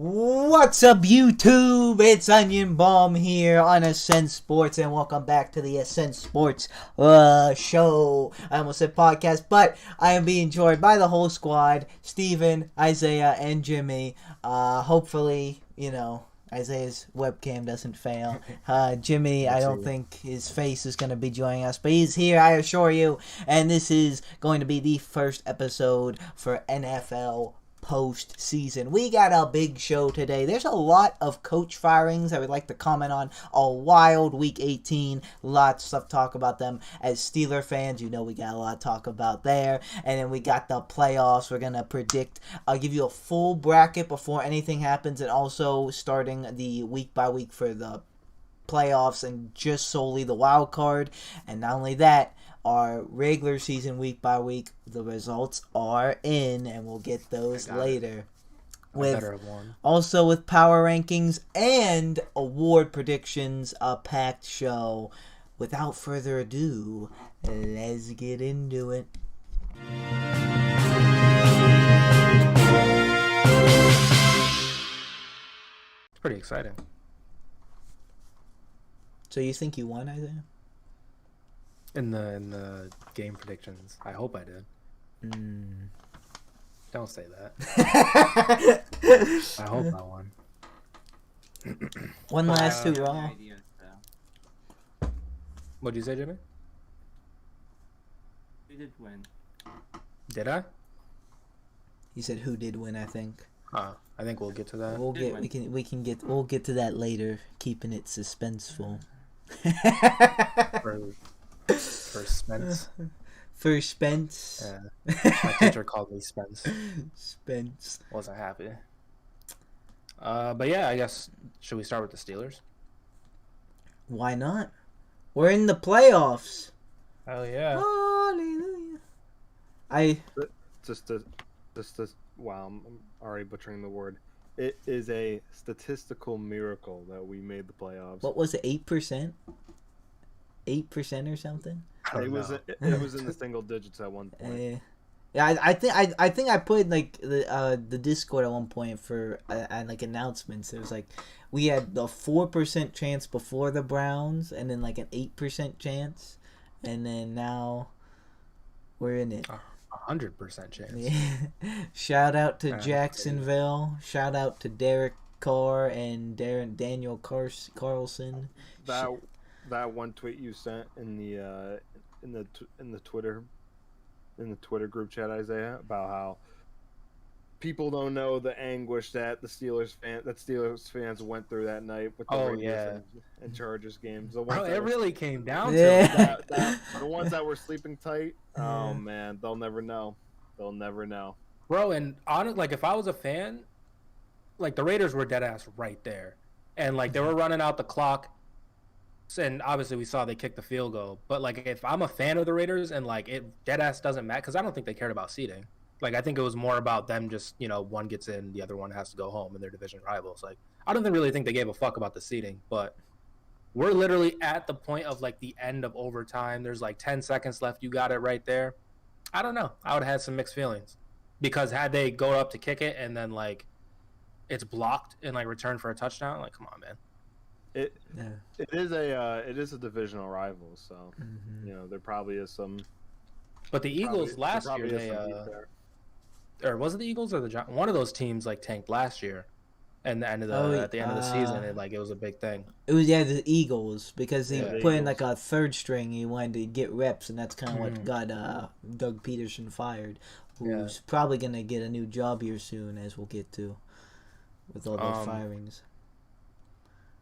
What's up, YouTube? It's Onion Bomb here on Ascent Sports, and welcome back to the Ascent Sports Show. I almost said podcast, but I am being joined by the whole squad: Steven, Isaiah, and Jimmy. Hopefully, Isaiah's webcam doesn't fail. Jimmy, I don't think his face is going to be joining us, but he's here, I assure you. And this is going to be the first episode for NFL postseason. We got a big show today. There's a lot of coach firings I would like to comment on. A wild week 18. Lots of stuff to talk about them. As Steeler fans, we got a lot to talk about there. And then we got the playoffs. We're going to predict. I'll give you a full bracket before anything happens, and also starting the week by week for the playoffs and just solely the wild card. And not only that, our regular season week by week, the results are in, and we'll get those later. Also with power rankings and award predictions, a packed show. Without further ado, let's get into it. It's pretty exciting. So you think you won, Isaiah? In the game predictions, I hope I did. Don't say that. I hope I won. One last two raw. What'd you say, Jimmy? We did win. Did I? He said who did win, I think. I think we'll get to that. We'll get to that later, keeping it suspenseful. For Spence. For Spence. Yeah. My teacher called me Spence. Spence. Wasn't happy. But yeah, I guess, should we start with the Steelers? Why not? We're in the playoffs. Hell yeah. Hallelujah. Wow, I'm already butchering the word. It is a statistical miracle that we made the playoffs. What was it, 8%? 8% or something? It was in the single digits at one point. Yeah, I think I put like the Discord at one point for like announcements. It was like we had the 4% chance before the Browns, and then like an 8% chance, and then now we're in it. 100% chance. Yeah. Shout out to Jacksonville. Shout out to Derek Carr and Daniel Carlson. That one tweet you sent in the Twitter group chat, Isaiah, about how people don't know the anguish that Steelers fans went through that night with the Rangers and Chargers games. It really came down to it. The ones that were sleeping tight. Oh man, they'll never know. They'll never know, bro. And honestly, if I was a fan, like the Raiders were dead ass right there, and like they were running out the clock. And obviously we saw they kicked the field goal, but like if I'm a fan of the Raiders and like it dead ass doesn't matter, because I don't think they cared about seeding. Like I think it was more about them just one gets in, the other one has to go home, and they're division rivals. Like I don't really think they gave a fuck about the seeding, but we're literally at the point of like the end of overtime. There's like 10 seconds left. You got it right there. I don't know. I would have had some mixed feelings, because had they go up to kick it and then like it's blocked and like return for a touchdown, like come on, man. It is a divisional rival, so there probably is some. But the Eagles last year, or was it the Eagles or the Giants? One of those teams like tanked last year, and at the end of the season, it was a big thing. It was the Eagles, because he put in like a third string. He wanted to get reps, and that's kind of what got Doug Peterson fired, who's probably gonna get a new job here soon, as we'll get to, with all those firings.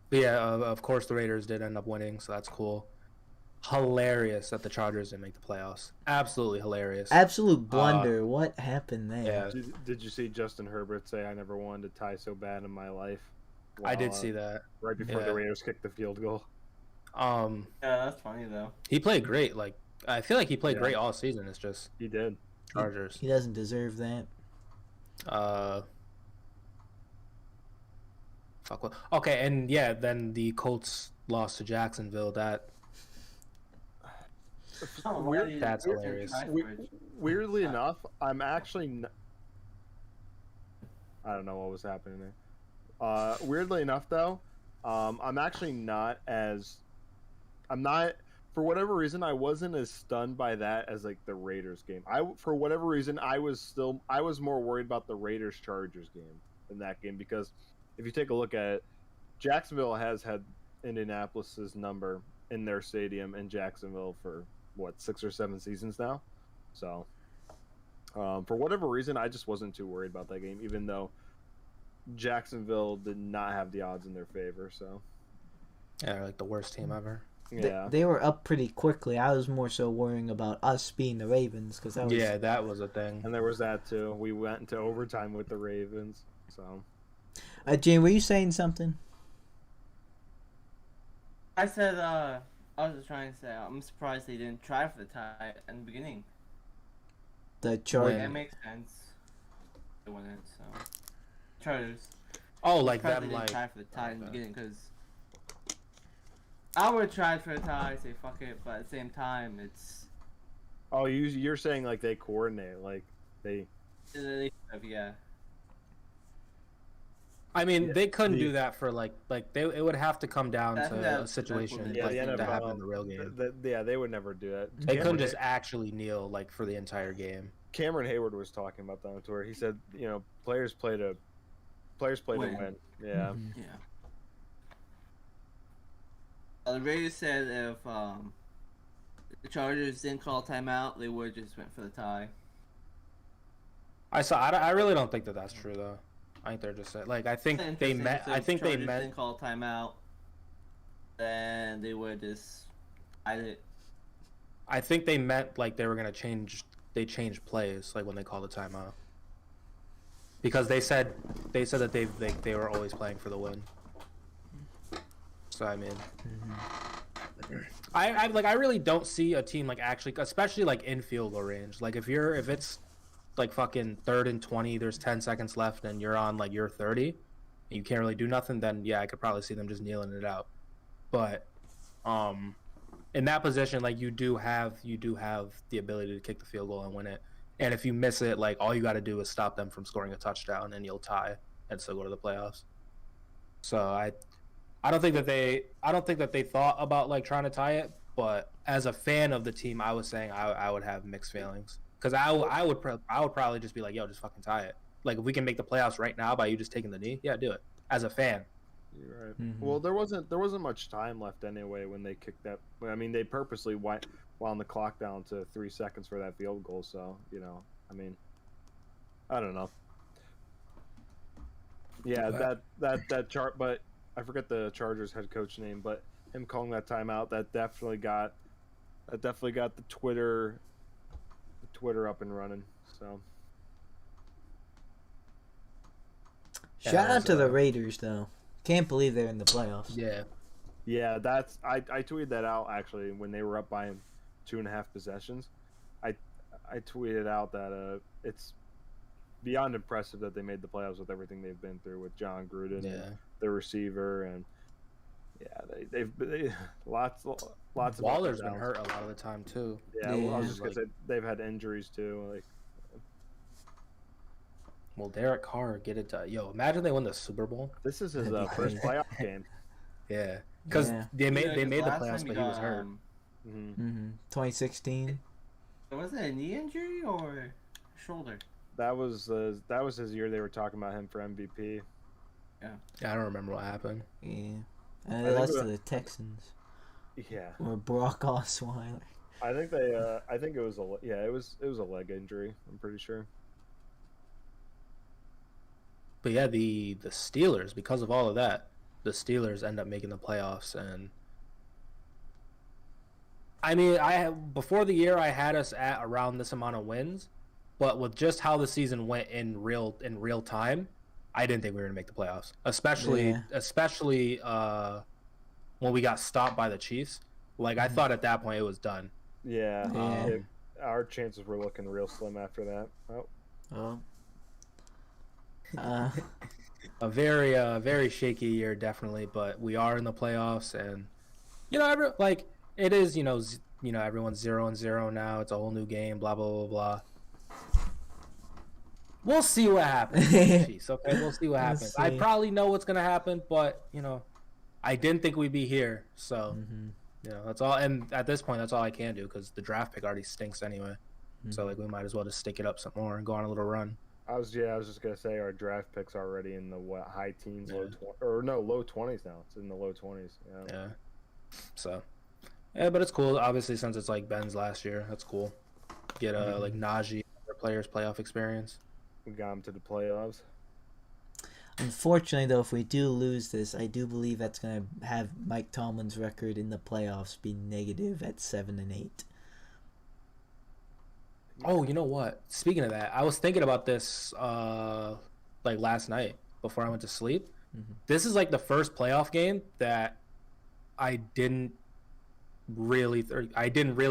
But yeah, of course the Raiders did end up winning, so that's cool. Hilarious that the Chargers didn't make the playoffs. Absolutely hilarious. Absolute blunder. What happened there? Yeah. Did you see Justin Herbert say, "I never wanted to tie so bad in my life"? I did see that. Right before the Raiders kicked the field goal. Yeah, that's funny though. He played great. Like I feel like he played great all season. It's just he did. Chargers. He doesn't deserve that. Okay, and yeah, then the Colts lost to Jacksonville. That's hilarious. Weirdly enough, I'm actually. I don't know what was happening there. Weirdly enough, though, I'm actually for whatever reason, I wasn't as stunned by that as like the Raiders game. For whatever reason, I was more worried about the Raiders Chargers game than that game, because if you take a look at it, Jacksonville has had Indianapolis's number in their stadium in Jacksonville for what, 6 or 7 seasons now. So, for whatever reason, I just wasn't too worried about that game, even though Jacksonville did not have the odds in their favor. So, yeah, like the worst team ever. Yeah, They were up pretty quickly. I was more so worrying about us being the Ravens, because that was that was a thing. and there was that too. We went into overtime with the Ravens. So, Jane, were you saying something? I said, I was just trying to say, I'm surprised they didn't try for the tie in the beginning. The Chargers. That makes sense. They wouldn't, so. Chargers. Oh, like Surprised them, they didn't like try for the tie in the beginning, because I would have tried for the tie, say fuck it, but at the same time, it's. oh, you're saying like they coordinate, like they. Yeah. I mean, they couldn't do that for like it would have to come down to a situation Yeah, like the that NFL, happened in the real game. They would never do that. They couldn't just actually kneel like for the entire game. Cameron Hayward was talking about that on Twitter. He said, players play to win. Yeah. Mhm. Yeah. The Raiders said if the Chargers didn't call timeout, they would just went for the tie. I really don't think that that's true though. I think they're just like I think they met. So I think they Chargers met. didn't call timeout, then they would just hide it. I think they meant like they were gonna change. They changed plays like when they called the timeout because they said that they were always playing for the win. So I mean, I really don't see a team like actually, especially like in field goal range. Like if it's like fucking 3rd and 20, there's 10 seconds left, and you're on like your 30, and you can't really do nothing. Then yeah, I could probably see them just kneeling it out. But in that position, like you do have the ability to kick the field goal and win it. And if you miss it, like all you got to do is stop them from scoring a touchdown, and you'll tie and still go to the playoffs. So I don't think that they thought about like trying to tie it. But as a fan of the team, I was saying I would have mixed feelings because I would probably just be like, yo, just fucking tie it. Like if we can make the playoffs right now by you just taking the knee, yeah, do it. As a fan. You're right. Mhm. Well, there wasn't much time left anyway when they kicked that. I mean, they purposely wound the clock down to 3 seconds for that field goal. So I mean, I don't know. Yeah, that chart, but I forget the Chargers head coach name, but him calling that timeout, that definitely got the Twitter up and running. So Shout out to the Raiders, though. Can't believe they're in the playoffs. yeah, that's I tweeted that out actually when they were up by 2.5 possessions. I tweeted out that it's beyond impressive that they made the playoffs with everything they've been through with John Gruden, and the receiver, and they've lots of Waller's been hurt a lot of the time too. Yeah, well, I was just gonna say they've had injuries too. Like, well, Derek Carr get it done. Yo, imagine they won the Super Bowl. this is his first playoff game. Yeah, because they made the last playoffs, time but he was hurt. 2016. Was it a knee injury or shoulder? That was his year. They were talking about him for MVP. Yeah, I don't remember what happened. Yeah. think That's it to was- the Texans. Yeah, Or Brock Osweiler. I think they. I think it was it was a leg injury. I'm pretty sure. But yeah, the Steelers, because of all of that, the Steelers end up making the playoffs. And I mean, before the year I had us at around this amount of wins, but with just how the season went in real time, I didn't think we were gonna make the playoffs. Especially when we got stopped by the Chiefs. Like I thought at that point it was done. Yeah, Yeah. our chances were looking real slim after that. Oh, A very shaky year, definitely, but we are in the playoffs, and it is, everyone's 0-0 now. It's a whole new game, blah blah blah blah. We'll see what happens. Jeez, okay, we'll see what We'll happens. see. I probably know what's gonna happen, but I didn't think we'd be here. So, that's all. And at this point, that's all I can do because the draft pick already stinks anyway. So like we might as well just stick it up some more and go on a little run. I was just gonna say our draft picks are already in the high teens, low 20s now. It's in the low 20s. Yeah. So, but it's cool. Obviously, since it's like Ben's last year, that's cool. Get like Najee, other players' playoff experience. We got him to the playoffs. Unfortunately, though, if we do lose this, I do believe that's going to have Mike Tomlin's record in the playoffs be negative at 7-8. Oh, you know what? Speaking of that, I was thinking about this like last night before I went to sleep. This is like the first playoff game that I didn't really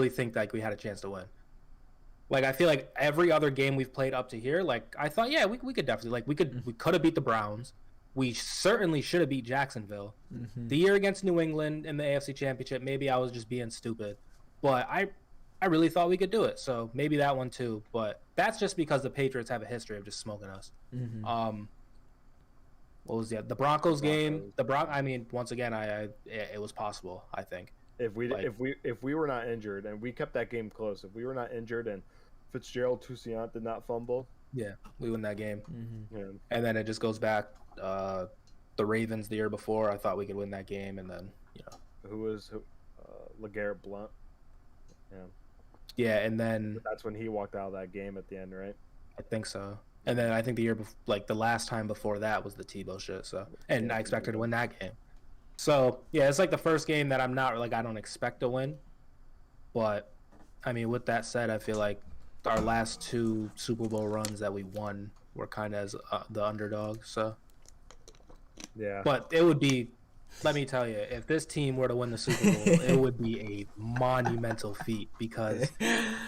think like we had a chance to win. Like I feel like every other game we've played up to here, like I thought, yeah, we could definitely we could have beat the Browns. We certainly should have beat Jacksonville. The year against New England in the AFC Championship, maybe I was just being stupid, but I really thought we could do it. So maybe that one too, but that's just because the Patriots have a history of just smoking us. What was the Broncos game? I mean, once again, it was possible. I think if we were not injured and we kept that game close, if we were not injured and Fitzgerald Toussaint did not fumble, yeah, we win that game. And then it just goes back. The Ravens the year before, I thought we could win that game, and then who was LeGarrette Blount? Yeah, and then that's when he walked out of that game at the end, right? I think so. And then I think the year before, like the last time before that was the Tebow shit. So, and I expected to win that game. So yeah, it's like the first game that I'm not like I don't expect to win. But I mean, with that said, I feel like our last two Super Bowl runs that we won were kind of as the underdog. So yeah. But it would be, let me tell you, if this team were to win the Super Bowl, it would be a monumental feat because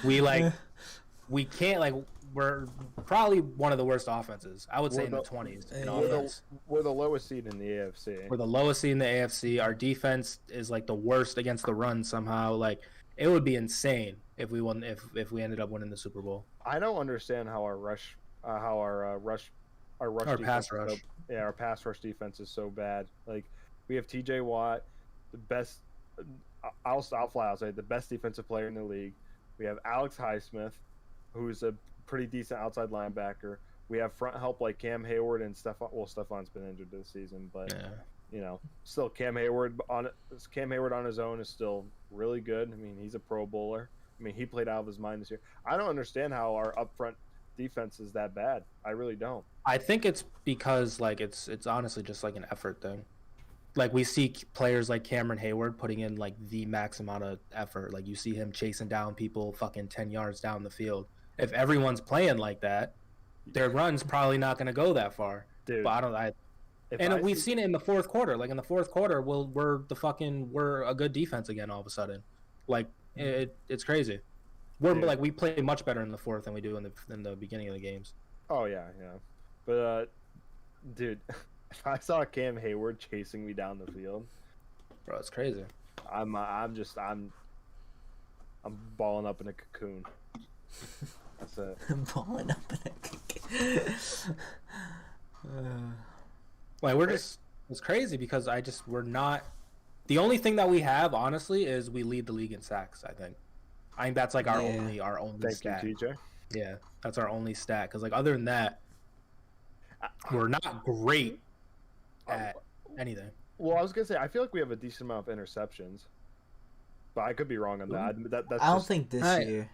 we can't like. We're probably one of the worst offenses. I would say in the 20s. We're the lowest seed in the AFC. We're the lowest seed in the AFC. Our defense is like the worst against the run somehow. Like it would be insane if we won. If we ended up winning the Super Bowl. I don't understand how our pass rush. Our pass rush defense is so bad. Like we have T.J. Watt, the best. I'll fly out say the best defensive player in the league. We have Alex Highsmith, who's a pretty decent outside linebacker. We have front help like Cam Hayward and Stephon. Well, Stephon's been injured this season, but still Cam Hayward on his own is still really good. I mean, he's a Pro Bowler. I mean, he played out of his mind this year. I don't understand how our upfront defense is that bad. I really don't. I think it's because like it's honestly just like an effort thing. Like we see players like Cameron Hayward putting in like the max amount of effort. Like you see him chasing down people fucking 10 yards down the field. If everyone's playing like that, their run's probably not going to go that far. Dude, but we've seen it in the fourth quarter. Like in the fourth quarter, we're a good defense again all of a sudden. Like it's crazy. Like we play much better in the fourth than we do in the beginning of the games. Oh yeah. But dude, if I saw Cam Hayward chasing me down the field, bro, it's crazy. I'm balling up in a cocoon. That's it. Balling up in a cocoon. Like it's crazy because we're not. The only thing that we have, honestly, is we lead the league in sacks. I think that's like our only stat. Thank you, TJ. Yeah, that's our only stat. Because like other than that, we're not great at anything. Well, I was gonna say I feel like we have a decent amount of interceptions, but I could be wrong on that. I don't think this year.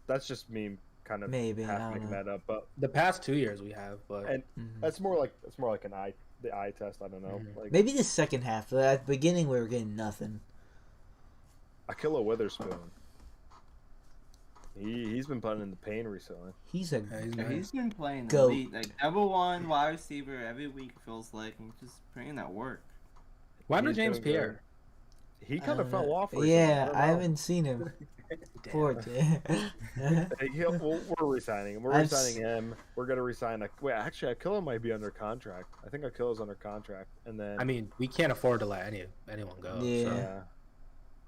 That's just me kind of maybe making that up. But the past 2 years we have, but that's more like the eye test. I don't know. Like, maybe the second half. At the beginning, we were getting nothing. Akilla Witherspoon. He's been putting in the pain recently. He's been playing Go. elite, like number one wide receiver every week. Feels like and just putting in that work. Why not James Pierre? He kind of fell off. Recently. Yeah, I haven't seen him. Poor we're resigning him. We're resigning him. We're gonna resign. Actually, Akilla might be under contract. I think Akilla's under contract, and then I mean, we can't afford to let anyone go. Yeah. So,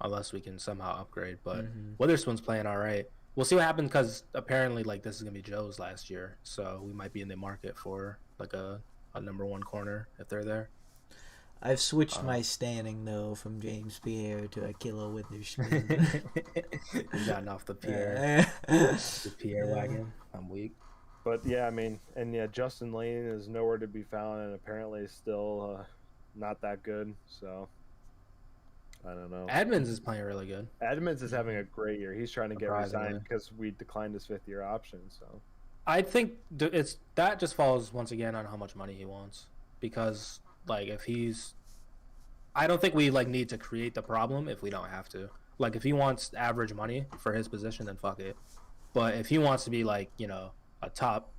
unless we can somehow upgrade, but Witherspoon's playing all right. we'll see what happens because apparently like this is gonna be Joe's last year, so we might be in the market for like a number one corner if they're there. I've switched my standing though from James Pierre to Akilo Witherspoon. We've gotten off the Pierre wagon. I'm weak. But yeah, I mean, and yeah, Justin Lane is nowhere to be found, and apparently is still not that good. So I don't know. Edmonds is playing really good. Edmonds is having a great year. He's trying to get Surprisingly. resigned because we declined his 5th-year option. So I think that just falls once again on how much money he wants. Because like if I don't think we like need to create the problem if we don't have to. Like if he wants average money for his position, then fuck it. But if he wants to be like, you know, a top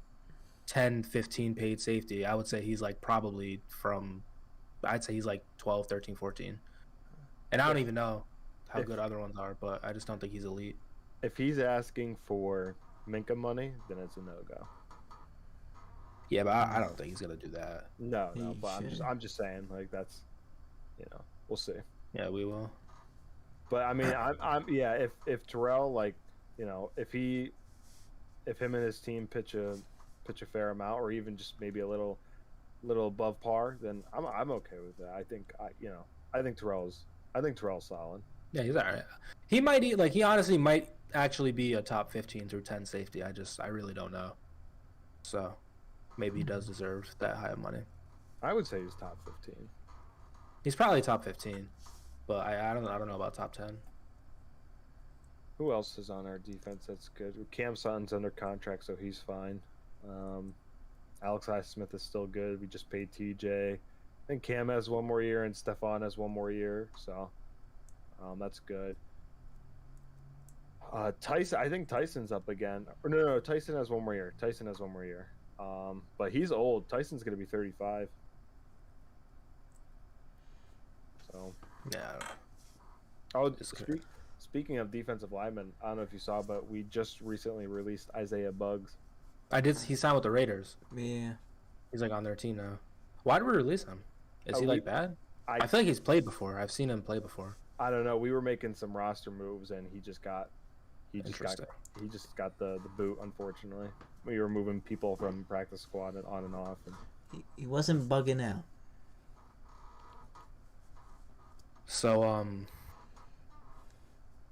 10, 15 paid safety, I would say he's like probably I'd say he's like 12, 13, 14. And I don't even know how good other ones are, but I just don't think he's elite. if he's asking for Minka money, then it's a no-go. Yeah, but I don't think he's gonna do that. No, He but should. I'm just saying, like, that's, we'll see. Yeah, we will. But I mean, yeah, if Terrell, like, if him and his team pitch a fair amount, or even just maybe a little above par, then I'm okay with that. I think Terrell's solid. Yeah, he's all right. He honestly might actually be a top 15 through 10 safety. I really don't know. So maybe he does deserve that high of money. I would say he's top 15. He's probably top 15, but I don't know about top 10. Who else is on our defense that's good? Cam Sutton's under contract, so he's fine. Alex Highsmith is still good. We just paid TJ. I think Cam has one more year and Stephon has one more year, so that's good. Tyson, I think Tyson's up again. Or no, Tyson has one more year. But he's old. Tyson's going to be 35. So. Yeah. Oh, speaking of defensive linemen, I don't know if you saw, but we just recently released Isaiah Buggs. I did. He signed with the Raiders. Yeah. He's like on their team now. Why did we release him? Is he like bad? I feel like he's played before. I've seen him play before. I don't know. We were making some roster moves, and he just got the boot. Unfortunately, we were moving people from practice squad and on and off. And He wasn't bugging out. So what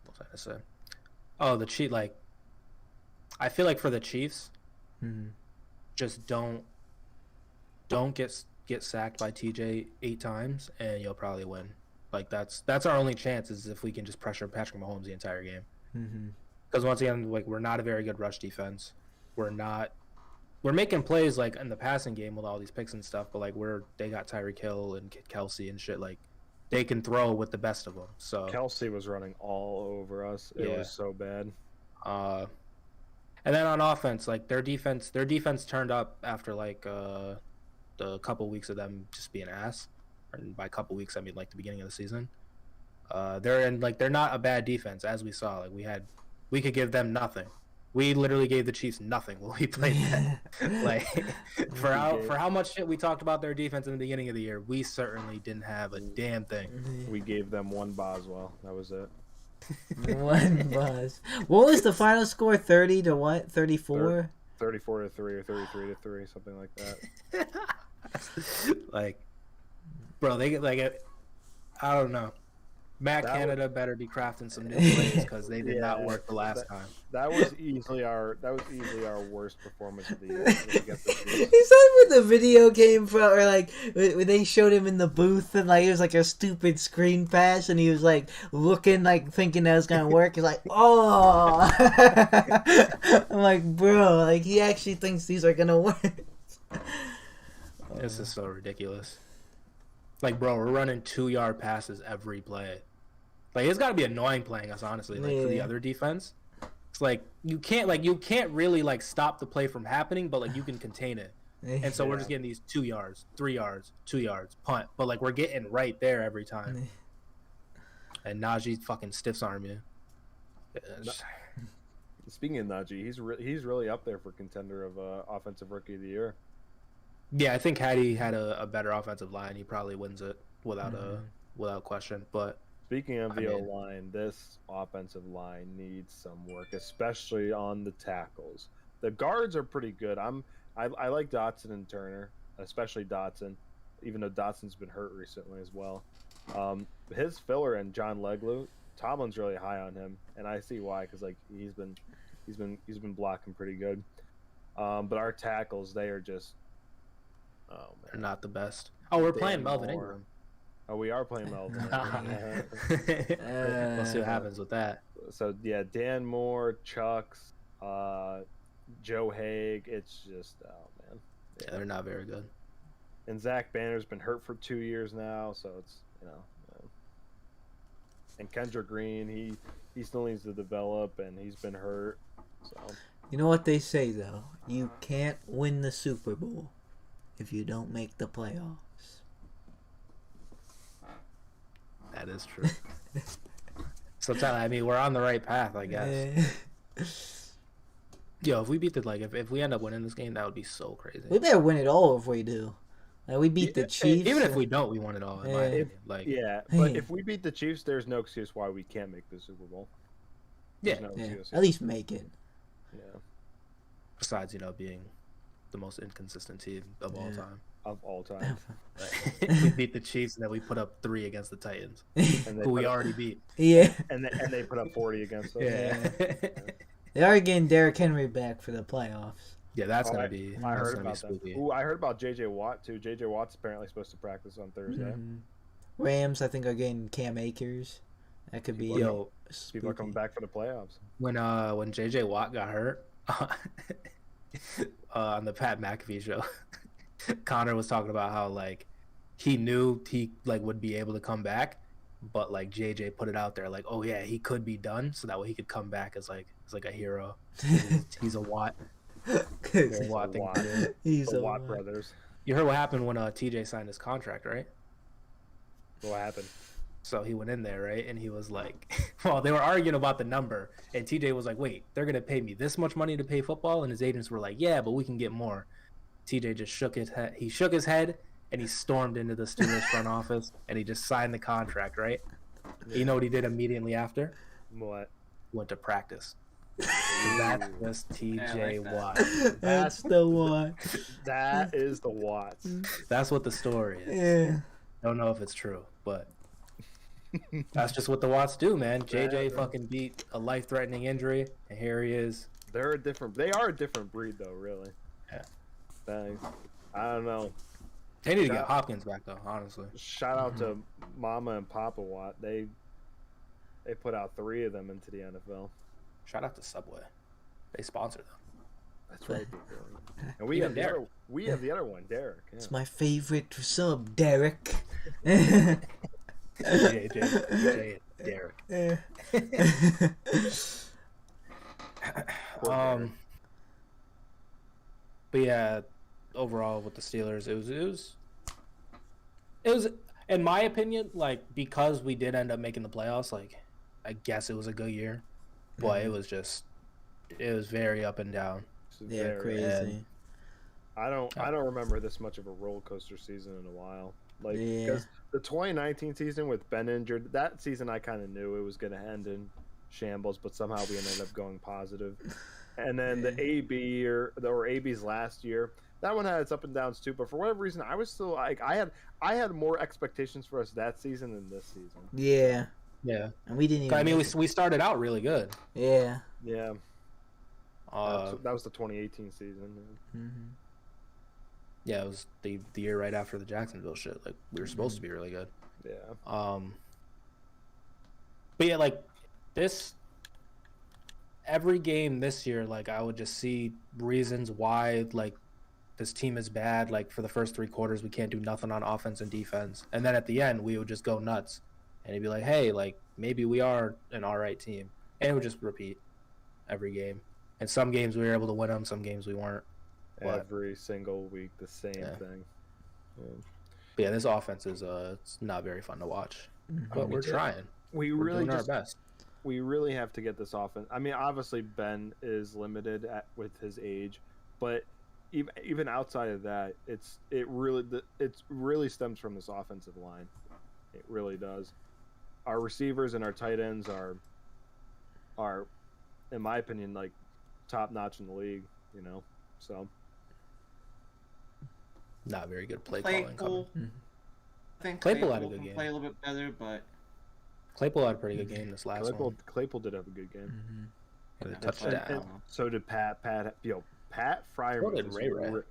was I gonna say? Oh, the Chiefs. Like, I feel like for the Chiefs, just don't get sacked by TJ 8 times, and you'll probably win. Like that's our only chance is if we can just pressure Patrick Mahomes the entire game. Because once again, like we're not a very good rush defense. We're making plays like in the passing game with all these picks and stuff, but like they got Tyreek Hill and Kelsey and shit. Like they can throw with the best of them. So Kelsey was running all over us. It was so bad. And then on offense, like their defense turned up after like the couple weeks of them just being ass. And by couple weeks, I mean like the beginning of the season. They're not a bad defense, as we saw. Like we could give them nothing. We literally gave the Chiefs nothing when we played them. Like for how much shit we talked about their defense in the beginning of the year, we certainly didn't have a damn thing. We gave them one Boswell. That was it. One buzz. What was the final score? 30 to what? 34? 34 to 3 or 33 to 3, something like that. Like, bro, they get like I don't know. Matt Canada better be crafting some new plays because they did not work the last time. That was easily our worst performance of the year. Is that where the video came from? Or like when they showed him in the booth and like it was like a stupid screen pass and he was like looking like thinking that was gonna work. He's like, oh, I'm like, bro, like he actually thinks these are gonna work. This is so ridiculous. Like, bro, we're running 2-yard passes every play. Like, it's got to be annoying playing us, honestly. Like, for the other defense, it's like you can't really like stop the play from happening, but like you can contain it. And so we're just getting these 2 yards, 3 yards, 2 yards, punt. But like we're getting right there every time. And Najee fucking stiffs arm you. Speaking of Najee, he's really up there for contender of offensive rookie of the year. Yeah, I think had he had a better offensive line, he probably wins it without question. But Speaking of I the mean- O-line, this offensive line needs some work, especially on the tackles. The guards are pretty good. I like Dotson and Turner, especially Dotson, even though Dotson's been hurt recently as well. His filler and John Leglu, Tomlin's really high on him, and I see why, because like he's been blocking pretty good. But our tackles, they are just They're not the best. Oh, we're playing Melvin Moore. Ingram. Oh, we are playing Melvin. We'll see what happens with that. So yeah, Dan Moore, Chucks, Joe Haig. It's just man. Yeah, they're not very good. And Zach Banner's been hurt for 2 years now, so it's And Kendra Green, he still needs to develop, and he's been hurt. So You know what they say though? You can't win the Super Bowl if you don't make the playoffs. That is true. Sometimes, I mean, we're on the right path, I guess. Yo, if we beat if we end up winning this game, that would be so crazy. We better win it all if we do. Like, we beat the Chiefs. Even if we don't, we won it all. In my opinion. Like, but if we beat the Chiefs, there's no excuse why we can't make the Super Bowl. There's no excuse. at least make it. Yeah. Besides, being the most inconsistent team of all time. Of all time. We beat the Chiefs, and then we put up 3 against the Titans, who we already beat. Yeah. And they put up 40 against us. Yeah. They are getting Derrick Henry back for the playoffs. Yeah, that's gonna be. I heard about spooky. that. Ooh, I heard about JJ Watt too. JJ Watt's apparently supposed to practice on Thursday. Mm-hmm. Rams, I think, are getting Cam Akers. That could be. Yo, people are coming back for the playoffs. When JJ Watt got hurt on the Pat McAfee show, Connor was talking about how he knew he would be able to come back, but JJ put it out there oh yeah, he could be done, so that way he could come back as a hero. He's a Watt. He's the Watt brothers. You heard what happened when TJ signed his contract, right? What happened? So he went in there, right? And he was well, they were arguing about the number. And TJ was like, wait, they're going to pay me this much money to pay football? And his agents were like, yeah, but we can get more. TJ just shook his head. He shook his head, and he stormed into the Steelers front office, and he just signed the contract, right? Yeah. You know what he did immediately after? What? Went to practice. That's just TJ Watt. That's the one. That is the Watts. That's what the story is. Yeah. Don't know if it's true, but that's just what the Watts do, man. JJ fucking beat a life-threatening injury, and here he is. They are a different breed, though, really. Yeah. I don't know. They need to get Hopkins back, though, honestly. Shout out to Mama and Papa Watt. They put out 3 of them into the NFL. Shout out to Subway. They sponsor them. That's right. And we have the other one, Derek. Yeah. It's my favorite sub, Derek. JJ Derek. But yeah, overall with the Steelers, it was in my opinion, because we did end up making the playoffs, I guess it was a good year, but it was very up and down. Yeah, crazy. And I don't remember this much of a roller coaster season in a while. Because the 2019 season with Ben injured, that season I kind of knew it was going to end in shambles, but somehow we ended up going positive. And then the AB or AB's last year, that one had its up and downs too. But for whatever reason, I was still I had more expectations for us that season than this season. Yeah. Yeah. And we didn't even. I mean, we started out really good. Yeah. Yeah. That was the 2018 season. Mm-hmm. Yeah, it was the year right after the Jacksonville shit. We were supposed to be really good. Yeah. But yeah, every game this year, I would just see reasons why this team is bad. For the first 3 quarters, we can't do nothing on offense and defense, and then at the end, we would just go nuts, and it'd be hey, maybe we are an all right team, and it would just repeat every game. And some games we were able to win them, some games we weren't. Every single week, the same thing. Yeah. But yeah, this offense is it's not very fun to watch, but we're trying. We're doing our best. We really have to get this offense. I mean, obviously Ben is limited with his age, but even outside of that, it really stems from this offensive line. It really does. our receivers and our tight ends are, in my opinion, like top notch in the league. You know, so Not very good play calling coming. I think Claypool had a good can game. play a little bit better, but Claypool had a pretty good game this last one. Claypool did have a good game. Had a Yeah, touchdown. but- So did Pat. Pat Fryer. So did Ray Ray.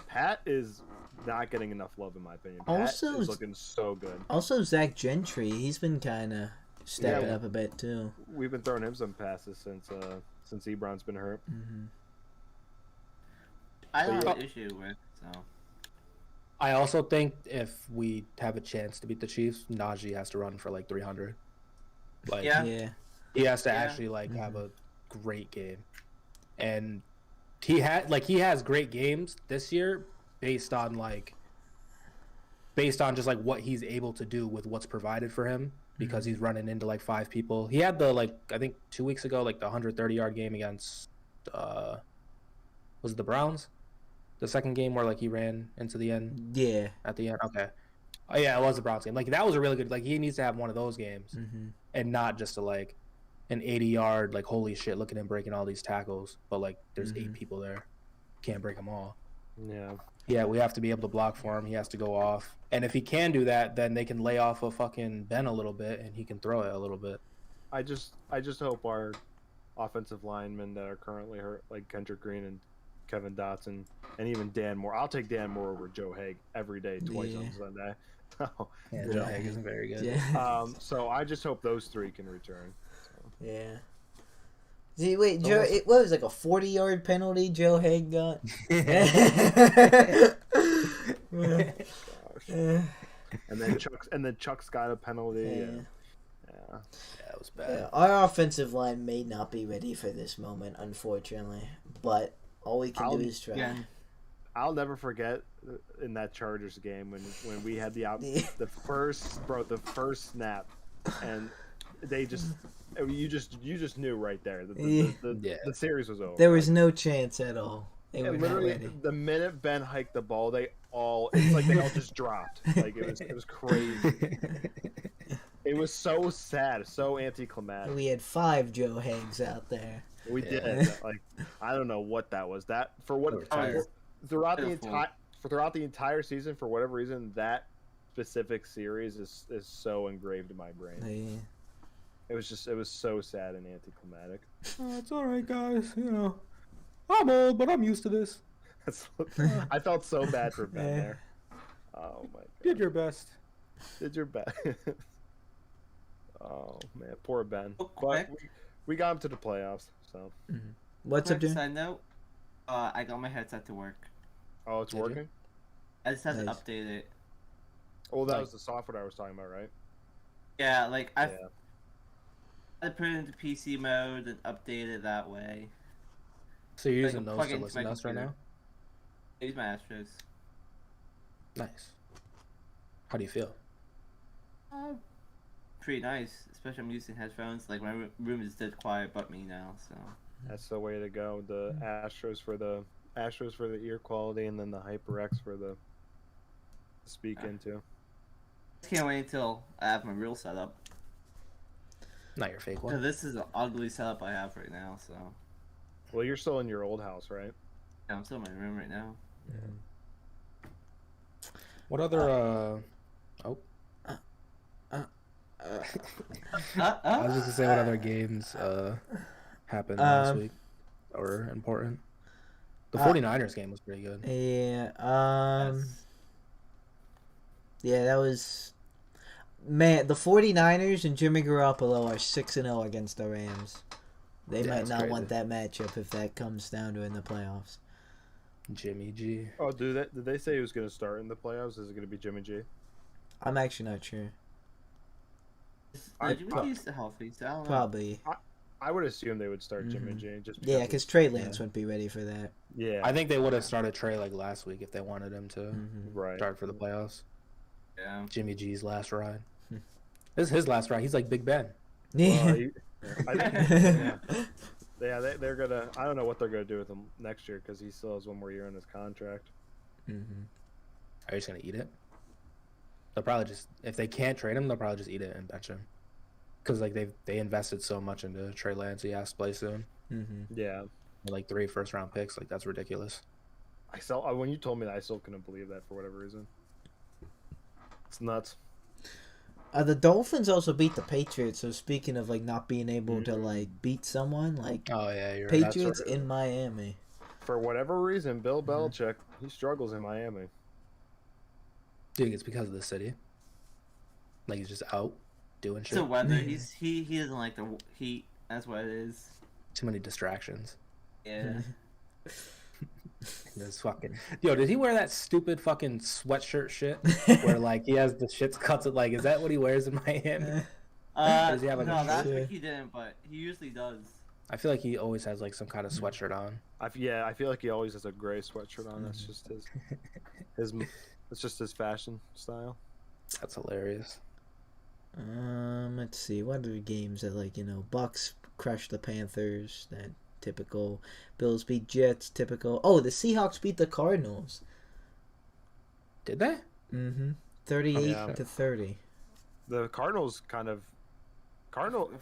Pat is not getting enough love in my opinion. Pat Also, is looking so good. Also, Zach Gentry, he's been kind of stepping Yeah. up a bit too. We've been throwing him some passes since Ebron's been hurt. I don't But have an issue with so. I also think if we have a chance to beat the Chiefs, Najee has to run for like 300. Like, Yeah. Yeah. he has to Yeah. actually like have a great game, and he has great games this year based on just like what he's able to do with what's provided for him because he's running into like 5 people. He had the I think 2 weeks ago the 130-yard game against was it the Browns? The second game where he ran into the end Yeah. at the end. Okay. Oh yeah, it was the Browns game. That was a really good. He needs to have one of those games, and not just an 80-yard holy shit, look at him breaking all these tackles. But there's 8 people there, can't break them all. Yeah. Yeah, we have to be able to block for him. He has to go off, and if he can do that, then they can lay off a fucking Ben a little bit, and he can throw it a little bit. I just hope our offensive linemen that are currently hurt, like Kendrick Green and Kevin Dotson, and even Dan Moore. I'll take Dan Moore over Joe Haig every day, twice on Sunday. Yeah, Joe Haig isn't very good. Yeah. So I just hope those 3 can return. So. Yeah. See, wait, Joe. It was a 40-yard penalty Joe Haig got. Gosh. And then Chuck's got a penalty. Yeah. That was bad. Our offensive line may not be ready for this moment, unfortunately, but all we can do is try. Yeah. I'll never forget in that Chargers game when we had the first snap, and they you just knew right there that the series was over. There was no chance at all. They were And not literally, ready. the minute Ben hiked the ball, it's like they all just dropped. It was crazy. It was so sad, so anticlimactic. We had 5 Joe Haigs out there. We did. I don't know what that was. That throughout the entire season, for whatever reason, that specific series is so engraved in my brain. Yeah. It was so sad and anticlimactic. It's all right, guys. I'm old, but I'm used to this. I felt so bad for Ben there. Oh my god. Did your best. Did your best. Oh man, poor Ben. Real But quick. we got him to the playoffs. So. What's up, Quick dude? side note, I got my headset to work. Oh, it's Did you? working. I just have to Nice. update it. Oh, that was the software I was talking about, right? Yeah, I put it into PC mode and update it that way. So you're Like using a those plug to into listen my to us right computer. now? I use my Astros. Nice. How do you feel? Pretty nice, especially I'm using headphones. My room is dead quiet but me now, so. That's the way to go. The Astros for the ear quality, and then the HyperX for the speak into. I can't wait until I have my real setup. Not your fake 'Cause one. this is an ugly setup I have right now, so. Well, you're still in your old house, right? Yeah, I'm still in my room right now. What other I was just gonna say what other games happened last week or important. The 49ers game was pretty good. Yeah. Yes. Yeah, that was. Man, the 49ers and Jimmy Garoppolo are 6-0 against the Rams. They Yeah, might it's not crazy. want that matchup if that comes down to in the playoffs. Jimmy G. Oh, did they say he was going to start in the playoffs? Is it going to be Jimmy G? I'm actually not sure. Did you use the healthy? So I don't know. Probably. I would assume they would start Jimmy G. Just Yeah, because Trey Lance Yeah. wouldn't be ready for that. yeah, I think they would have started Trey last week if they wanted him to right. start for the playoffs. Yeah. Jimmy G's last ride. This is his last ride. He's like Big Ben. Yeah. They're gonna. I don't know what they're gonna do with him next year because he still has one more year on his contract. Are you just gonna eat it? they'll probably just, if they can't trade him, they'll probably just eat it and bench him. Because like they invested so much into Trey Lance, he has to play soon. Mm-hmm. Yeah. Like 3 first-round picks, like that's ridiculous. When you told me that, I still couldn't believe that for whatever reason. It's nuts. The Dolphins also beat the Patriots. So speaking of like not being able to like beat someone, like Oh yeah, you're Patriots right. in Miami. For whatever reason, Bill Belichick, he struggles in Miami. Do you think it's because of the city? Like he's just out doing It's shit. the weather. He doesn't like the heat. That's what it is. Too many distractions. Yeah. This fucking did he wear that stupid fucking sweatshirt shit where like he has the shits cuts it like is that what he wears in Miami? Does he have, like, a no, last shirt? week he didn't, but he usually does. I feel like he always has like some kind of sweatshirt on. I feel like he always has a gray sweatshirt on. That's just it's just his fashion style. That's hilarious. Let's see. What are the games that Bucks crushed the Panthers? That typical. Bills beat Jets. Typical. Oh, the Seahawks beat the Cardinals. Did they? 38 to 30. The Cardinals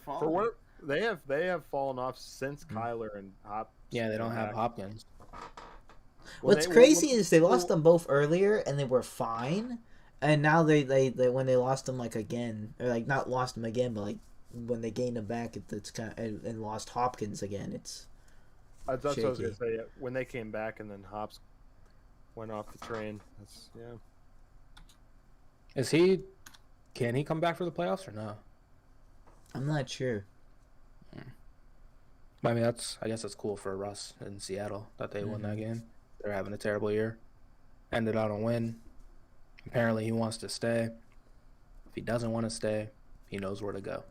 for what they have fallen off since Kyler and Hop. Yeah, they don't have Hopkins. What's crazy is they lost them both earlier and they were fine, and now they when they lost them again, or not lost them again, but when they gained them back, it's kind of, and lost Hopkins again. That's what I was gonna say. When they came back and then Hops went off the train. Can he come back for the playoffs or no? I'm not sure. I mean, I guess that's cool for Russ in Seattle that they won that game. They're having a terrible year. Ended on a win. Apparently, he wants to stay. If he doesn't want to stay, he knows where to go.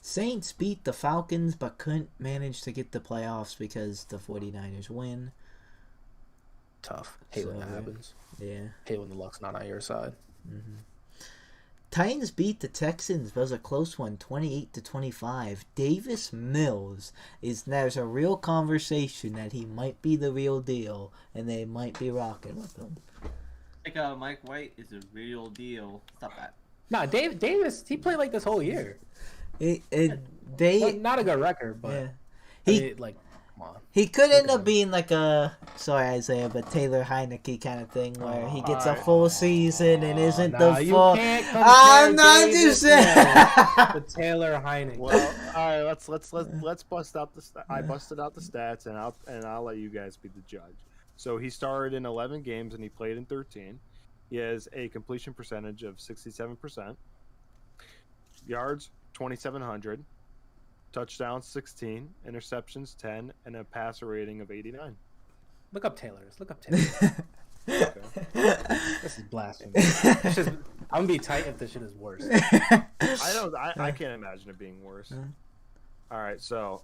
Saints beat the Falcons but couldn't manage to get the playoffs because the 49ers win. Tough. Hate when that happens. Yeah. Hate when the luck's not on your side. Titans beat the Texans, but it was a close one, 28 to 25. Davis Mills there's a real conversation that he might be the real deal, and they might be rocking with him. Like Mike White is a real deal. Stop that. Nah, Davis, he played like this whole year. Not a good record, but yeah. come on. He could end up being like sorry Isaiah, but Taylor Heineke kind of thing where he gets a full season and isn't the full. I'm not just saying. The Taylor Heineke. Well, all right, let's bust out the. I busted out the stats and I'll let you guys be the judge. So he started in 11 games and he played in 13. He has a completion percentage of 67%. Yards 2,700. Touchdowns 16, interceptions 10, and a passer rating of 89. Look up Taylor's. This is blasphemy. I'm gonna be tight if this shit is worse. I can't imagine it being worse. All right, so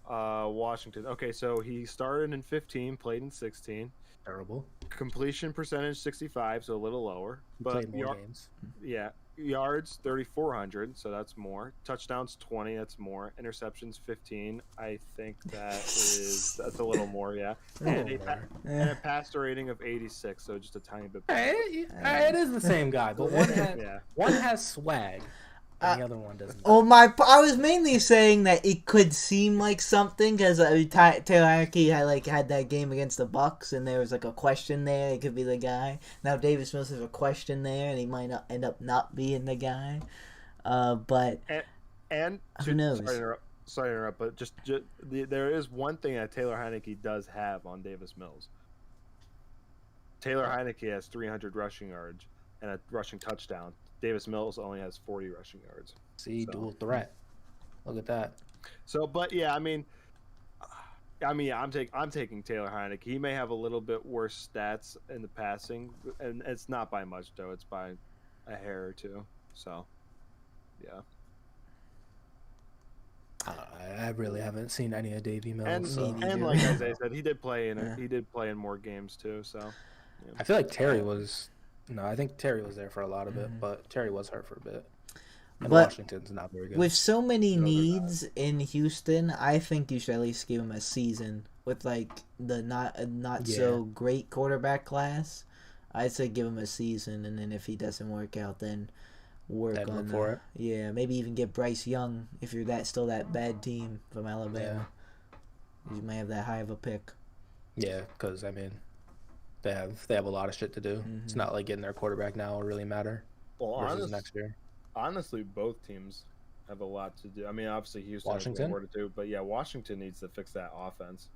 Washington. Okay, so he started in 15, played in 16. Terrible. Completion percentage 65, so a little lower. He played more games. Yeah. Yards 3,400, so that's more. Touchdowns 20, that's more. Interceptions 15. I think that's a little more, yeah. And a passer rating of 86, so just a tiny bit better. It is the same guy, but one has swag. And the other one doesn't. I was mainly saying that it could seem like something because Taylor Heineke had that game against the Bucks, and there was a question there. It could be the guy. Now Davis Mills has a question there, and he might not end up not being the guy. But who knows? Sorry to interrupt, but just there is one thing that Taylor Heineke does have on Davis Mills. Taylor Heineke has 300 rushing yards and a rushing touchdown. Davis Mills only has 40 rushing yards. See, dual threat. Look at that. So, but yeah, I'm taking Taylor Heineke. He may have a little bit worse stats in the passing, and it's not by much though. It's by a hair or two. So, yeah. I really haven't seen any of Davy Mills. And like Isaiah said, he did play in more games too. So, yeah. I feel like Terry was. No, I think Terry was there for a lot of it, but Terry was hurt for a bit. And but Washington's not very good. With so many needs in Houston, I think you should at least give him a season with the not so great quarterback class. I'd say give him a season, and then if he doesn't work out, then work Then on look for it. Yeah, maybe even get Bryce Young if you're still that bad team from Alabama. You might have that high of a pick. Yeah, because I mean, they have a lot of shit to do. Mm-hmm. It's not like getting their quarterback now will really matter. Well, versus next year. Honestly, both teams have a lot to do. I mean, obviously Houston Washington? has more to do, but yeah, Washington needs to fix that offense.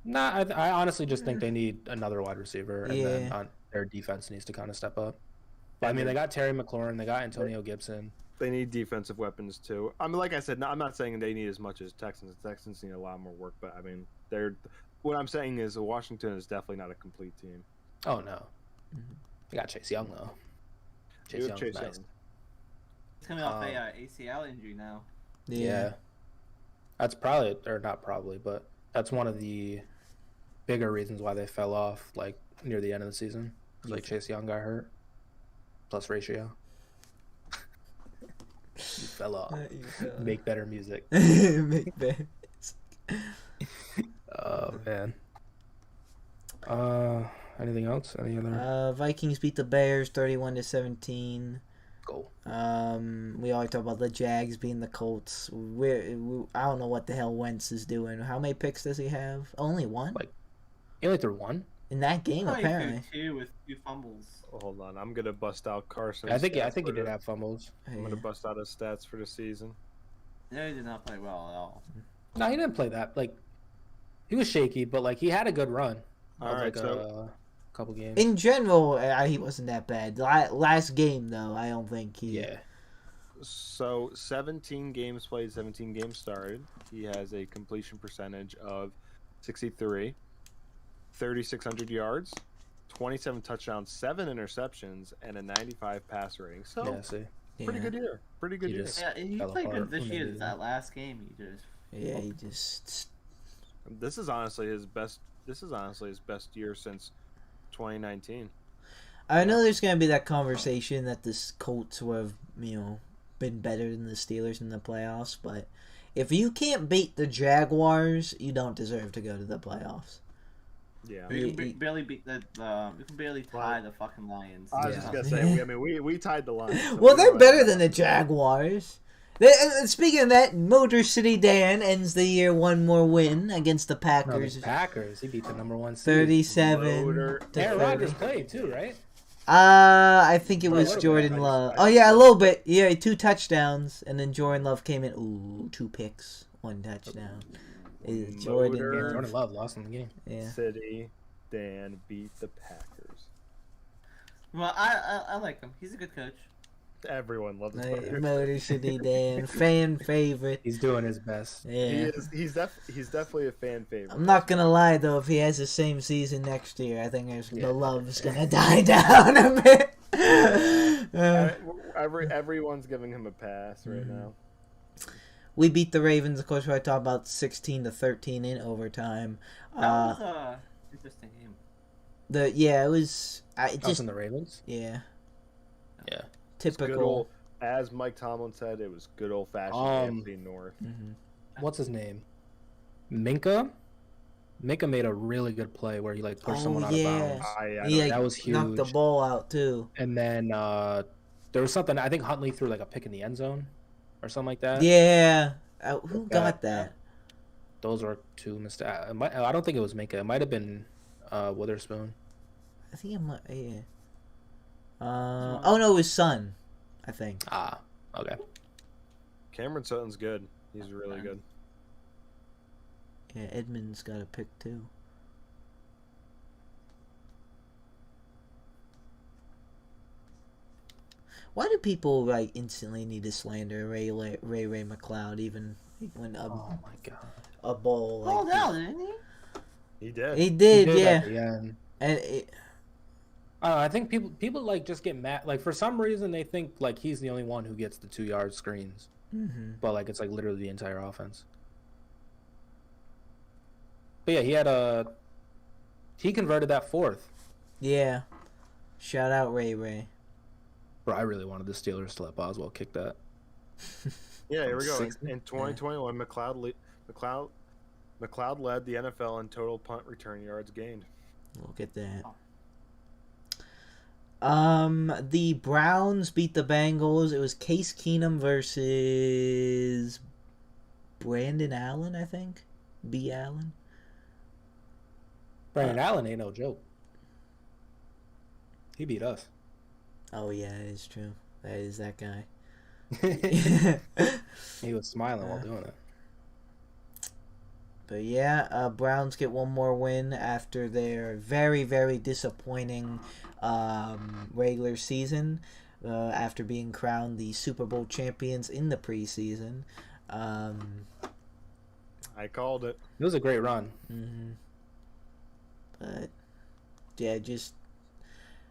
Nah, I honestly just think they need another wide receiver, and then Yeah. their defense needs to kind of step up. But, I mean, they got Terry McLaurin, they got Antonio Gibson. They need defensive weapons too. I mean, like I said, I'm not saying they need as much as Texans. The Texans need a lot more work, but I mean, what I'm saying is Washington is definitely not a complete team. Oh no, they got Chase Young though. Chase Young's nice. Young. He's coming off a ACL injury now. Yeah. That's probably, or not probably, but that's one of the bigger reasons why they fell off, like, near the end of the season. Like, Chase Young got hurt. Plus ratio. You fell off. Make better music. Make better. Oh, man. Anything else? Any other? Vikings beat the Bears 31-17. Goal. We always talk about the Jags being the Colts. I don't know what the hell Wentz is doing. How many picks does he have? Only one? He only threw one? In that game, apparently. Two with 2 fumbles. Hold on, I'm gonna bust out Carson. I think he did have fumbles. I'm gonna bust out his stats for the season. No, he did not play well at all. No, he didn't play that. Like, he was shaky, but like he had a good run. All right, a couple games. In general, he wasn't that bad. Last game, though, I don't think he... Yeah. So, 17 games played, 17 games started. He has a completion percentage of 63, 3,600 yards, 27 touchdowns, 7 interceptions, and a 95 pass rating. So, pretty good year. Pretty good year. Yeah, he played good this year. That last game, he just... This is honestly his best. This is honestly his best year since 2019. I know there's gonna be that conversation that the Colts would have, been better than the Steelers in the playoffs, but if you can't beat the Jaguars, you don't deserve to go to the playoffs. Yeah, we can barely beat we can barely tie the fucking Lions. I was just gonna say, we tied the Lions. So well, they're better than the Jaguars. Speaking of that, Motor City Dan ends the year one more win against the Packers. Packers. He beat the number 1 seed. 37. Aaron Rodgers played too, right? I think it was Jordan Love. Oh yeah, a little bit. Yeah, 2 touchdowns, and then Jordan Love came in. Ooh, 2 picks, 1 touchdown. Jordan Love lost in the game. Yeah. City Dan beat the Packers. Well, I like him. He's a good coach. Everyone loves him. Motor City Dan, fan favorite. He's doing his best. Yeah. He's definitely a fan favorite. I'm not gonna lie though, if he has the same season next year, I think the love's gonna die down a bit. Everyone's giving him a pass right now. We beat the Ravens, of course. I talked about 16-13 in overtime. That was an interesting game. It was. Just in the Ravens. Yeah. Yeah. Typical. As Mike Tomlin said, it was good old fashioned AFC North. Mm-hmm. What's his name? Minka. Minka made a really good play where he pushed someone out of bounds. That was huge. Knocked the ball out too. And then there was something. I think Huntley threw a pick in the end zone, or something like that. Yeah. Who got that? Those were 2 mistakes. I don't think it was Minka. It might have been Witherspoon. I think it might. Yeah. Oh no, his son, I think. Ah, okay. Cameron Sutton's good. He's really good. Yeah, Edmonds got a pick too. Why do people instantly need to slander Ray McLeod even when oh my god, a ball? Oh no, didn't he? He did. He did, yeah. At the end. And I think people just get mad. For some reason, they think he's the only one who gets the 2-yard screens, but it's literally the entire offense. But yeah, he converted that 4th. Yeah, shout out Ray. Bro, I really wanted the Steelers to let Boswell kick that. Yeah, here we go. In 2021, McLeod led the NFL in total punt return yards gained. Look at that. The Browns beat the Bengals. It was Case Keenum versus Brandon Allen, I think. B. Allen. Brandon Allen ain't no joke. He beat us. Oh yeah, it is true. That is that guy. He was smiling while doing it. But yeah, Browns get one more win after their very, very disappointing regular season. After being crowned the Super Bowl champions in the preseason. I called it. It was a great run. Mm-hmm. But yeah, just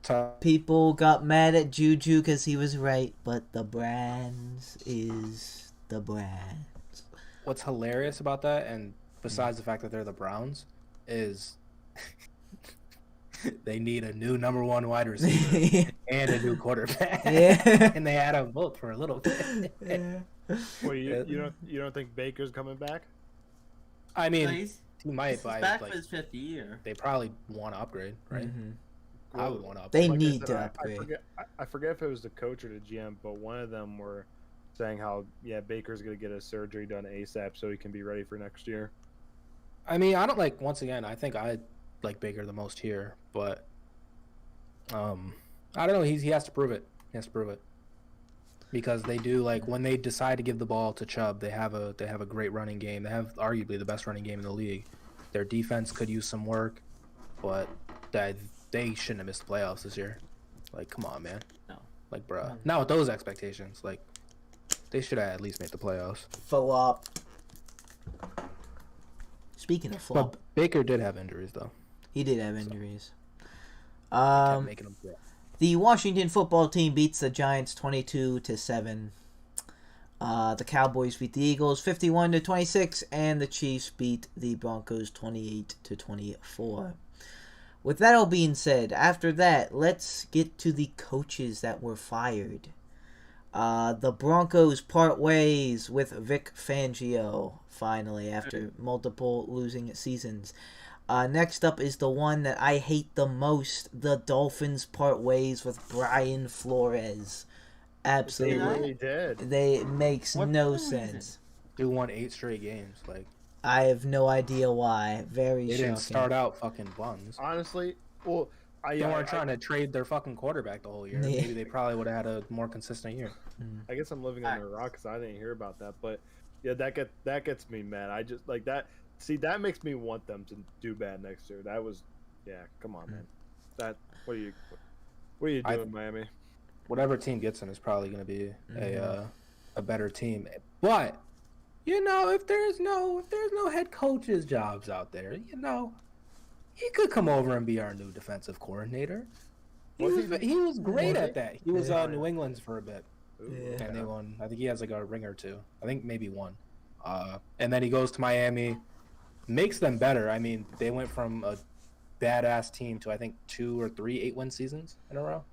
Tough. people got mad at Juju because he was right, but the Brands is the Brands. What's hilarious about that, and besides the fact that they're the Browns, is they need a new number one wide receiver and a new quarterback. Yeah. And they had them both for a little bit. Yeah. Well, you don't think Baker's coming back? I No, mean, he's he might, but back like, for his 5th year. they probably want to upgrade, right? Mm-hmm. I would want to They upgrade. need I to said, upgrade. I forget if it was the coach or the GM, but one of them were saying how Baker's gonna get his surgery done ASAP so he can be ready for next year. I mean, I don't like. Once again, I think I like Baker the most here, but I don't know. He has to prove it. He has to prove it because they do like when they decide to give the ball to Chubb, they have a great running game. They have arguably the best running game in the league. Their defense could use some work, but they shouldn't have missed the playoffs this year. Like, come on, man. No. Like, bruh. Not with those expectations. Like, they should have at least made the playoffs. Flop. Speaking of flop, But Baker did have injuries though. he did have injuries. Kept making them play. The Washington football team beats the Giants 22-7. The Cowboys beat the Eagles 51-26, and the Chiefs beat the Broncos 28-24. With that all being said, after that, let's get to the coaches that were fired. The Broncos part ways with Vic Fangio, finally, after multiple losing seasons. Next up is the one that I hate the most. The Dolphins part ways with Brian Flores. They Absolutely. really did. It makes What's no the reason? sense. Dude won 8 straight games. Like, I have no idea why. Very they shocking. didn't start out fucking buns. Honestly, well, They weren't trying to trade their fucking quarterback the whole year. Yeah. Maybe they probably would have had a more consistent year. I guess I'm living under a rock because I didn't hear about that. But yeah, that gets me mad. I just like that. See, that makes me want them to do bad next year. That was, come on, man. What are you doing, Miami? Whatever team gets in is probably going to be a better team. But if there's no head coaches jobs out there, he could come over and be our new defensive coordinator. He was great at that. He was New England's for a bit, Yeah. and they won. I think he has like a ring or two. I think maybe one. And then he goes to Miami, makes them better. I mean, they went from a badass team to I think 2 or 3 8-win seasons in a row.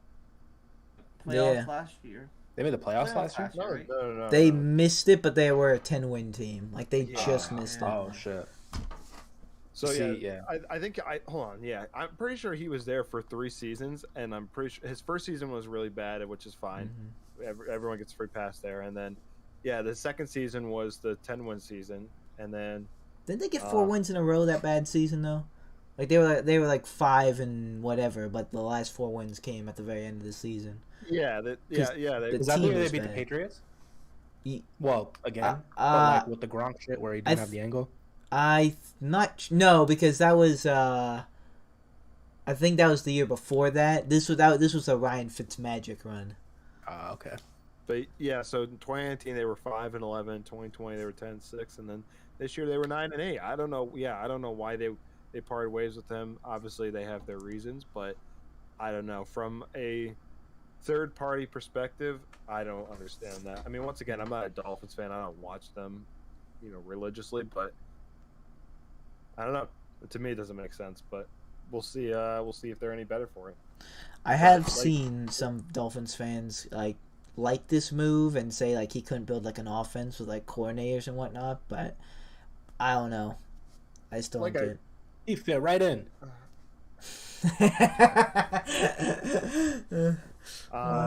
Playoffs Yeah. last year. They made the playoffs last year. year, right? No. They missed it, but they were a 10-win team. Like, they just missed it. Oh shit. So See, I think hold on. Yeah, I'm pretty sure he was there for 3 seasons, and I'm pretty sure his first season was really bad, which is fine. Everyone gets a free pass there, and then the second season was the 10-win season, and then Didn't they get 4 wins in a row that bad season, though? Like, they were like 5 and whatever, but the last 4 wins came at the very end of the season. Is that the the team year they was beat the bad. Patriots? Ye- Well, again, but uh, like with the Gronk shit where he didn't have the angle. No, because that was I think that was the year before that. This was a Ryan Fitzmagic run. Okay. But so in 2019 they were 5-11, 2020 they were 10-6, and then this year they were 9-8. I don't know. I don't know why they parted ways with them. Obviously they have their reasons, but I don't know. From a third party perspective, I don't understand that. I mean, once again, I'm not a Dolphins fan. I don't watch them, religiously, but I don't know. To me, it doesn't make sense, but we'll see. We'll see if they're any better for it. I have seen some Dolphins fans like this move and say like he couldn't build like an offense with like coordinators and whatnot, but I don't know. I still don't get it. He fit right in.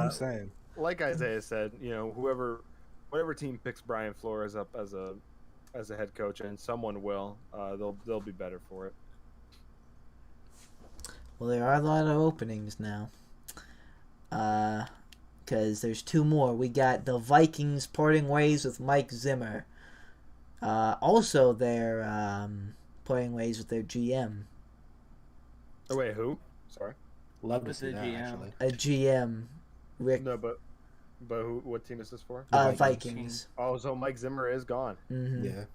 I'm saying. Like Isaiah said, whatever team picks Brian Flores up as a head coach, and someone will, they'll be better for it. Well, there are a lot of openings now. Because there's two more. We got the Vikings parting ways with Mike Zimmer. Also, they're parting ways with their GM. Oh wait, who? Sorry. Love to With see the that, GM. actually. A GM, Rick. No, but who? What team is this for? Vikings. Oh, so Mike Zimmer is gone. Mm-hmm. Yeah.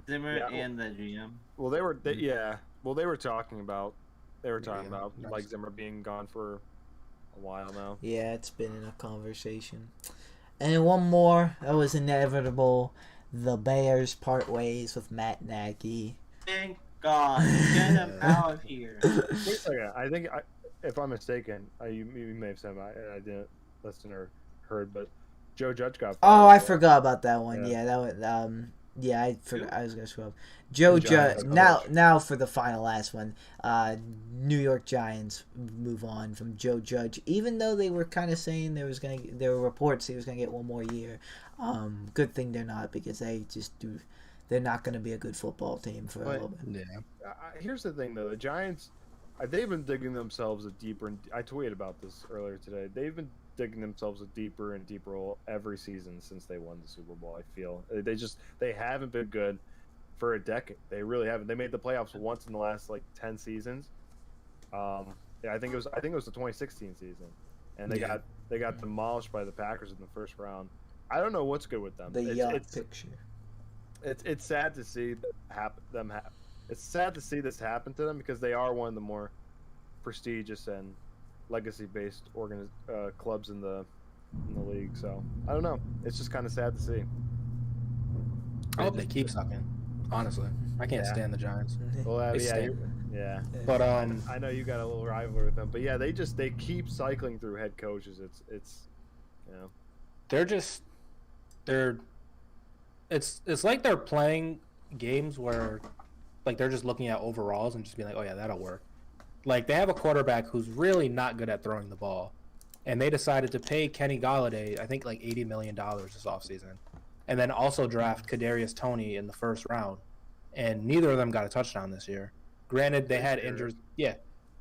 Zimmer Yeah. and the GM. Well, they were talking about Nice. Mike Zimmer being gone for a while now. Yeah, it's been in a conversation. And one more that was inevitable. The Bears part ways with Matt Nagy. Thank God. Get him out of here. Wait a second. I think, if I'm mistaken, you may have said I didn't listen or heard, but Joe Judge got fired. Oh, I forgot about that one. Yeah. Yeah, that was yeah, I forgot. I was gonna scroll up. Joe The Judge. Giants. Now for the last one. New York Giants move on from Joe Judge, even though they were kind of saying there were reports he was gonna get one more year. Good thing they're not, because they're not gonna be a good football team for a little bit. Yeah. Here's the thing, though. The Giants, they've been digging themselves a deeper. And I tweeted about this earlier today. They've been digging themselves a deeper and deeper hole every season since they won the Super Bowl. I feel they haven't been good for a decade. They really haven't. They made the playoffs once in the last 10 seasons. I think it was the 2016 season, and they got demolished by the Packers in the first round. I don't know what's good with them. It's picture. It's sad to see It's sad to see this happen to them, because they are one of the more prestigious and legacy-based clubs in the league. So I don't know. It's just kind of sad to see. I hope they keep sucking. Honestly, I can't stand the Giants. Well, They stink. yeah. But I know you got a little rivalry with them, but yeah, they keep cycling through head coaches. It's it's like they're playing games where they're just looking at overalls and just being like, oh yeah, that'll work. Like, they have a quarterback who's really not good at throwing the ball, and they decided to pay Kenny Golladay, I think, $80 million this offseason, and then also draft Kadarius Toney in the first round, and neither of them got a touchdown this year. Granted, they had injuries,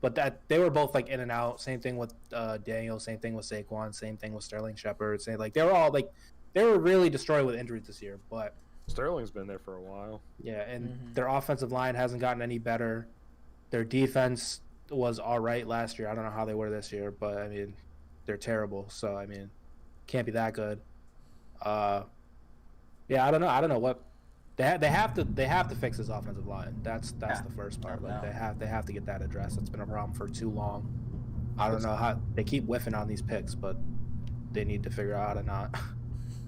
but they were both in and out. Same thing with Daniel, same thing with Saquon, same thing with Sterling Shepard. They were all they were really destroyed with injuries this year. But Sterling's been there for a while. Yeah, and their offensive line hasn't gotten any better. Their defense was all right last year. I don't know how they were this year, but I mean, they're terrible. So I mean, can't be that good. I don't know. I don't know what they have to fix this offensive line. That's the first part. They have to get that addressed. It's been a problem for too long. I don't know how they keep whiffing on these picks, but they need to figure out how to not.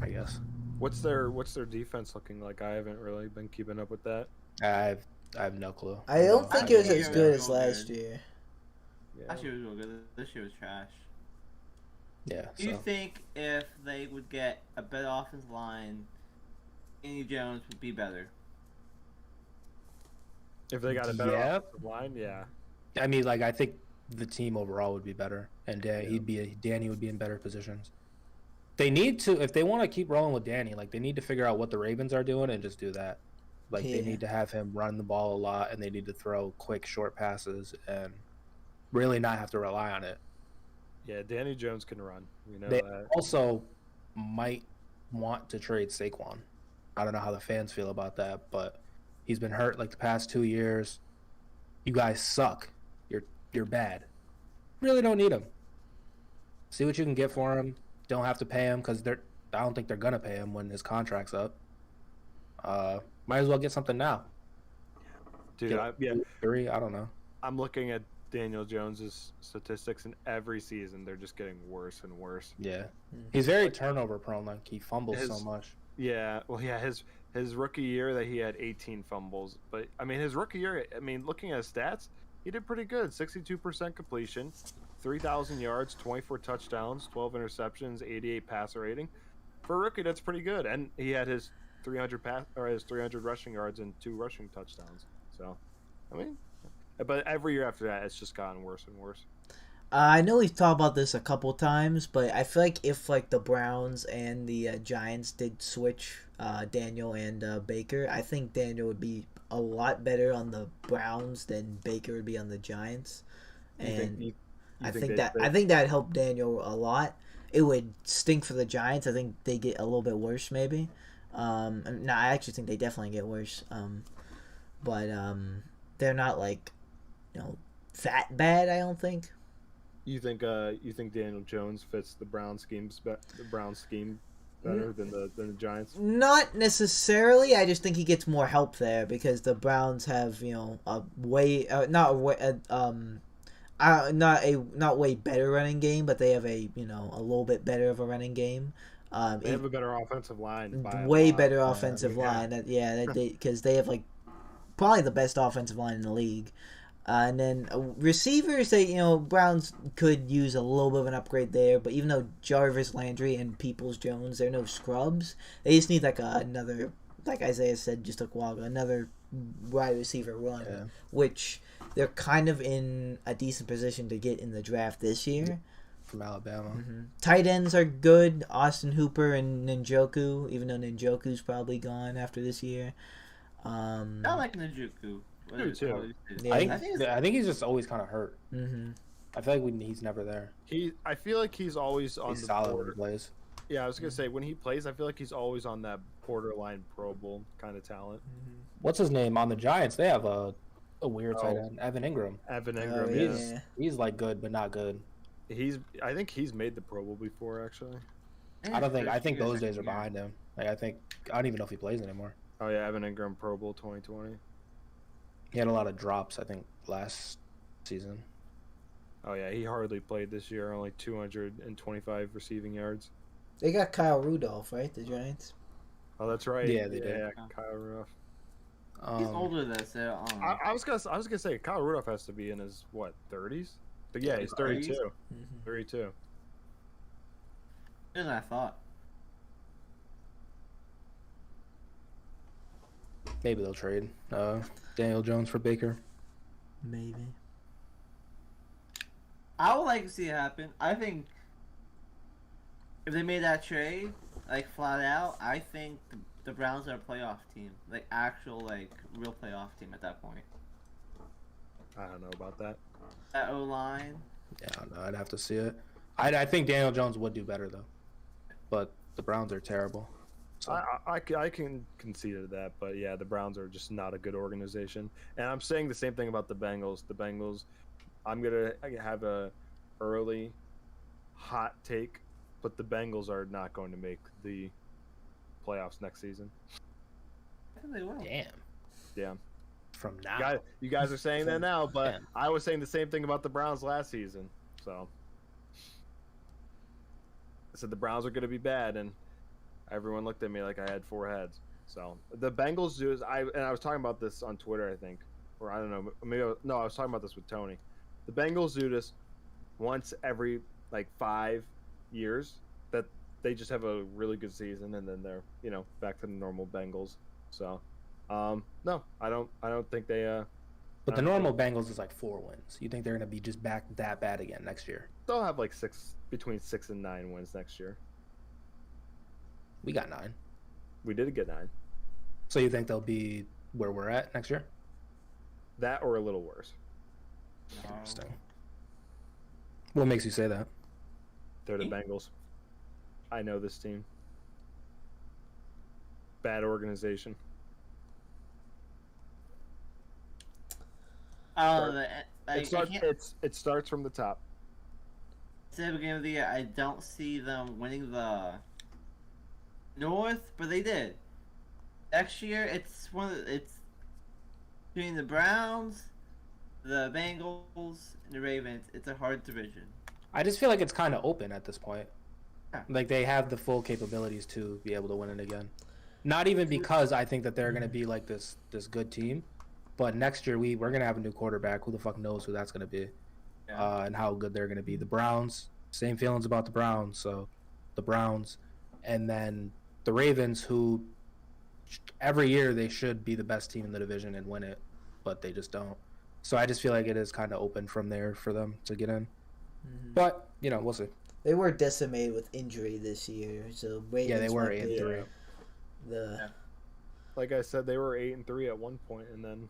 I guess. What's their defense looking like? I haven't really been keeping up with that. I have no clue. I don't think it was as good as last year. Yeah. Last year was real good. This year was trash. Yeah. Do you think if they would get a better offensive line, Andy Jones would be better? If they got a better offensive line, yeah. I mean, I think the team overall would be better, and Danny would be in better positions. They need to, if they want to keep rolling with Danny, they need to figure out what the Ravens are doing and just do that. They need to have him run the ball a lot, and they need to throw quick, short passes and really not have to rely on it. Yeah, Danny Jones can run. They that. also might want to trade Saquon. I don't know how the fans feel about that, but he's been hurt the past 2 years. You guys suck. You're bad. Really don't need him. See what you can get for him. Don't have to pay him, because I don't think they're gonna pay him when his contract's up. Might as well get something now. Dude, I don't know. I'm looking at Daniel Jones's statistics, and every season they're just getting worse and worse. Yeah, he's very turnover prone. He fumbles so much. Yeah, well, yeah, his rookie year that he had 18 fumbles, but I mean his rookie year. I mean, looking at his stats, he did pretty good. 62% completion, 3,000 yards, 24 touchdowns, 12 interceptions, 88 passer rating. For a rookie, that's pretty good. And he had his 300 rushing yards and 2 rushing touchdowns. So, I mean, but every year after that, it's just gotten worse and worse. I know we've talked about this a couple times, but I feel like if like the Browns and the Giants did switch Daniel and Baker, I think Daniel would be a lot better on the Browns than Baker would be on the Giants, and I think that helped Daniel a lot. It would stink for the Giants. I think they get a little bit worse, maybe. No, I actually think they definitely get worse. But they're not like, that bad. I don't think. You think Daniel Jones fits the Brown scheme better than the Giants? Not necessarily. I just think he gets more help there because the Browns have a way not way better running game, but they have a little bit better of a running game. They have a better offensive line. Way better offensive line. Because they have like probably the best offensive line in the league. And then receivers, Browns could use a little bit of an upgrade there. But even though Jarvis Landry and Peoples-Jones, they're no scrubs, they just need like another, like Isaiah said just a while ago, another wide receiver run, which they're kind of in a decent position to get in the draft this year. From Alabama. Mm-hmm. Tight ends are good. Austin Hooper and Njoku, even though Njoku's probably gone after this year. I like Njoku. Yeah, I think he's just always kind of hurt. Mm-hmm. I feel like he's never there. I feel like he's always on the solid board. when he plays. Yeah, I was gonna say when he plays, I feel like he's always on that borderline Pro Bowl kind of talent. Mm-hmm. What's his name on the Giants? They have a weird tight end, Evan Ingram. He's like good but not good. I think he's made the Pro Bowl before actually. I think those days are behind him. I don't even know if he plays anymore. Oh yeah, Evan Ingram Pro Bowl 2020. He had a lot of drops, I think, last season. Oh yeah, he hardly played this year. Only 225 receiving yards. They got Kyle Rudolph, right? The Giants. Oh, that's right. Yeah, they did. Yeah, Kyle Rudolph. He's older than us. I was gonna say Kyle Rudolph has to be in his 30s. But yeah, he's 32. Mm-hmm. 32. Better than I thought. Maybe they'll trade Daniel Jones for Baker. Maybe. I would like to see it happen. I think if they made that trade, like flat out, I think the Browns are a playoff team, like actual, like real playoff team at that point. I don't know about that. That O line. Yeah, no, I'd have to see it. I think Daniel Jones would do better though, but the Browns are terrible. So. I can concede to that, but yeah, the Browns are just not a good organization. And I'm saying the same thing about the Bengals. The Bengals, I'm gonna have a early hot take, but the Bengals are not going to make the playoffs next season. I think they will. Damn. Yeah. From now. You guys are saying that now, but I was saying the same thing about the Browns last season. So I said the Browns are going to be bad, and everyone looked at me like I had four heads. So the Bengals do. I was talking about this on Twitter, I think, or I don't know. I was talking about this with Tony. The Bengals do this once every 5 years. That they just have a really good season, and then they're back to the normal Bengals. So. No, I don't think they. But the normal Bengals is 4 wins. You think they're going to be just back that bad again next year? They'll have between 6 and 9 wins next year. We got 9. We did get 9. So you think they'll be where we're at next year? That or a little worse. Interesting. What makes you say that? They're the Bengals. I know this team. Bad organization. It starts from the top. At the beginning of the year, I don't see them winning the North, but they did. Next year, it's between the Browns, the Bengals, and the Ravens. It's a hard division. I just feel like it's kind of open at this point. Yeah. They have the full capabilities to be able to win it again. Not even because I think that they're going to be this good team. But next year, we're going to have a new quarterback. Who the fuck knows who that's going to be and how good they're going to be. The Browns, same feelings about the Browns. So the Browns. And then the Ravens, who every year they should be the best team in the division and win it. But they just don't. So I just feel like it is kind of open from there for them to get in. But we'll see. They were decimated with injury this year, so Yeah, they were 8-3. Like I said, they were 8-3 at one point, and then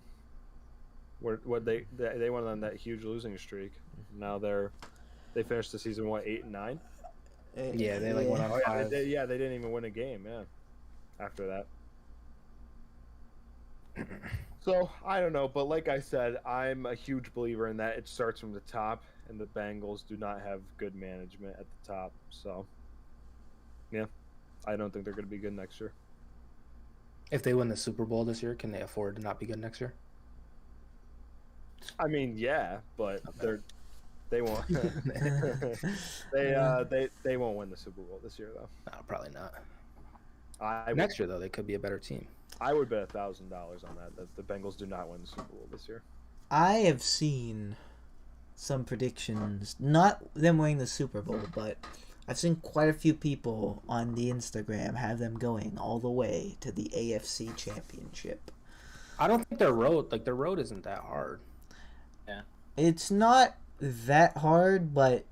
they went on that huge losing streak. Now they finished the season 8-9. Yeah, they went on 5. They didn't even win a game. Yeah, after that. So I don't know, but like I said, I'm a huge believer in that it starts from the top, and the Bengals do not have good management at the top. So yeah, I don't think they're going to be good next year. If they win the Super Bowl this year, can they afford to not be good next year? I mean, yeah, but they won't. they won't win the Super Bowl this year, though. No, probably not. Next year, though, they could be a better team. I would bet $1,000 on that the Bengals do not win the Super Bowl this year. I have seen some predictions, not them winning the Super Bowl, but I've seen quite a few people on the Instagram have them going all the way to the AFC Championship. I don't think their road isn't that hard. Yeah. It's not that hard, but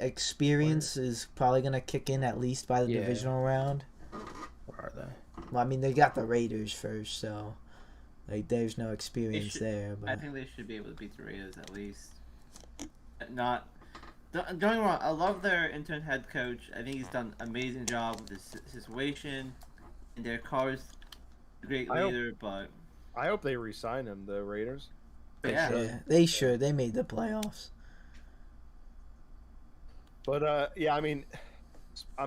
experience is probably going to kick in at least by the divisional round. Where are they? Well, I mean, they got the Raiders first, so there's no experience there. But I think they should be able to beat the Raiders at least. Don't get me wrong, I love their intern head coach. I think he's done an amazing job with this situation. And their car's a great leader, but I hope they re-sign him, the Raiders. They should. They made the playoffs. But I mean, I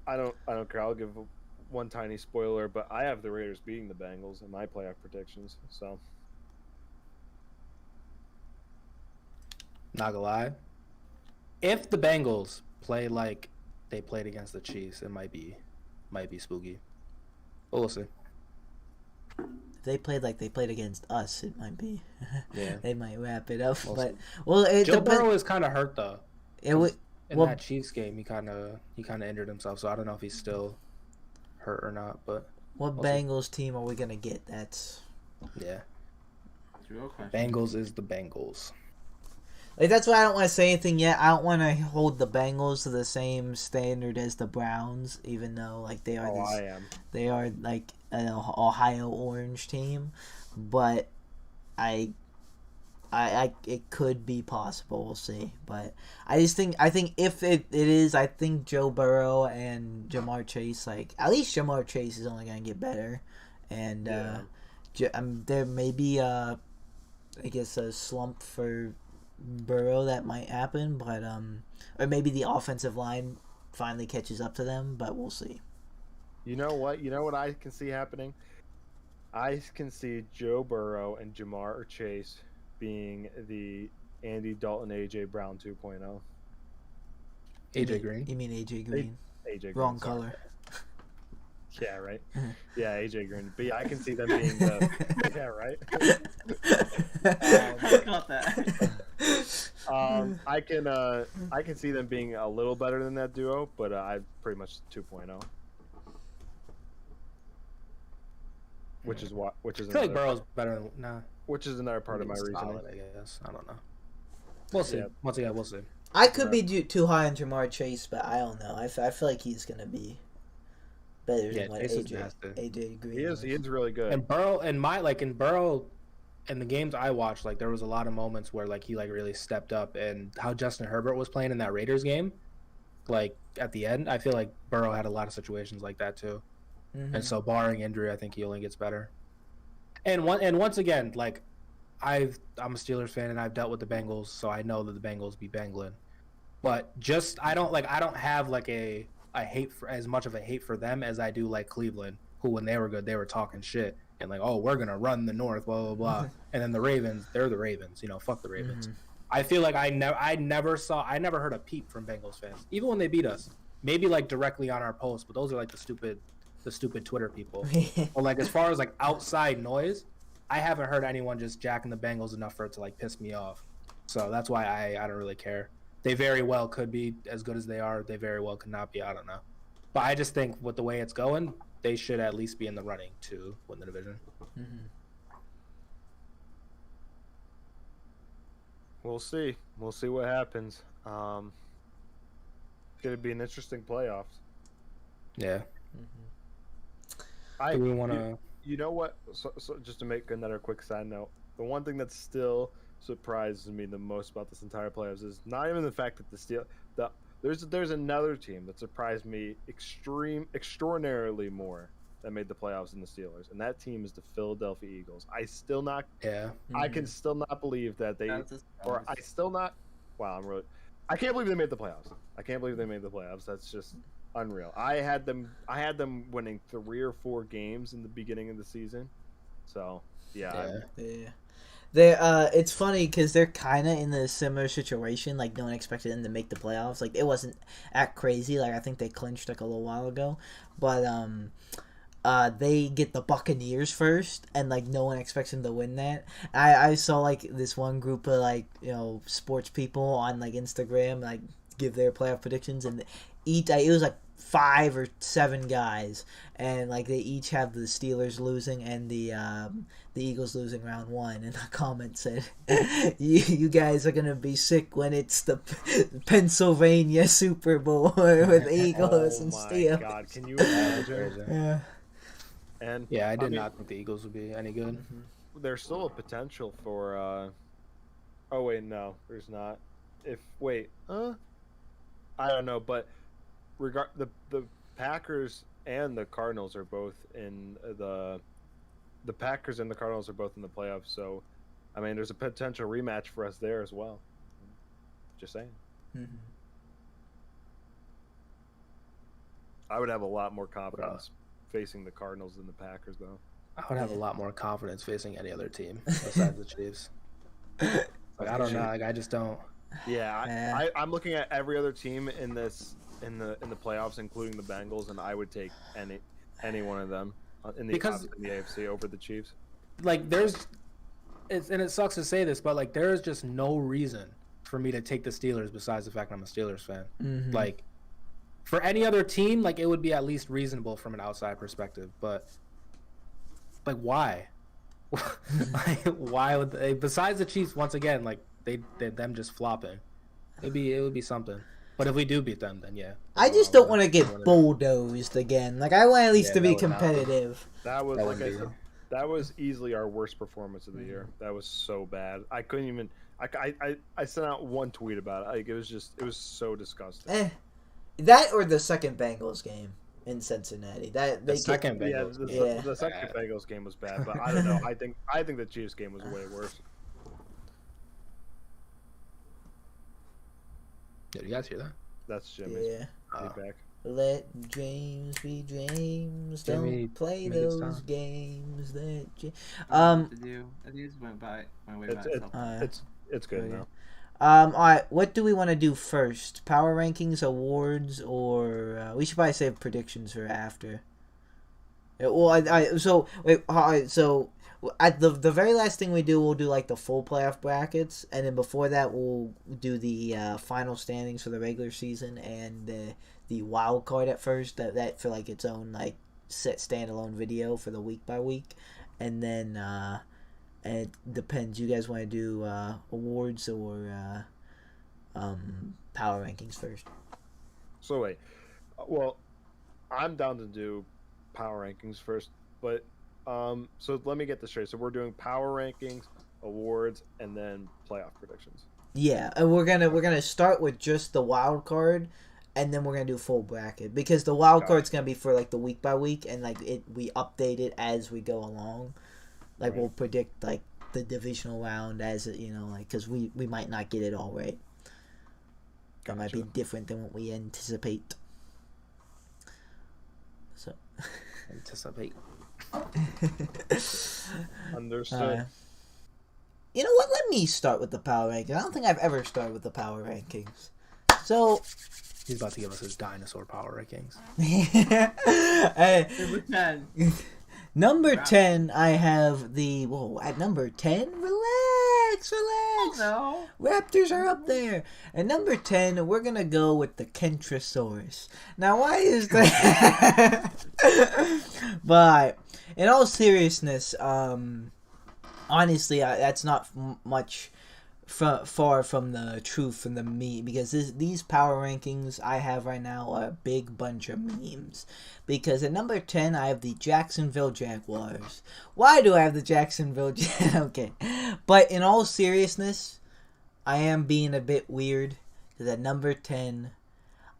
don't care. I'll give one tiny spoiler, but I have the Raiders beating the Bengals in my playoff predictions. So, not gonna lie, if the Bengals play like they played against the Chiefs, it might be spooky. But we'll see. If they played like they played against us, it might be. Yeah, they might wrap it up. We'll But Joe Burrow is kind of hurt though. In that Chiefs game, he kind of injured himself, so I don't know if he's still hurt or not. But what Bengals team are we gonna get? That's a real question. Bengals is the Bengals. That's why I don't want to say anything yet. I don't want to hold the Bengals to the same standard as the Browns, even though they are. They are like an Ohio Orange team, but I it could be possible. We'll see. But I think if it is, I think Joe Burrow and Jamar Chase, at least Jamar Chase is only gonna get better, and there may be I guess a slump for Burrow that might happen, but or maybe the offensive line finally catches up to them, but we'll see. You know what I can see happening? I can see Joe Burrow and Jamar Chase being the Andy Dalton AJ Brown 2.0. AJ Green? You mean AJ Green? AJ Green. Wrong color. Yeah, right. Yeah, AJ Green. But yeah, I can see them being the. Yeah, right. I got that. I can see them being a little better than that duo, but I pretty much 2.0. Which is I feel like Burrow's better than Which is another part of my reasoning. Solid, I guess. I don't know. We'll see. Once again, we'll see. I could be too high on Jamar Chase, but I don't know. I feel like he's gonna be better than what AJ Green. He is really good. And Burrow in the games I watched, there was a lot of moments where he really stepped up, and how Justin Herbert was playing in that Raiders game, at the end, I feel like Burrow had a lot of situations like that too. Mm-hmm. And so barring injury, I think he only gets better. And once again, I'm a Steelers fan and I've dealt with the Bengals, so I know that the Bengals be bangling. But I don't have a hate for as much of a hate for them as I do Cleveland, who when they were good they were talking shit and we're gonna run the North, blah blah blah. And then the Ravens, they're the Ravens, fuck the Ravens. Mm-hmm. I feel like I never heard a peep from Bengals fans, even when they beat us. Maybe directly on our post, but those are the stupid Twitter people. Or as far as outside noise, I haven't heard anyone just jacking the Bengals enough for it to piss me off. So that's why I don't really care. They very well could be as good as they are. They very well could not be. I don't know. But I just think with the way it's going, they should at least be in the running to win the division. Mm-hmm. We'll see. We'll see what happens. It's going to be an interesting playoffs. Yeah. I Do we want to? You know what? So just to make another quick side note, the one thing that still surprises me the most about this entire playoffs is not even the fact that there's another team that surprised me extraordinarily more that made the playoffs than the Steelers, and that team is the Philadelphia Eagles. I can still not believe that they I can't believe they made the playoffs. I can't believe they made the playoffs. That's just unreal. I had them winning 3 or 4 games in the beginning of the season. So yeah. It's funny because they're kind of in a similar situation. Like, no one expected them to make the playoffs. Like, it wasn't that crazy. Like, I think they clinched like a little while ago, but they get the Buccaneers first, and like no one expects them to win that. I saw like this one group of like sports people on like Instagram like give their playoff predictions, and it was like 5 or 7 guys, and like they each have the Steelers losing and the Eagles losing round 1, and the comment said, "You guys are gonna be sick when it's the Pennsylvania Super Bowl with Eagles and Steelers." Oh my God! Can you imagine? Yeah. And I did not think the Eagles would be any good. There's still a potential for. Oh wait, no, there's not. I don't know, but the Packers and the Cardinals are both in the Packers and the Cardinals are both in the playoffs. So, I mean, there's a potential rematch for us there as well. Just saying. Mm-hmm. I I would have a lot more confidence facing the Cardinals than the Packers, though. I would have a lot more confidence facing any other team besides the Chiefs. Like, I don't know. Like, I just don't. Yeah, I'm looking at every other team in the playoffs, including the Bengals, and I would take any one of them in the AFC over the Chiefs. Like, it sucks to say this, but like, there is just no reason for me to take the Steelers besides the fact that I'm a Steelers fan. Mm-hmm. Like, for any other team, like, it would be at least reasonable from an outside perspective, but like, why? Like, why would they? Besides the Chiefs, once again, like them just flopping, it would be something. But if we do beat them, then yeah. I just don't want to get bulldozed again. Like, I want at least to be competitive. That was like I said, that was easily our worst performance of the year. That was so bad. I couldn't even. I sent out one tweet about it. Like, it was so disgusting. That or the second Bengals game in Cincinnati. The second Bengals game was bad, but I don't know. I think the Chiefs game was way worse. Did you guys hear that? That's Jimmy's feedback. Let dreams be dreams. Jimmy, Don't play those games. I just went by my way back. It's good now. All right. What do we want to do first? Power rankings, awards, or we should probably save predictions for after. So at the very last thing we do, we'll do like the full playoff brackets, and then before that, we'll do the final standings for the regular season and the wild card at first. That for like its own like standalone video for the week by week, and then. It depends. You guys want to do awards or power rankings first? So wait, well, I'm down to do power rankings first, but so let me get this straight. So we're doing power rankings, awards, and then playoff predictions. Yeah, and we're gonna start with just the wild card, and then we're gonna do full bracket because the wild card's gonna be for like the week by week, and like we update it as we go along. Like, we'll predict, like, the divisional round as, like, because we might not get it all right. It might be different than what we anticipate. So. Anticipate. Understood. You know what? Let me start with the power rankings. I don't think I've ever started with the power rankings. So. He's about to give us his dinosaur power rankings. Number 10. Number 10, I have at number 10, relax. No. Raptors are up there. At number 10, we're going to go with the Kentrosaurus. Now, why is that? But, in all seriousness, honestly, that's not much far from the truth from the meme, because these power rankings I have right now are a big bunch of memes. Because at number 10 I have the Jacksonville Jaguars. Why do I have the Jacksonville okay. But in all seriousness, I am being a bit weird, because at number 10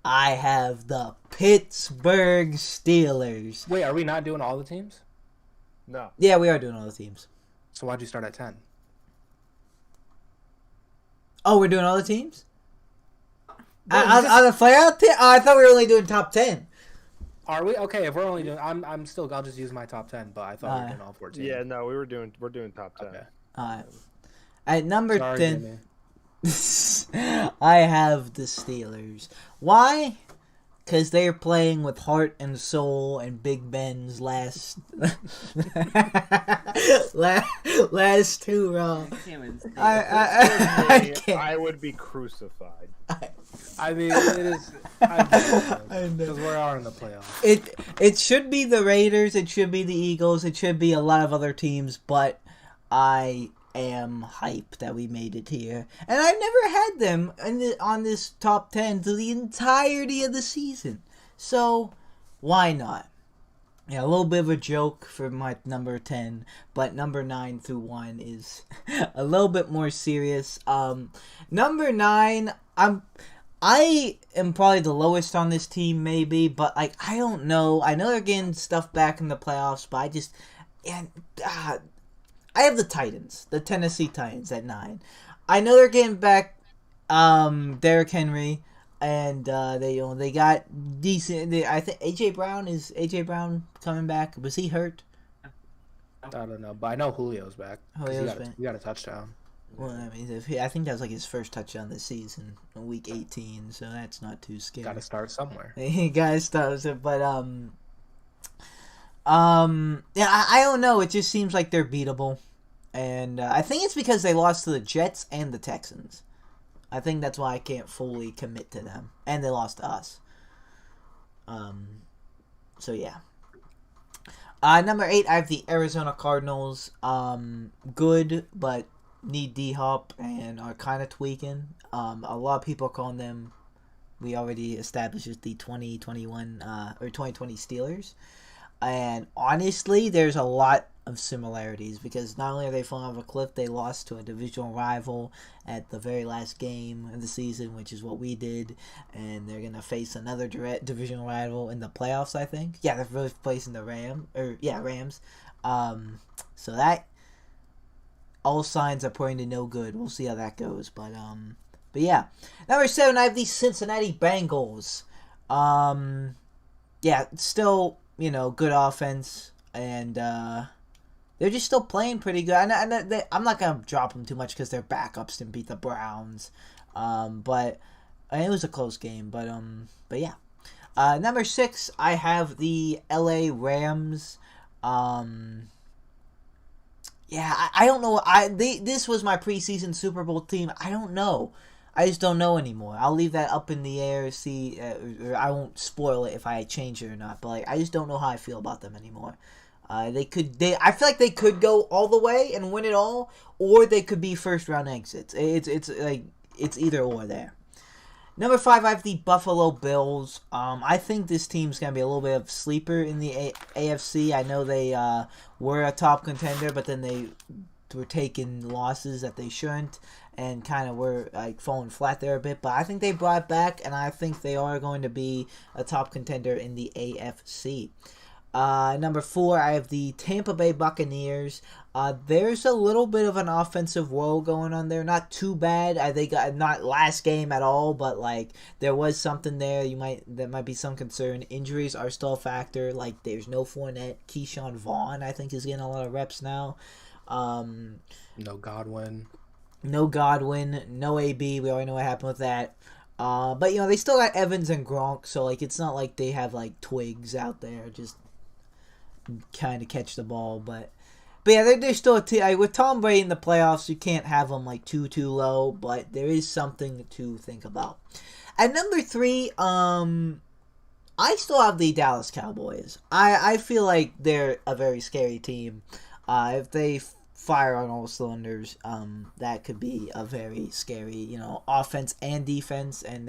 I have the Pittsburgh Steelers. Wait, are we not doing all the teams? No. Yeah, we are doing all the teams. So why'd you start at 10? Oh, we're doing all the teams? On the playoff team? Oh, I thought we were only doing top 10. Are we? Okay, if we're only doing... I'll just use my top 10, but I thought we were doing all 14. Yeah, no, we're doing top 10. Okay. At number Sorry, 10... Jimmy. I have the Steelers. Why? Because they're playing with heart and soul and Big Ben's last 2 rounds. I can't. I would be crucified. I mean, it is... I know. Because we are in the playoffs. It should be the Raiders, it should be the Eagles, it should be a lot of other teams, but I am hyped that we made it here. And I've never had them on this top 10 through the entirety of the season. So, why not? Yeah, a little bit of a joke for my number 10, but number 9 through 1 is a little bit more serious. Number 9, I am probably the lowest on this team, maybe, but like I don't know. I know they're getting stuff back in the playoffs, but I have the Titans, the Tennessee Titans at 9. I know they're getting back Derrick Henry, and they got decent. I think AJ Brown coming back? Was he hurt? I don't know, but I know Julio's back. He got a touchdown. Well, I mean, I think that was like his first touchdown this season, in week 18. So that's not too scary. Got to start somewhere. He got to start, but yeah, I don't know. It just seems like they're beatable, and I think it's because they lost to the Jets and the Texans. I think that's why I can't fully commit to them, and they lost to us. So yeah. Number 8, I have the Arizona Cardinals. Good, but need D-Hop and are kind of tweaking. A lot of people are calling them. We already established as the 2021 or 2020 Steelers. And honestly, there's a lot of similarities because not only are they falling off a cliff, they lost to a divisional rival at the very last game of the season, which is what we did, and they're gonna face another direct divisional rival in the playoffs. I think, yeah, they're really facing the Rams. So that all signs are pointing to no good. We'll see how that goes, but yeah. Number 7, I have the Cincinnati Bengals. Yeah, still, good offense, and they're just still playing pretty good. And I'm not going to drop them too much because their backups didn't beat the Browns. But it was a close game. But yeah. Number 6, I have the LA Rams. Yeah, I don't know. This was my preseason Super Bowl team. I don't know. I just don't know anymore. I'll leave that up in the air. See, or I won't spoil it if I change it or not. But I just don't know how I feel about them anymore. I feel like they could go all the way and win it all, or they could be first round exits. It's either or there. Number 5, I have the Buffalo Bills. I think this team's going to be a little bit of a sleeper in the AFC. I know they were a top contender, but then they were taking losses that they shouldn't and kind of were falling flat there a bit. But I think they brought back, and I think they are going to be a top contender in the AFC. Number 4, I have the Tampa Bay Buccaneers. There's a little bit of an offensive woe going on there. Not too bad. I think not last game at all, but there was something there. That might be some concern. Injuries are still a factor. There's no Fournette. Keyshawn Vaughn, I think, is getting a lot of reps now. No Godwin. No AB. We already know what happened with that. But they still got Evans and Gronk, so it's not like they have twigs out there just kind of catch the ball. But yeah, they're still with Tom Brady in the playoffs. You can't have them too low, but there is something to think about. At number 3, I still have the Dallas Cowboys. I feel like they're a very scary team. If they fire on all cylinders. That could be a very scary, offense and defense, and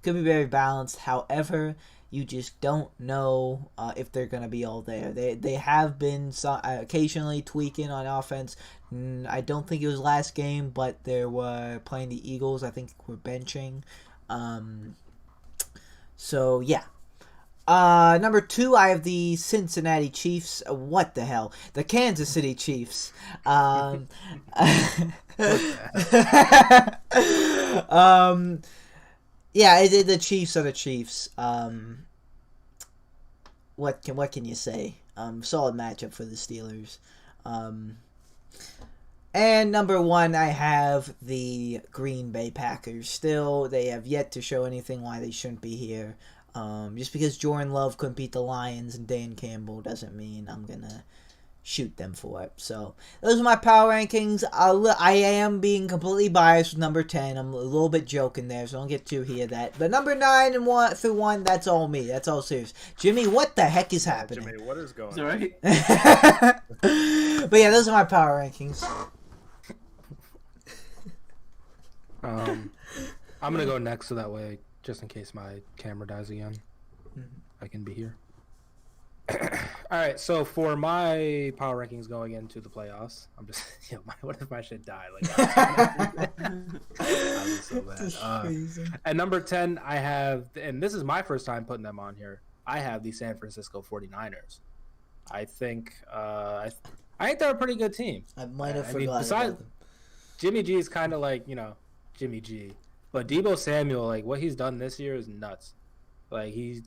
could be very balanced. However, you just don't know if they're gonna be all there. They have been occasionally tweaking on offense. I don't think it was last game, but they were playing the Eagles. I think we're benching. So yeah. Number 2, I have the Cincinnati Chiefs. What the hell? The Kansas City Chiefs. Yeah, the Chiefs are the Chiefs. What can you say? Solid matchup for the Steelers. And number 1, I have the Green Bay Packers. Still, they have yet to show anything why they shouldn't be here. Just because Jordan Love couldn't beat the Lions and Dan Campbell doesn't mean I'm going to shoot them for it. So, those are my power rankings. I am being completely biased with number 10. I'm a little bit joking there, so don't get too hear that. But number 9 and 1 through 1, that's all me. That's all serious. Jimmy, what the heck is happening? Jimmy, what is going on? Sorry. But yeah, those are my power rankings. I'm going to go next so that way, just in case my camera dies again, I can be here. All right, so for my power rankings going into the playoffs, I'm just, what if my shit died? That would be so bad. At number 10, I have, and this is my first time putting them on here, I have the San Francisco 49ers. I think they're a pretty good team. I might have forgotten about them. Jimmy G is kind of like, Jimmy G. But Deebo Samuel, what he's done this year is nuts. He's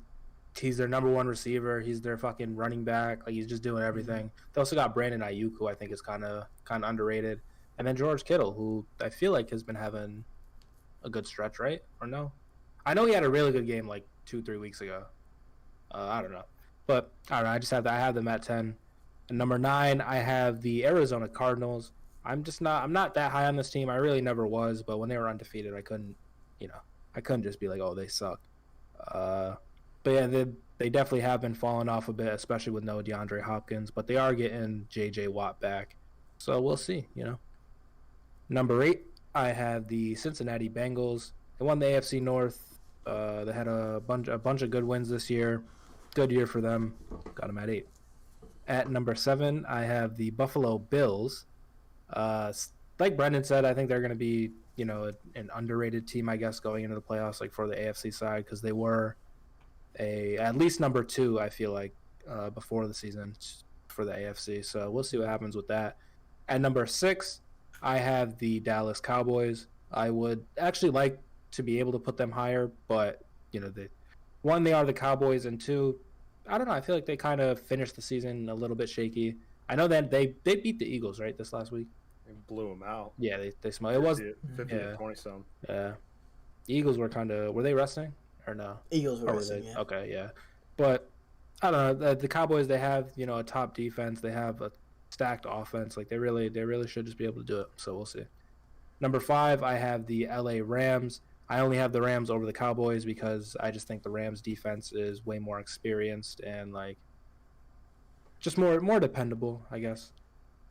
their number 1 receiver. He's their fucking running back. He's just doing everything. They also got Brandon Ayuk, who I think is kind of underrated. And then George Kittle, who I feel like has been having a good stretch, right? Or no? I know he had a really good game 2-3 weeks ago. I don't know. But I don't know. I have them at 10. And number 9, I have the Arizona Cardinals. I'm not that high on this team. I really never was, but when they were undefeated, I couldn't just be like, oh, they suck. But yeah, they definitely have been falling off a bit, especially with no DeAndre Hopkins, but they are getting J.J. Watt back. So we'll see, Number 8, I have the Cincinnati Bengals. They won the AFC North. They had a bunch of good wins this year. Good year for them. Got them at 8. At number 7, I have the Buffalo Bills. Like Brenden said, I think they're going to be, an underrated team, I guess, going into the playoffs, for the AFC side, because they were at least number 2, I feel like, before the season for the AFC. So we'll see what happens with that. At number 6, I have the Dallas Cowboys. I would actually like to be able to put them higher, but, they are the Cowboys, and 2, I don't know, I feel like they kind of finished the season a little bit shaky. I know that they beat the Eagles, right, this last week? They blew them out. Yeah, they smelled it. Was 50 to 20 some. Yeah. The Eagles were were they resting or no? Eagles were resting, yeah. Okay, yeah. But I don't know, the Cowboys, they have, a top defense, they have a stacked offense. They really should just be able to do it. So we'll see. Number 5, I have the LA Rams. I only have the Rams over the Cowboys because I just think the Rams defense is way more experienced and just more dependable, I guess.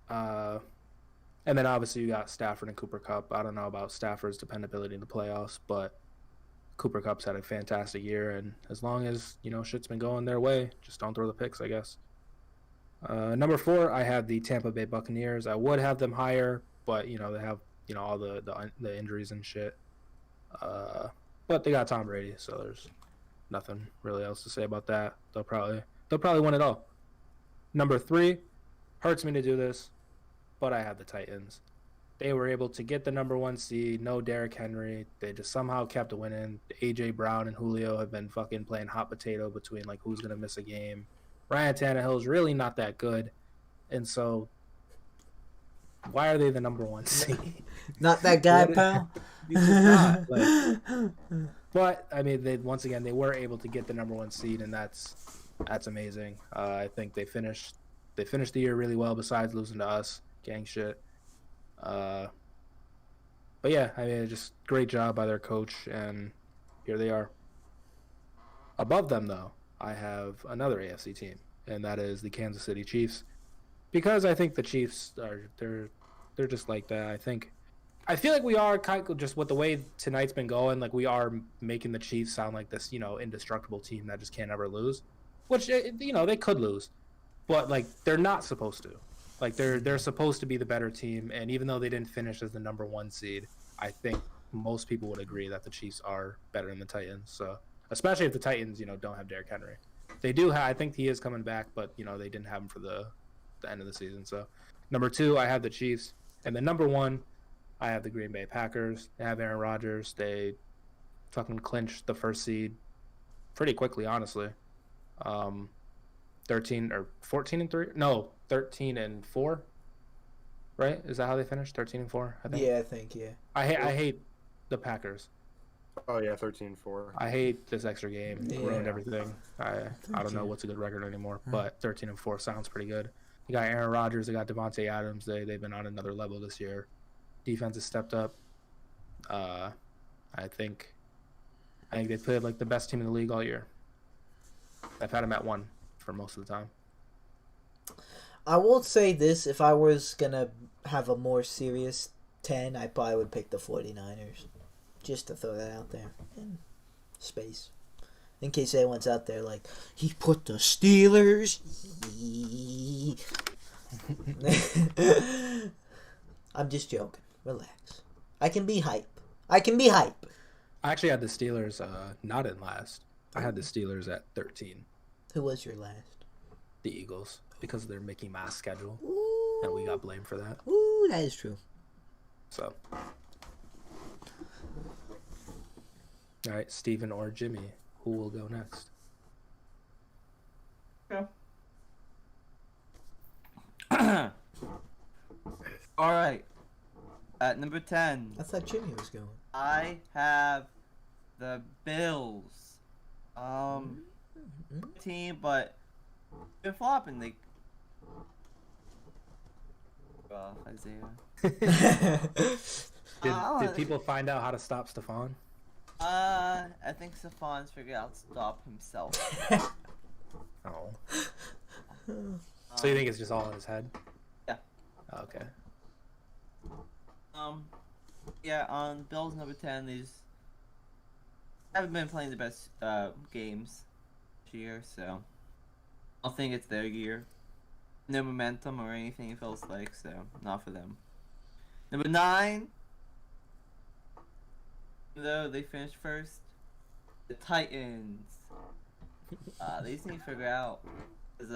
And then obviously you got Stafford and Cooper Kupp. I don't know about Stafford's dependability in the playoffs, but Cooper Kupp's had a fantastic year, and as long as shit's been going their way, just don't throw the picks, I guess. Number 4, I have the Tampa Bay Buccaneers. I would have them higher, but they have all the injuries and shit. But they got Tom Brady, so there's nothing really else to say about that. They'll probably win it all. Number 3, hurts me to do this, but I have the Titans. They were able to get the number 1 seed, no Derrick Henry. They just somehow kept winning. A.J. Brown and Julio have been fucking playing hot potato between who's going to miss a game. Ryan Tannehill is really not that good. And so why are they the number 1 seed? Not that guy, pal. He's just not. But I mean, they were able to get the number 1 seed, and that's amazing. I think they finished the year really well, besides losing to us, gang shit. But yeah, I mean, just great job by their coach, and here they are. Above them, though, I have another AFC team, and that is the Kansas City Chiefs. Because I think the Chiefs they're just like that. I feel like we are kind of just with the way tonight's been going, like we are making the Chiefs sound like this, indestructible team that just can't ever lose, which they could lose, but like they're not supposed to. Like they're supposed to be the better team, and even though they didn't finish as the number 1 seed, I think most people would agree that the Chiefs are better than the Titans. So especially if the Titans, don't have Derrick Henry, they do have. I think he is coming back, but they didn't have him for the end of the season. So number 2, I have the Chiefs, and then number 1, I have the Green Bay Packers. They have Aaron Rodgers. They fucking clinched the first seed pretty quickly, honestly. 13 or 14-3? No, 13-4. Right? Is that how they finished? 13-4, I think. Yeah, I think, yeah. I hate the Packers. Oh yeah, 13-4. I hate this extra game. It Yeah. ruined everything. I don't know what's a good record anymore, but 13-4 sounds pretty good. You got Aaron Rodgers. They got Devontae Adams. They've been on another level this year. Defense has stepped up. I think they played like the best team in the league all year. I've had them at 1 for most of the time. I will say this, if I was going to have a more serious 10, I probably would pick the 49ers. Just to throw that out there in space. In case anyone's out there like, he put the Steelers. I'm just joking. Relax. I can be hype. I actually had the Steelers not in last. I had the Steelers at 13. Who was your last? The Eagles, because of their Mickey Mouse schedule. Ooh. And we got blamed for that. Ooh, that is true. So. All right, Steven or Jimmy, who will go next? Go. All right. At number 10, I thought Jimmy was going. I have the Bills. Team, but they're flopping. Isaiah. Did people find out how to stop Stephon? I think Stephon's figured out to stop himself. Oh. So you think it's just all in his head? Yeah. Okay. Yeah, on Bills number 10, these haven't been playing the best games this year, so I don't think it's their year. No momentum or anything, it feels like, so not for them. Number 9, though they finished first, the Titans. They just need to figure out, because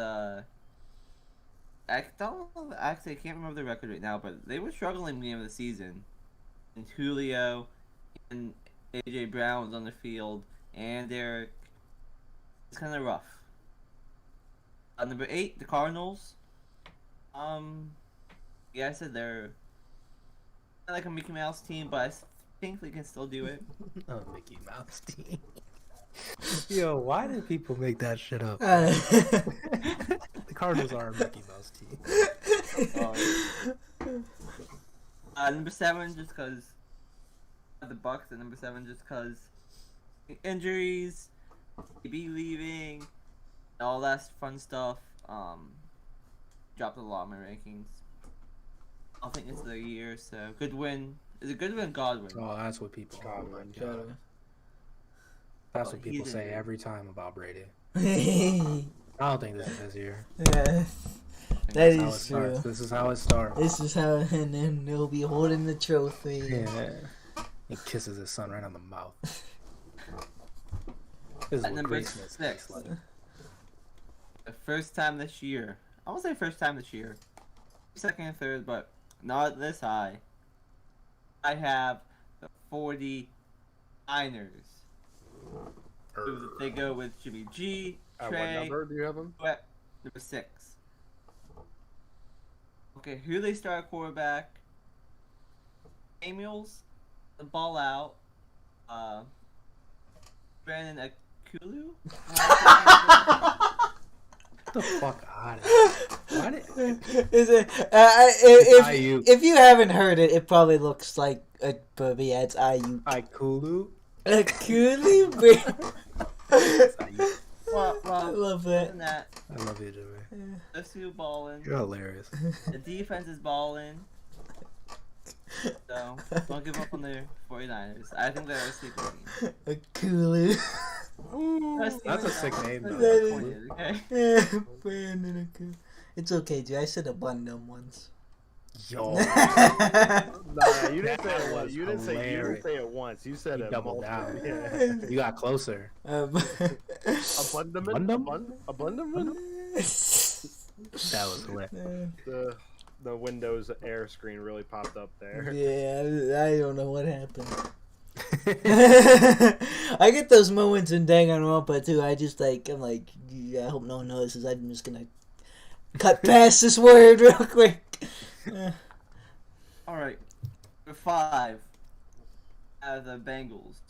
I can't remember the record right now, but they were struggling at the beginning of the season. And Julio and AJ Brown was on the field, and Derek. It's kind of rough. Number 8, the Cardinals. Yeah, I said they're not like a Mickey Mouse team, but I think they can still do it. Oh, Mickey Mouse team. Yo, why did people make that shit up? The Cardinals are a Mickey Mouse team. Number 7, just because the Bucks, and number 7, just because injuries, be leaving, all that fun stuff. Dropped a lot of my rankings. I think it's their year, so good win. Is it Goodwin Godwin? Oh, that's what people. Godwin. Oh my God. That's what He people say didn't. every time about Brady. Yeah, I don't think this is his year. that That's how it is true. starts. This is how it starts. This is how, and then they'll be holding the trophy. Yeah. He kisses his son right on the mouth. This is At what number greatness 6. tastes like. The first time this year. I won't say first time this year. Second and third, but not this high. I have the 49ers. They go with Jimmy G, At Trey. what number do you have them? Number 6. Okay, who they start at quarterback? Samuels, the ball out. Brenden Akulu? Get the fuck out of here. Why did... Is it? Ayuk. If you haven't heard it, it probably looks like a but yeah, it's Ayuk. Ikulu? Akulu, bro. Well, love Other that. than that, I love you, Jimmy. the two balling. You're hilarious. The defense is balling. So, don't give up on the 49ers. I think they're a sleeper team. A Kulu. That's a sick name, though. Okay? Brandon a Kulu. It's okay, Jay. I said Abundum once. Yo. No, you didn't say it once. You didn't say it once. You said You it doubled multiple. down. Yeah. You got closer. Abundum. That was lit. The Windows Air screen really popped up there. Yeah, I don't know what happened. I get those moments in Danganronpa too. I'm like, yeah, I hope no one notices. I'm just gonna cut past this word real quick. Alright. For 5 out of the Bengals.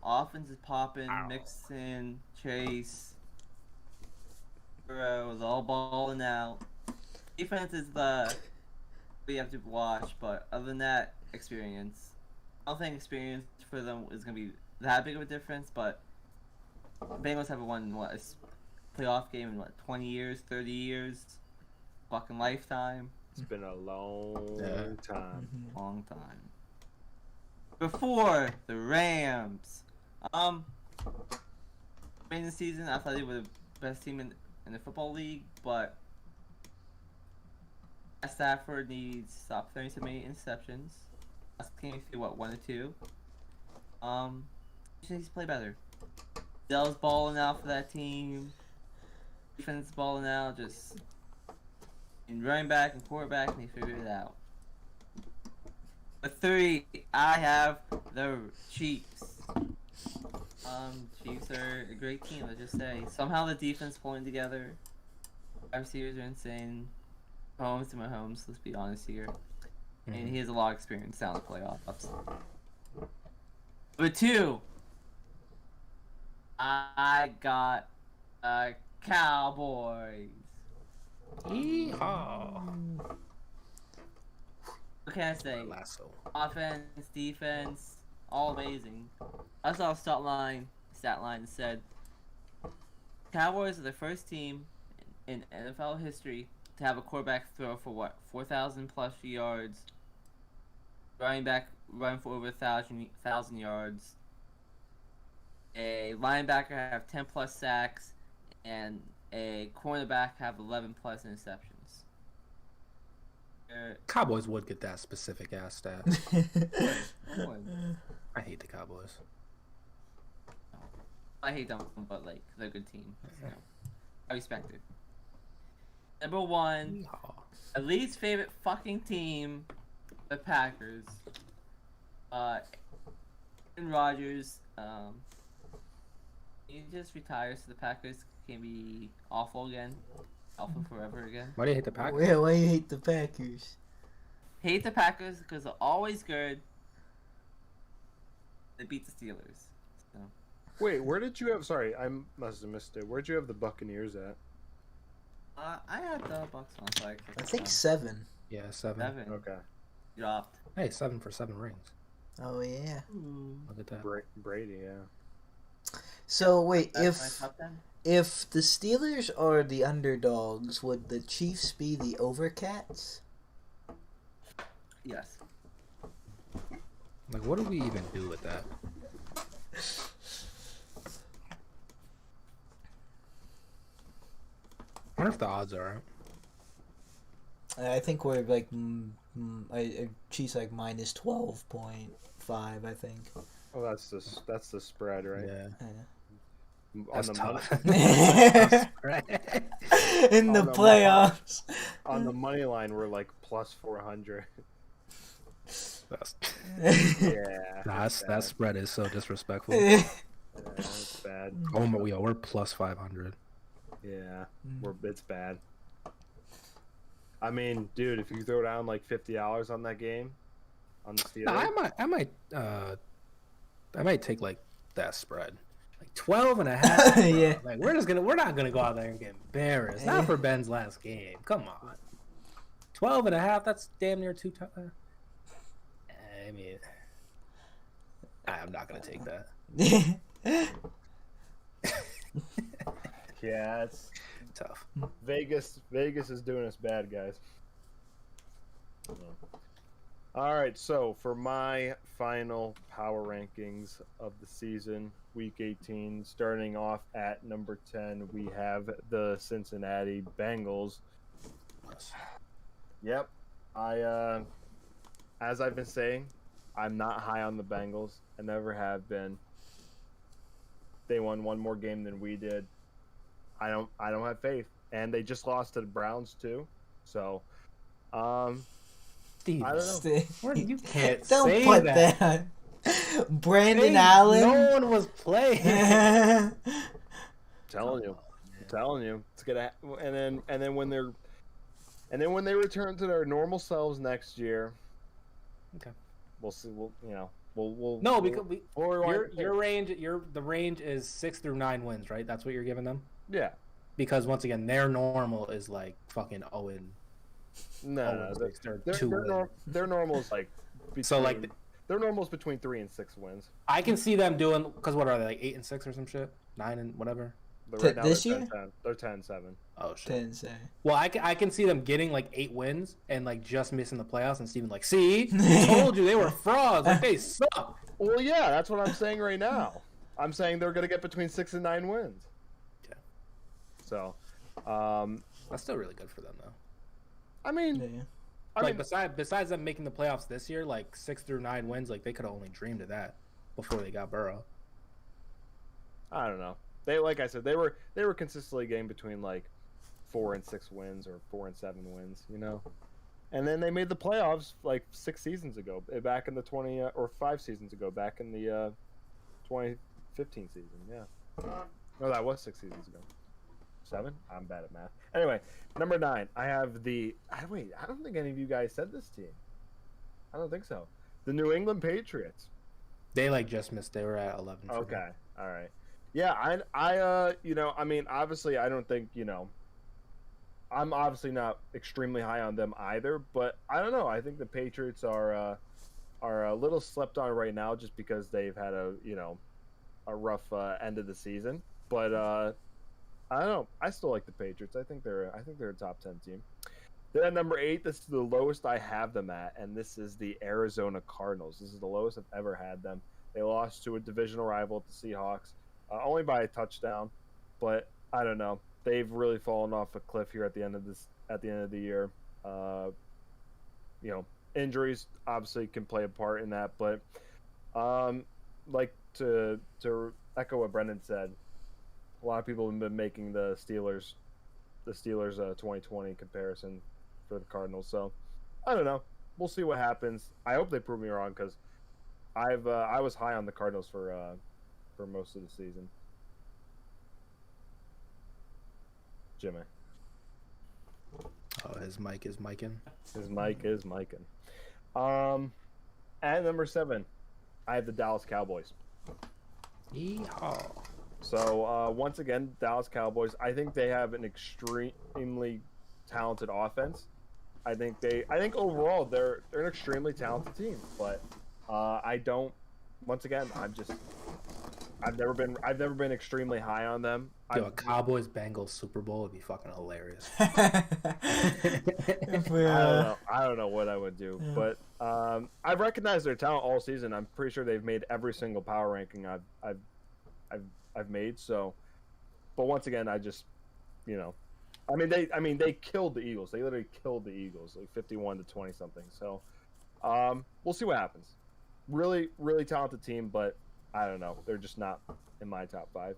Offense is popping, Mixon, Chase, Burrow is all balling out. Defense is the we have to watch, but other than that, experience. I don't think experience for them is gonna be that big of a difference, but Bengals haven't won a playoff game in 20 years, 30 years, fucking lifetime. It's been a long time. Long time. Before the Rams, in the season, I thought they were the best team in the football league, but Stafford needs to stop throwing so many interceptions. Last game threw 1 or 2. He needs to play better. Dell's balling out for that team. Defense is balling out, just in running back and quarterback, and he figured it out. At 3, I have the Chiefs. Chiefs are a great team, let's just say. Somehow the defense pulling together. Our receivers are insane. Mahomes, let's be honest here. And he has a lot of experience down the playoffs. But 2, I got Cowboys. Yeehaw. What can I say? Lasso. Offense, defense, all amazing. I saw a stat line that said Cowboys are the first team in NFL history to have a quarterback throw for 4,000 plus yards, running back run for over 1,000 yards, a linebacker have 10 plus sacks, and a cornerback have 11 plus interceptions. Cowboys would get that specific ass stat. I hate the Cowboys. I hate them, but like they're a good team. So I respect it. Number 1, at least favorite fucking team, the Packers. Aaron Rodgers, he just retires, so the Packers can be awful again, awful forever again. Why do you hate the Packers? Why you hate the Packers? Hate the Packers because they're always good. They beat the Steelers. So. Wait, where did you have? Sorry, I must have missed it. Where'd you have the Buccaneers at? I had the Bucks on, so I think 7. Yeah, 7. 7. Okay. Dropped. Hey, 7 for 7 rings. Oh yeah. Look at that. Brady, yeah. So wait, That's my top 10. if the Steelers are the underdogs, would the Chiefs be the overcats? Yes. Like, what do we even do with that? I wonder if the odds are right. I think we're like Chiefs like minus 12.5. I think. Oh, that's the spread, right? Yeah. Yeah. On That's the tough. In the On the playoffs. On the money line, we're like plus 400. That's, Yeah. that spread is so disrespectful. Yeah, it's bad. Oh, but we're plus 500. Yeah, it's bad. I mean, dude, if you throw down like $50 on that game, on the Steelers, No, I might take like that spread, like 12 and a half. Yeah. Like we're not gonna go out there and get embarrassed. Not for Ben's last game. Come on, 12 and a half. That's damn near 2 times. I mean, I'm not gonna take that. Yeah, it's Tough. Vegas. Vegas is doing us bad, guys. All right, so for my final power rankings of the season, Week 18, starting off at number 10, we have the Cincinnati Bengals. Yep, as I've been saying, I'm not high on the Bengals. I never have been. They won one more game than we did. I don't have faith, and they just lost to the Browns too. So, Steve, I don't know. Where you can't Don't say put that. Brandon Allen. No one was playing. telling you, it's gonna. And then when they return to their normal selves next year, Okay. we'll see. We'll No, because your the range is 6 through 9 wins, right? That's what you're giving them. yeah. Because once again, their normal is like fucking Owen. No, Their their normal is like between, So, like, their normal is between 3 and 6 wins. I can see them doing, because what are they, like 8 and 6 or some shit, 9 and whatever. But right now This they're year? 10-10. They're 10-7. Oh shit. Didn't say. Well, I can see them getting like 8 wins and like just missing the playoffs, and Steven like, see, I told you they were frauds, like they suck. Well, yeah, that's what I'm saying right now. I'm saying they're gonna get between 6 and 9 wins. Yeah. So, That's still really good for them though. I mean, Yeah. Like besides them making the playoffs this year, like 6 through 9 wins, like they could have only dreamed of that before they got Burrow. I don't know. They, like I said, they were consistently getting between like 4 and 6 wins or 4 and 7 wins, you know. And then they made the playoffs like 6 seasons ago, back in the 20 or 5 seasons ago, back in the 2015 season. Yeah. No, that was 6 seasons ago. 7? I'm bad at math. Anyway, number 9. I have the. Wait, I don't think any of you guys said this team. I don't think so. The New England Patriots. They like just missed. They were at 11. for me. Okay. All right. Yeah, I you know, I mean, obviously, I don't think, you know, I'm obviously not extremely high on them either, but I don't know. I think the Patriots are a little slept on right now just because they've had a rough end of the season. But I don't know. I still like the Patriots. I think they're a top 10 team. Then at number 8, this is the lowest I have them at, and this is the Arizona Cardinals. This is the lowest I've ever had them. They lost to a divisional rival, the Seahawks. Only by a touchdown, but I don't know. They've really fallen off a cliff here at the end of the year. You know, injuries obviously can play a part in that, but like to echo what Brenden said, a lot of people have been making the Steelers 2020 comparison for the Cardinals. So I don't know. We'll see what happens. I hope they prove me wrong because I was high on the Cardinals for most of the season. Jimmy. Oh, his mic is micing. His mic is micing. At number 7, I have the Dallas Cowboys. Yeehaw. So once again, Dallas Cowboys. I think they have an extremely talented offense. I think overall they're an extremely talented team. But I don't. Once again, I've never been extremely high on them. Yo, a Cowboys Bengals Super Bowl would be fucking hilarious. I don't know what I would do, but I've recognized their talent all season. I'm pretty sure they've made every single power ranking I've made. So, but once again, I just, you know, I mean they killed the Eagles. They literally killed the Eagles, like 51-20 something. So, we'll see what happens. Really, really talented team, but I don't know. They're just not in my top 5.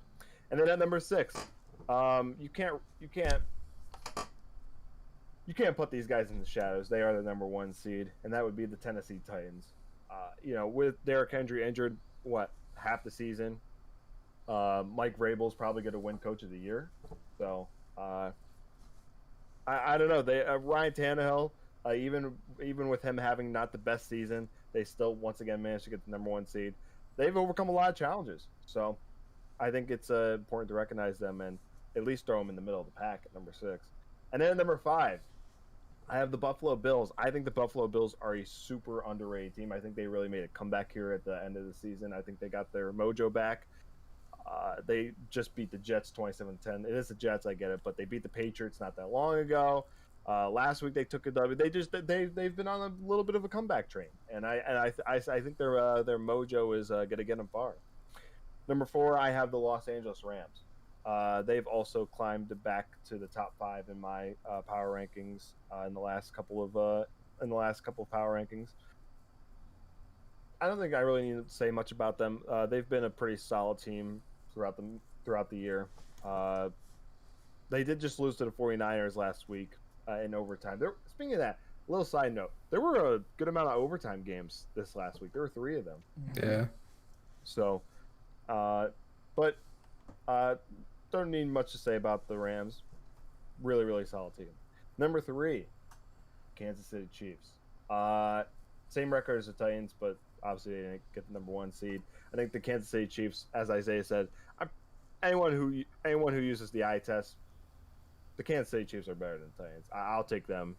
And then at number 6, you can't put these guys in the shadows. They are the number 1 seed, and that would be the Tennessee Titans. You know, with Derrick Henry injured, half the season, Mike Vrabel's probably going to win Coach of the Year. So, I don't know. They Ryan Tannehill, even with him having not the best season, they still once again managed to get the number 1 seed. They've overcome a lot of challenges, so I think it's important to recognize them and at least throw them in the middle of the pack at number 6. And then at number 5, I have the Buffalo Bills. I think the Buffalo Bills are a super underrated team. I think they really made a comeback here at the end of the season. I think they got their mojo back. They just beat the Jets 27-10. It is the Jets, I get it, but they beat the Patriots not that long ago. Last week they took a W. They've been on a little bit of a comeback train, and I think their mojo is going to get them far. Number 4, I have the Los Angeles Rams. They've also climbed back to the top 5 in my power rankings in the last couple of power rankings. I don't think I really need to say much about them. They've been a pretty solid team throughout the year. They did just lose to the 49ers last week in overtime. Speaking of that, a little side note, there were a good amount of overtime games this last week. There were 3 of them. Yeah. So, but don't need much to say about the Rams. Really, really solid team. Number 3, Kansas City Chiefs. Same record as the Titans, but obviously they didn't get the number 1 seed. I think the Kansas City Chiefs, as Isaiah said, anyone who uses the eye test, the Kansas City Chiefs are better than the Titans. I'll take them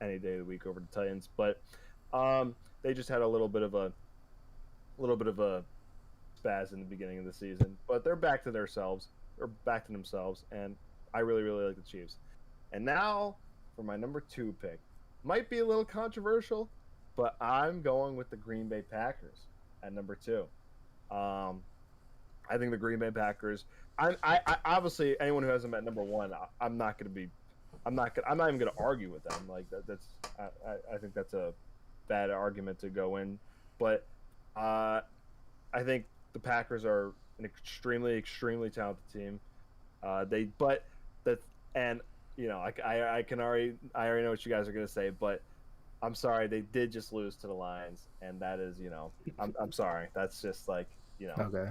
any day of the week over the Titans, but they just had a little bit of a spaz in the beginning of the season, but they're back to themselves, and I really, really like the Chiefs. And now for my number 2 pick, might be a little controversial, but I'm going with the Green Bay Packers at number 2. I think the Green Bay Packers. I obviously anyone who has them at number 1, I'm not even going to argue with them. Like I think that's a bad argument to go in, but I think the Packers are an extremely, extremely talented team. I already know what you guys are going to say, but I'm sorry, they did just lose to the Lions, and that is, I'm sorry. That's just like, Okay.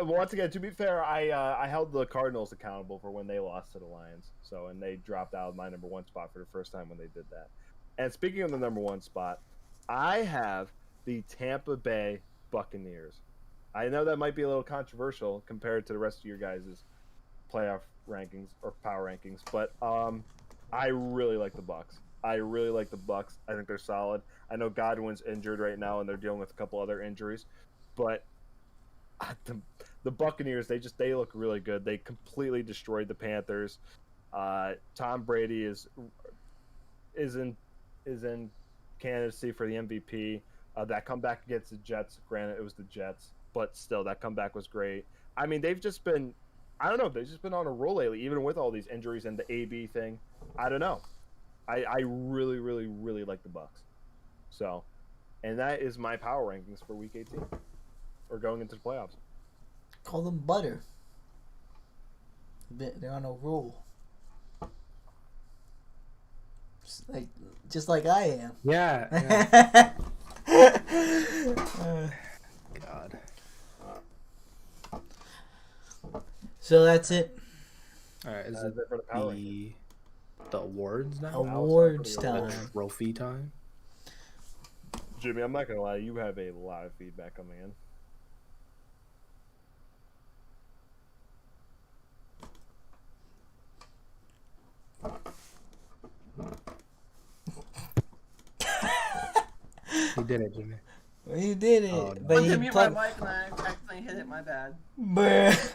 Once again, to be fair, I held the Cardinals accountable for when they lost to the Lions, and they dropped out of my number 1 spot for the first time when they did that. And speaking of the number 1 spot, I have the Tampa Bay Buccaneers. I know that might be a little controversial compared to the rest of your guys' playoff rankings or power rankings, but I really like the Bucs. I think they're solid. I know Godwin's injured right now, and they're dealing with a couple other injuries, but the Buccaneers, they look really good. They completely destroyed the Panthers. Tom Brady is in candidacy for the MVP. That comeback against the Jets, granted it was the Jets, but still that comeback was great. I mean, they've just been on a roll lately, even with all these injuries and the AB thing. I don't know. I really, really, really like the Bucs. So, and that is my power rankings for Week 18, or going into the playoffs. Call them butter. They're on a roll. Just like I am. Yeah. God. So that's it. All right. Is That's it for the power rankings. the awards now? Awards The time. trophy time? Jimmy, I'm not gonna lie, you have a lot of feedback coming in. You did it, Jimmy. You did it. Oh, no. But I you mute my mic and I accidentally hit it. My bad. Bruh.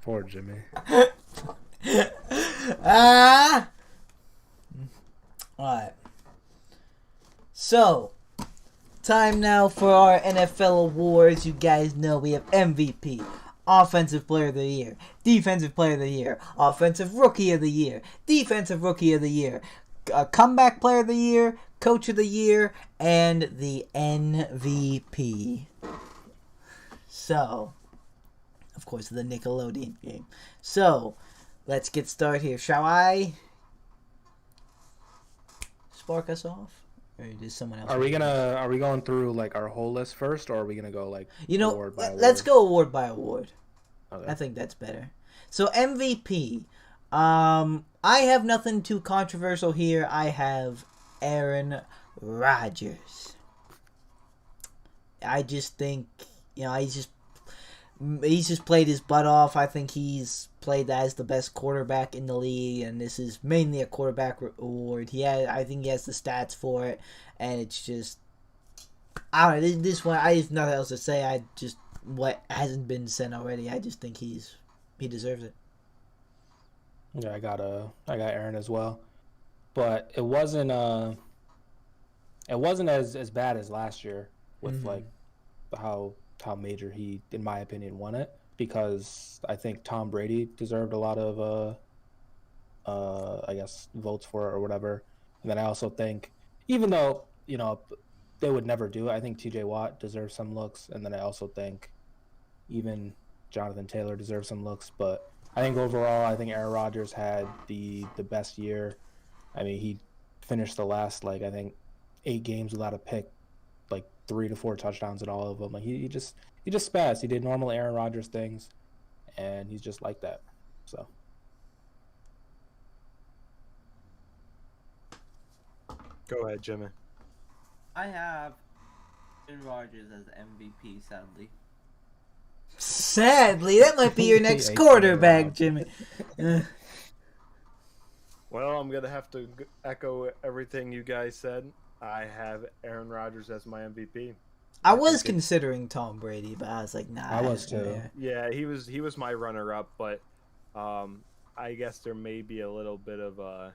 Poor Jimmy. Ah. Alright. So, time now for our NFL awards. You guys know we have MVP, Offensive Player of the Year, Defensive Player of the Year, Offensive Rookie of the Year, Defensive Rookie of the Year, Comeback Player of the Year, Coach of the Year, and the MVP. So, of course, the Nickelodeon game. So, let's get started here. Shall I spark us off? Or does someone else? Are we going through like our whole list first, or are we gonna go like award by award? Let's go award by award. Okay. I think that's better. So MVP, I have nothing too controversial here. I have Aaron Rodgers. I just think, he's just played his butt off. I think he's played as the best quarterback in the league, and this is mainly a quarterback award. I think he has the stats for it, and it's just, I don't know. This one, I have nothing else to say. I just, what hasn't been said already, I just think he deserves it. Yeah, I got Aaron as well, but it wasn't as bad as last year with like how major he, in my opinion, won it, because I think Tom Brady deserved a lot of I guess votes for it or whatever. And then I also think, even though, you know, they would never do it, I think TJ Watt deserves some looks, and then I also think even Jonathan Taylor deserves some looks. But I think overall, I think Aaron Rodgers had the best year. I mean, he finished the last, like, I think 8 games without a pick, like 3 to 4 touchdowns in all of them. Like he just spazzed. He did normal Aaron Rodgers things, and he's just like that. So go ahead, Jimmy. I have Aaron Rodgers as MVP, sadly. Sadly, that might be your next quarterback, Jimmy. Well, I'm gonna have to echo everything you guys said. I have Aaron Rodgers as my MVP. I was considering Tom Brady, but I was like, nah. I was too. Yeah, he was my runner-up, but I guess there may be a little bit of a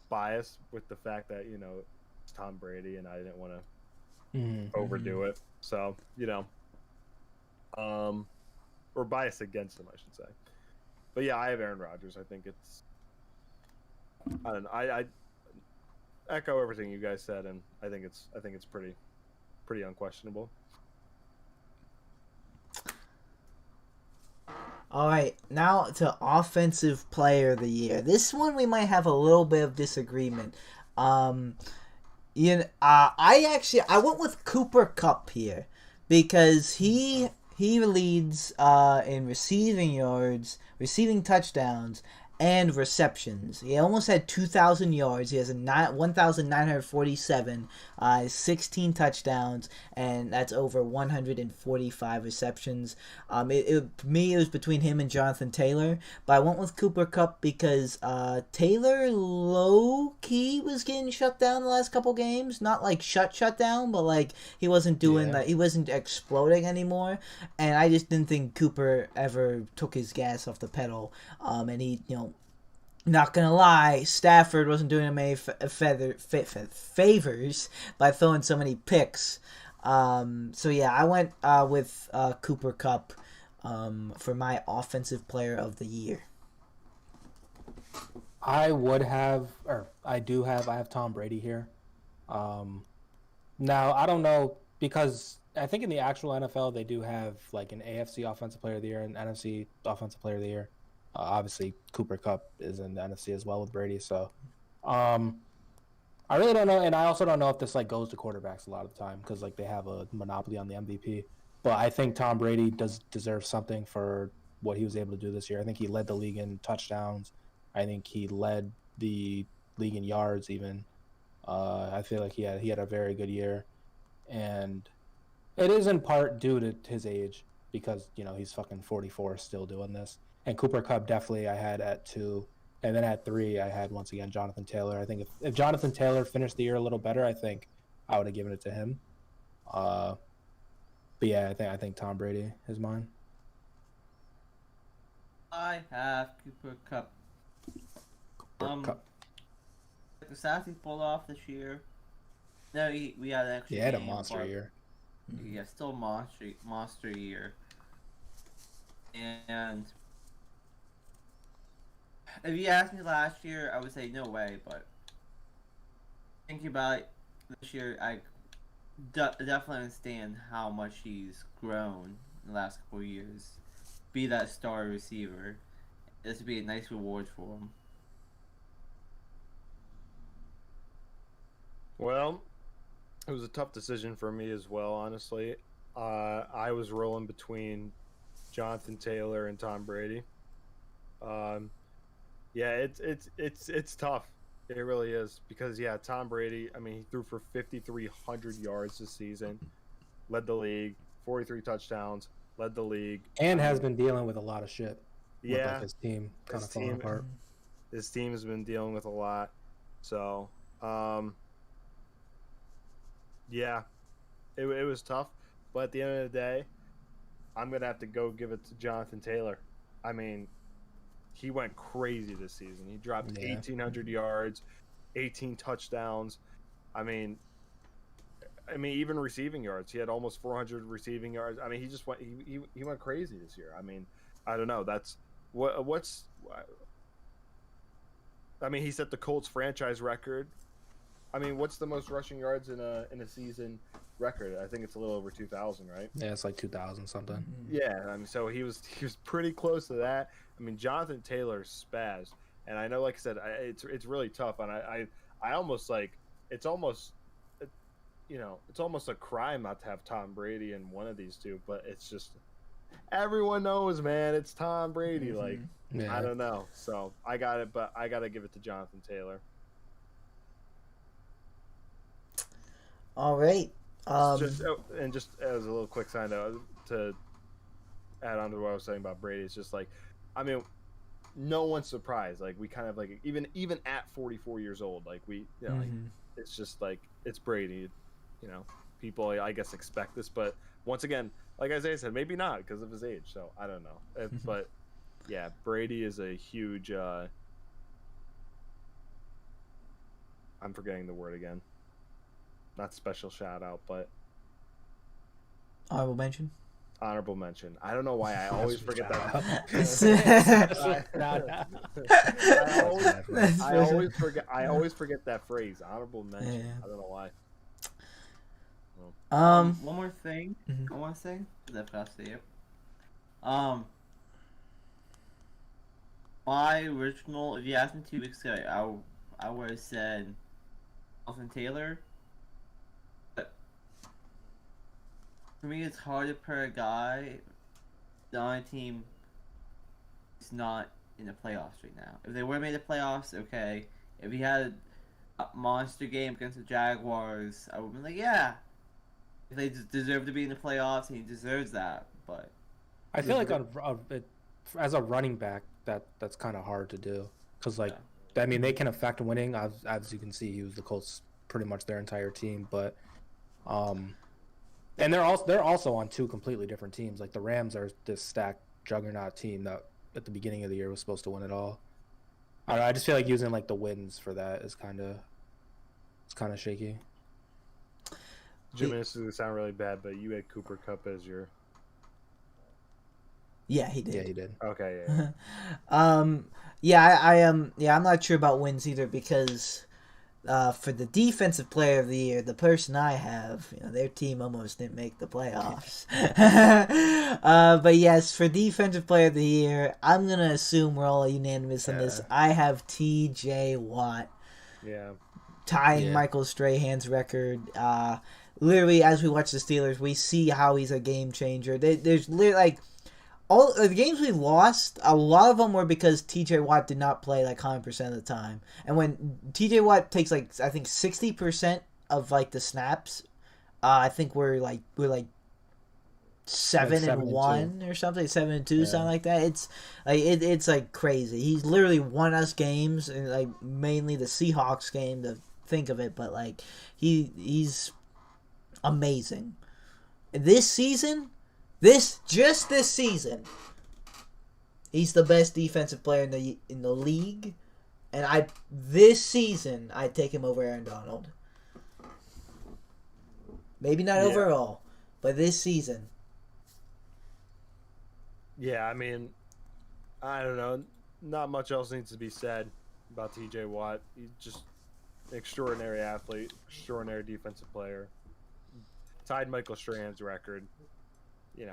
bias with the fact that, you know, it's Tom Brady, and I didn't want to overdo it. So, you know, or bias against him, I should say. But yeah, I have Aaron Rodgers. I think it's, I don't know. I echo everything you guys said, and I think it's pretty unquestionable. All right, now to Offensive Player of the Year. This one we might have a little bit of disagreement. I went with Cooper Kupp here because he leads in receiving yards, receiving touchdowns, and receptions. He almost had 2,000 yards. He has 1,947, 16 touchdowns, and that's over 145 receptions. For me, it was between him and Jonathan Taylor, but I went with Cooper Kupp because Taylor low-key was getting shut down the last couple games. Not like shut down, but like he wasn't doing that. He wasn't exploding anymore, and I just didn't think Cooper ever took his gas off the pedal. And he, not gonna lie, Stafford wasn't doing him any favors by throwing so many picks. So yeah, I went with Cooper Kupp for my Offensive Player of the Year. I have Tom Brady here. Now I don't know, because I think in the actual NFL they do have like an AFC Offensive Player of the Year and NFC Offensive Player of the Year. Obviously, Cooper Kupp is in the NFC as well with Brady. So, I really don't know, and I also don't know if this like goes to quarterbacks a lot of the time, because like they have a monopoly on the MVP. But I think Tom Brady does deserve something for what he was able to do this year. I think he led the league in touchdowns. I think he led the league in yards even. I feel like he had a very good year, and it is in part due to his age, because he's fucking 44 still doing this. And Cooper Kupp definitely I had at 2. And then at 3, I had, once again, Jonathan Taylor. I think if Jonathan Taylor finished the year a little better, I think I would have given it to him. But yeah, I think Tom Brady is mine. I have Cooper Kupp. Kupp. The stats he pulled off this year. No, we had an extra. He had a monster year. Yeah, still monster year. And if you asked me last year, I would say no way. But thinking about it this year, I definitely understand how much he's grown in the last couple of years. Be that star receiver. This would be a nice reward for him. Well, it was a tough decision for me as well, honestly. I was rolling between Jonathan Taylor and Tom Brady. Yeah, it's tough. It really is, because Tom Brady, I mean, he threw for 5,300 yards this season, led the league, 43 touchdowns, led the league, and has been dealing with a lot of shit. With, Yeah, like, his team kind of falling apart. His team has been dealing with a lot. So, yeah, it was tough. But at the end of the day, I'm going to have to go give it to Jonathan Taylor. I mean, he went crazy this season. He dropped 1,800 yards, 18 touchdowns. I mean, even receiving yards. He had almost 400 receiving yards. I mean, he just went. He went crazy this year. I mean, I don't know. That's what's. I mean, he set the Colts franchise record. I mean, what's the most rushing yards in a season record? I think it's a little over 2,000, right? Yeah, it's like 2,000 something. Yeah, I mean, so he was pretty close to that. I mean, Jonathan Taylor spazzed, and I know, like I said, it's really tough, and I almost like it's almost a crime not to have Tom Brady in one of these two, but it's just everyone knows, man, it's Tom Brady. Like, I don't know, so I got it, but I got to give it to Jonathan Taylor. All right. Just as a little quick side note to add on to what I was saying about Brady, it's just like, I mean, no one's surprised. Like, we kind of like even at 44 years old, like like, it's just like it's Brady. You know, people I guess expect this, but once again, like Isaiah said, maybe not because of his age. So I don't know, but yeah, Brady is a huge. I'm forgetting the word again. Not special shout out, but honorable mention. Honorable mention. I don't know why I always forget that. I always forget that phrase. Honorable mention. Yeah. I don't know why. One more thing. I want to say. Is that fast to you? My original. If you asked me 2 weeks ago, I would have said Jonathan Taylor. For me, it's hard to put a guy on a team who's not in the playoffs right now. If they were made the playoffs, okay. If he had a monster game against the Jaguars, I would be like, yeah. If they deserve to be in the playoffs, he deserves that. But I feel like as a running back, that's kind of hard to do. Because, like, I mean, they can affect winning. As you can see, he was the Colts pretty much their entire team. But and they're also on two completely different teams. Like, the Rams are this stacked juggernaut team that at the beginning of the year was supposed to win it all. I just feel like using like the wins for that is kind of shaky. Jim, this is gonna sound really bad, but you had Cooper Kupp as your. Yeah, he did. Yeah, he did. Okay. Yeah. I'm not sure about wins either because. For the defensive player of the year, the person I have, their team almost didn't make the playoffs. But yes, for defensive player of the year, I'm going to assume we're all unanimous on this. I have TJ Watt. Yeah. Tying Michael Strahan's record. Literally, as we watch the Steelers, we see how he's a game changer. There's literally, like, all the games we lost, a lot of them were because TJ Watt did not play like 100% of the time. And when TJ Watt takes like I think 60% of like the snaps, I think we're like 7-1 or something, 7-2, something like that. It's like it's like crazy. He's literally won us games, and like mainly the Seahawks game to think of it, but like he's amazing. This season. This season, he's the best defensive player in the league, and this season I'd take him over Aaron Donald. Maybe not overall, but this season. Yeah, I mean, I don't know. Not much else needs to be said about TJ Watt. He's just an extraordinary athlete, extraordinary defensive player. Tied Michael Strahan's record. I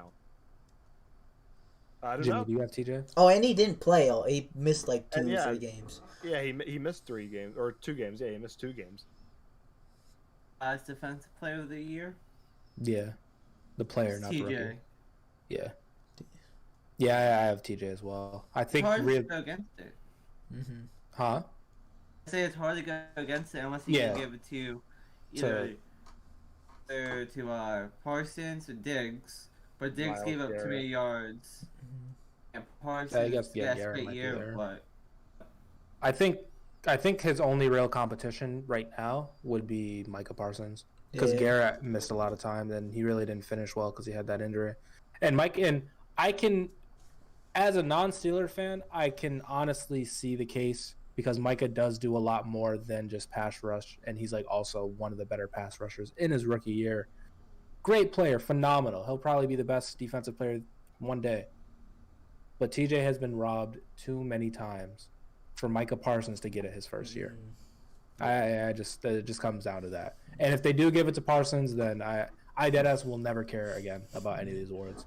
don't know. Do you have TJ? Oh, and he didn't play. He missed like 2 or 3 games. Yeah, he missed 3 games or 2 games. Yeah, he missed 2 games. As defensive player of the year. Yeah, the player, not the TJ. rookie. Yeah. Yeah, I have TJ as well. I think it's hard to go against it. Huh? I say it's hard to go against it unless you can give it to either to Parsons or Diggs. But Diggs Miles gave up Garrett. 3 yards. And Parsons, I guess, yeah, yes, Garrett great might be year, there. but I think his only real competition right now would be Micah Parsons because Yeah. Garrett missed a lot of time and he really didn't finish well because he had that injury. And I can, as a non-Steeler fan, I can honestly see the case because Micah does do a lot more than just pass rush, and he's like also one of the better pass rushers in his rookie year. Great player, phenomenal. He'll probably be the best defensive player one day. But TJ has been robbed too many times for Micah Parsons to get it his first year. It just comes down to that. And if they do give it to Parsons, then I deadass will never care again about any of these awards.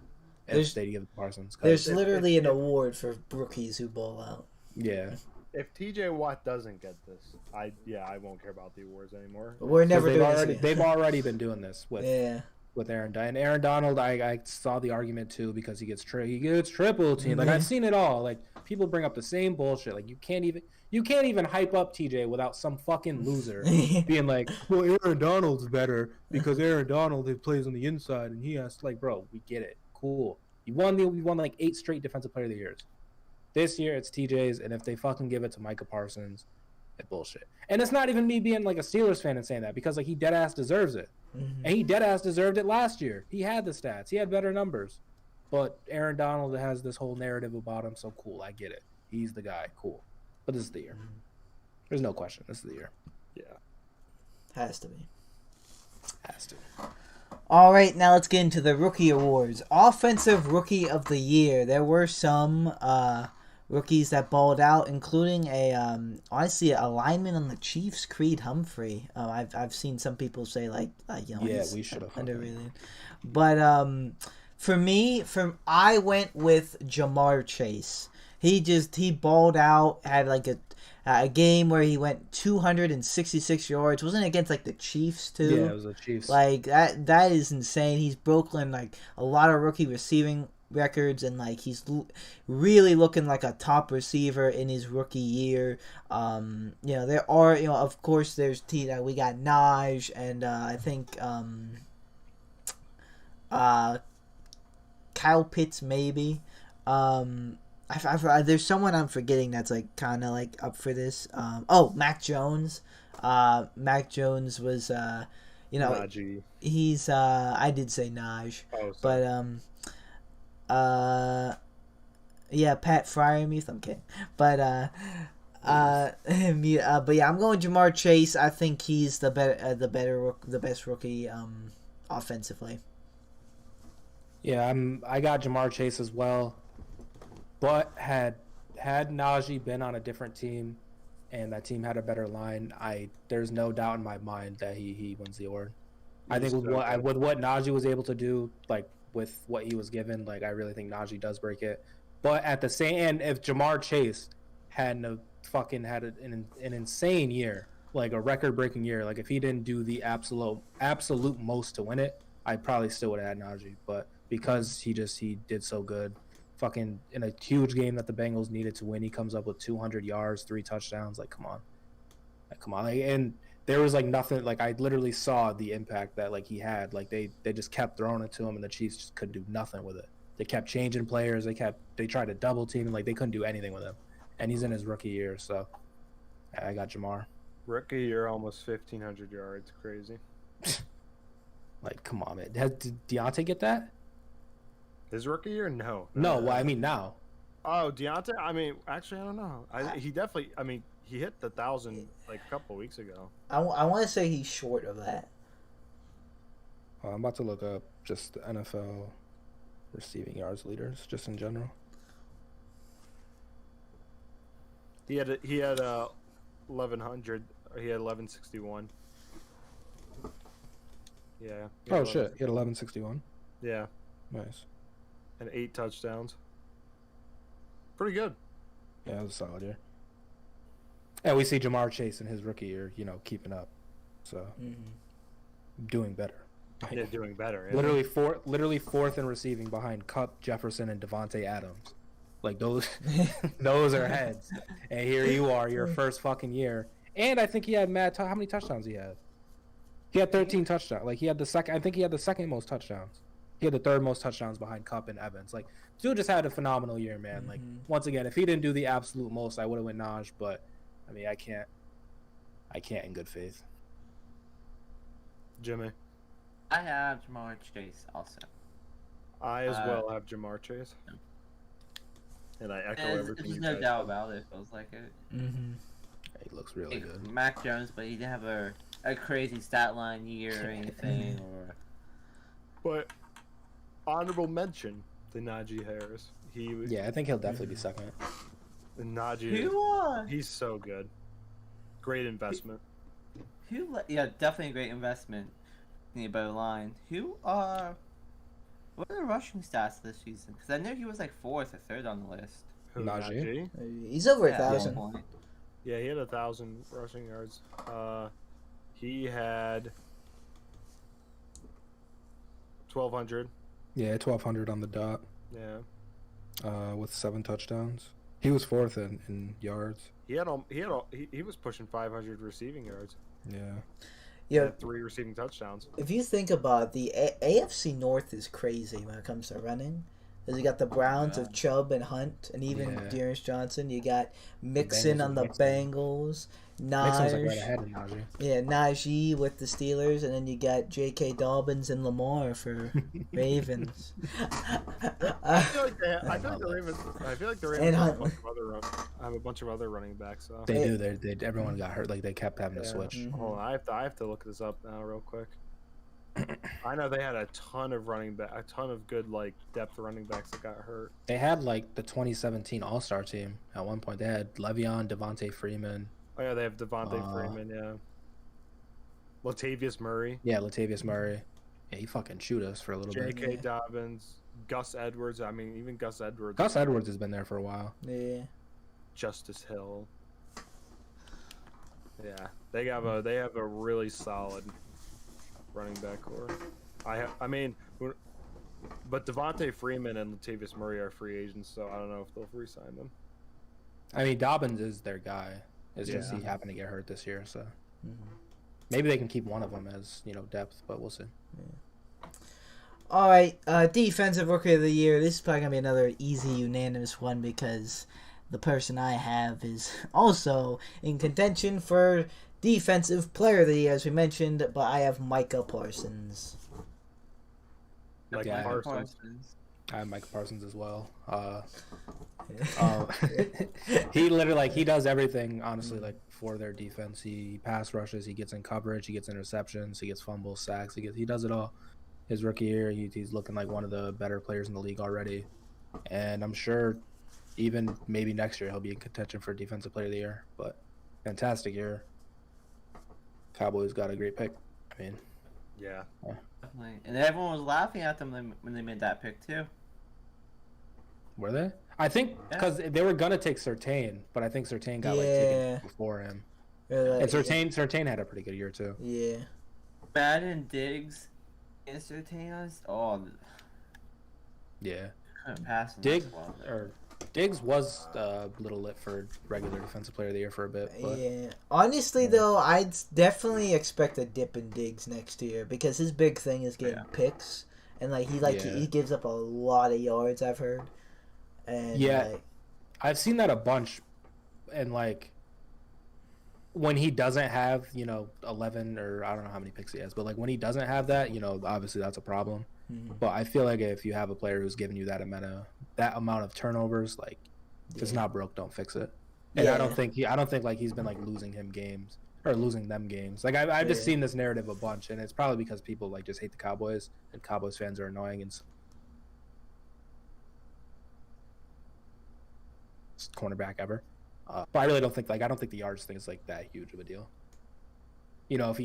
If they give it to Parsons, There's literally an award for rookies who ball out. Yeah. If TJ Watt doesn't get this, I won't care about the awards anymore. But we're never doing this again. They've already been doing this with Yeah. with Aaron Donald. And Aaron Donald, I saw the argument too because he gets triple team. Like I've seen it all. Like people bring up the same bullshit. Like you can't even hype up TJ without some fucking loser being like, well, Aaron Donald's better because Aaron Donald plays on the inside and he has like, bro, we get it, cool. We won like 8 straight defensive player of the years. This year it's TJ's, and if they fucking give it to Micah Parsons, it's bullshit. And it's not even me being like a Steelers fan and saying that because like he dead ass deserves it. And he dead ass deserved it last year. He had the stats. He had better numbers. But Aaron Donald has this whole narrative about him, so cool. I get it. He's the guy. Cool. But this is the year. There's no question. This is the year. Yeah. Has to be. Has to. All right, now let's get into the rookie awards. Offensive Rookie of the Year. There were some rookies that balled out, including honestly a lineman on the Chiefs, Creed Humphrey. I've seen some people say Yeah, we should have underrated. But for me, I went with Jamar Chase. He balled out, had like a game where he went 266 yards. Wasn't it against like the Chiefs too? Yeah, it was the Chiefs. Like that is insane. He's broken like a lot of rookie receiving records, and like he's really looking like a top receiver in his rookie year. There are of course there's we got Naj and I think Kyle Pitts maybe. There's someone I'm forgetting that's like kind of like up for this. Mac Jones. Mac Jones was Najee. he's I did say Naj, but yeah, Pat Fryermuth. I'm kidding, but but yeah, I'm going Jamar Chase. I think he's the best rookie offensively. Yeah, I got Jamar Chase as well. But had Najee been on a different team and that team had a better line, there's no doubt in my mind that he wins the award. I think with what Najee was able to do, like with what he was given, like I really think Najee does break it. But at the same end, if Jamar Chase had an insane year, like a record-breaking year, like if he didn't do the absolute most to win it, I probably still would have had Najee. But because he did so good, fucking in a huge game that the Bengals needed to win, he comes up with 200 yards, 3 touchdowns. Like, come on. And there was like nothing. Like I literally saw the impact that like he had. Like they just kept throwing it to him, and the Chiefs just couldn't do nothing with it. They kept changing players. They tried to double team him. Like they couldn't do anything with him. And he's in his rookie year, so I got Jamar. Rookie year, almost 1,500 yards. Crazy. Like, come on, man. Did Deontay get that? His rookie year? No. No, well, I mean now. Oh, Deontay? I mean, actually, I don't know. He definitely, he hit the 1,000 like a couple weeks ago. I want to say he's short of that. I'm about to look up just the NFL receiving yards leaders, just in general. He had 1,100. He had 1,161. Yeah. Oh shit! He had 1161. Yeah. Nice. And 8 touchdowns. Pretty good. Yeah, it was a solid year. And we see Jamar Chase in his rookie year, keeping up. So doing better. Yeah, doing better. Yeah. Literally fourth in receiving behind Kupp, Jefferson, and Devontae Adams. Like those are heads. And here you are, your first fucking year. And I think he had how many touchdowns he had? He had 13 touchdowns. Like he had the second most touchdowns. He had the third most touchdowns behind Kupp and Evans. Like, dude just had a phenomenal year, man. Like, once again, if he didn't do the absolute most, I would have went Najee. But I mean, I can't in good faith. Jimmy. I have Jamar Chase also. I as well have Jamar Chase. And I echo everything There's you no guys doubt said. about it. Feels like it. He looks really Like, good. Mac Jones, but he didn't have a crazy stat line year or anything. But honorable mention to Najee Harris. He was Yeah, I think he'll definitely be second. Najee. He's so good. Great investment. Yeah, definitely a great investment in the bow line. What are the rushing stats this season? Because I know he was like 4th or 3rd on the list. Who, Najee? He's over Yeah, at 1,000. one point. Yeah, he had 1,000 rushing yards. He had 1,200. Yeah, 1,200 on the dot. Yeah. With 7 touchdowns. He was 4th in yards. He was pushing 500 receiving yards. Yeah. He Yeah, had 3 receiving touchdowns. if you think about it, the AFC North is crazy when it comes to running. Because you got the Browns of Chubb and Hunt, and even Yeah. Dearest Johnson. You got Mixon Bengals on the with Mixon. Bengals. Mixon's like right ahead of Najee. Yeah, Najee with the Steelers, and then you got J.K. Dobbins and Lamar for Ravens. I feel like the Ravens. I feel like the Ravens And have a bunch of other running backs. So. They do. They everyone got hurt. Like they kept having to Yeah. switch. Hold on, I have to look this up now real quick. I know they had a ton of good like depth running backs that got hurt. They had like the 2017 All-Star team at one point. They had Le'Veon, Devontae Freeman. Oh yeah, they have Devontae Freeman. Yeah, Latavius Murray. Yeah, Latavius Murray. Yeah, he fucking shoot us for a little bit. J.K. Dobbins, Gus Edwards. I mean, even Gus Edwards. Gus Edwards has been there for a while. Yeah. Justice Hill. Yeah, they have a really solid running back core. But Devontae Freeman and Latavius Murray are free agents, so I don't know if they'll re-sign them. I mean, Dobbins is their guy. It's just he happened to get hurt this year, so maybe they can keep one of them as depth, but we'll see. All right, defensive rookie of the year. This is probably gonna be another easy, unanimous one because the person I have is also in contention for defensive player of the year, as we mentioned. But I have Micah Parsons. Like Yeah. Parsons. I have Micah Parsons as well. He literally he does everything honestly for their defense. He pass rushes, he gets in coverage, he gets interceptions, he gets fumbles, sacks, he does it all. His rookie year, he's looking like one of the better players in the league already, and I'm sure even maybe next year he'll be in contention for defensive player of the year. But fantastic year. Cowboys got a great pick. I mean, Yeah. Definitely. And everyone was laughing at them when they made that pick too. were they? I think because they were gonna take Surtain, but I think Surtain got taken before him. And Surtain had a pretty good year too. Yeah. Madden, Diggs, and Surtain. Oh, Yeah. couldn't pass him. Diggs was a little lit for regular defensive player of the year for a bit. But Yeah. Honestly, though, I'd definitely expect a dip in Diggs next year because his big thing is getting picks, and he gives up a lot of yards. I've heard. And I've seen that a bunch, and when he doesn't have 11 or I don't know how many picks he has, but when he doesn't have that, obviously that's a problem. But I feel like if you have a player who's giving you that amount of turnovers, if it's not broke, don't fix it. And I don't think he's been losing him games or losing them games. I've just seen this narrative a bunch, and it's probably because people just hate the Cowboys, and Cowboys fans are annoying and cornerback ever. But I really don't think I don't think the yards thing is that huge of a deal. If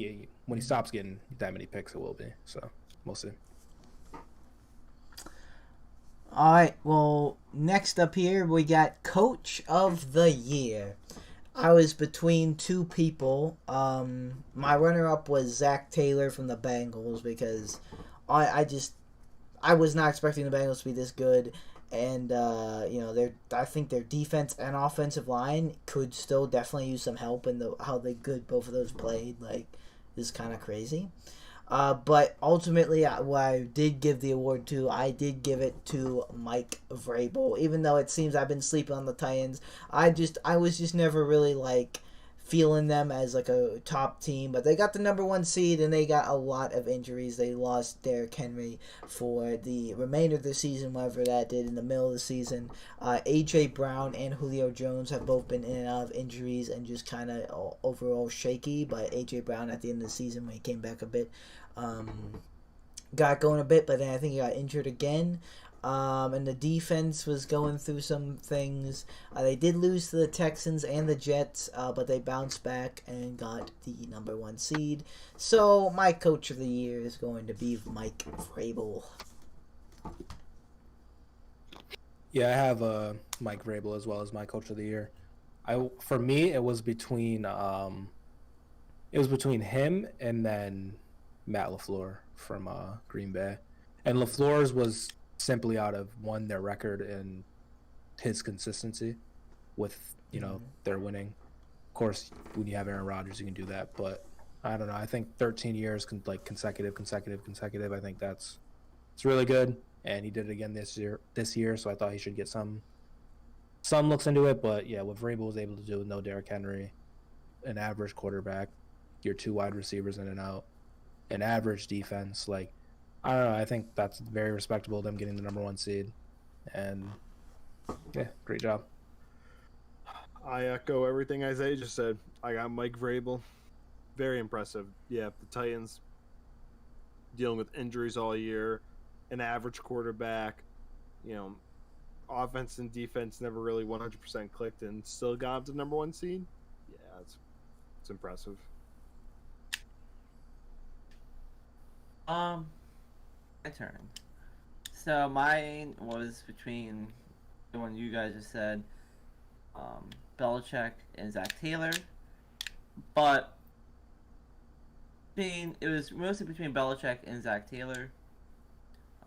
when he stops getting that many picks, it will be. So we'll see. All right. Well, next up here we got Coach of the Year. I was between two people. My runner-up was Zach Taylor from the Bengals because I was not expecting the Bengals to be this good. And, I think their defense and offensive line could still definitely use some help in how good both of those played. This is kind of crazy. But ultimately, what I did give the award to, I did give it to Mike Vrabel. Even though it seems I've been sleeping on the Titans, I was just never really like feeling them as like a top team. But they got the number one seed, and they got a lot of injuries. They lost Derrick Henry for the remainder of the season, whatever that did in the middle of the season. A.J. Brown and Julio Jones have both been in and out of injuries and just kind of overall shaky. But A.J. Brown at the end of the season, when he came back a bit, got going a bit, but then I think he got injured again. And the defense was going through some things. They did lose to the Texans and the Jets, but they bounced back and got the number one seed. So my coach of the year is going to be Mike Vrabel. Yeah, I have Mike Vrabel as well as my coach of the year. For me, it was between him and then Matt LaFleur from Green Bay, and LaFleur's was simply out of their record and his consistency with their winning. Of course, when you have Aaron Rodgers, you can do that, but I don't know. I think 13 years consecutive. I think it's really good, and he did it again this year. So I thought he should get some looks into it. But yeah, what Vrabel was able to do with no Derrick Henry, an average quarterback, your two wide receivers in and out, an average defense, like, I don't know. I think that's very respectable, them getting the number one seed. And, yeah, great job. I echo everything Isaiah just said. I got Mike Vrabel. Very impressive. Yeah, the Titans dealing with injuries all year, an average quarterback, offense and defense never really 100% clicked and still got the number one seed. Yeah, it's impressive. My turn. So mine was between the one you guys just said, Belichick and Zach Taylor, but it was mostly between Belichick and Zach Taylor.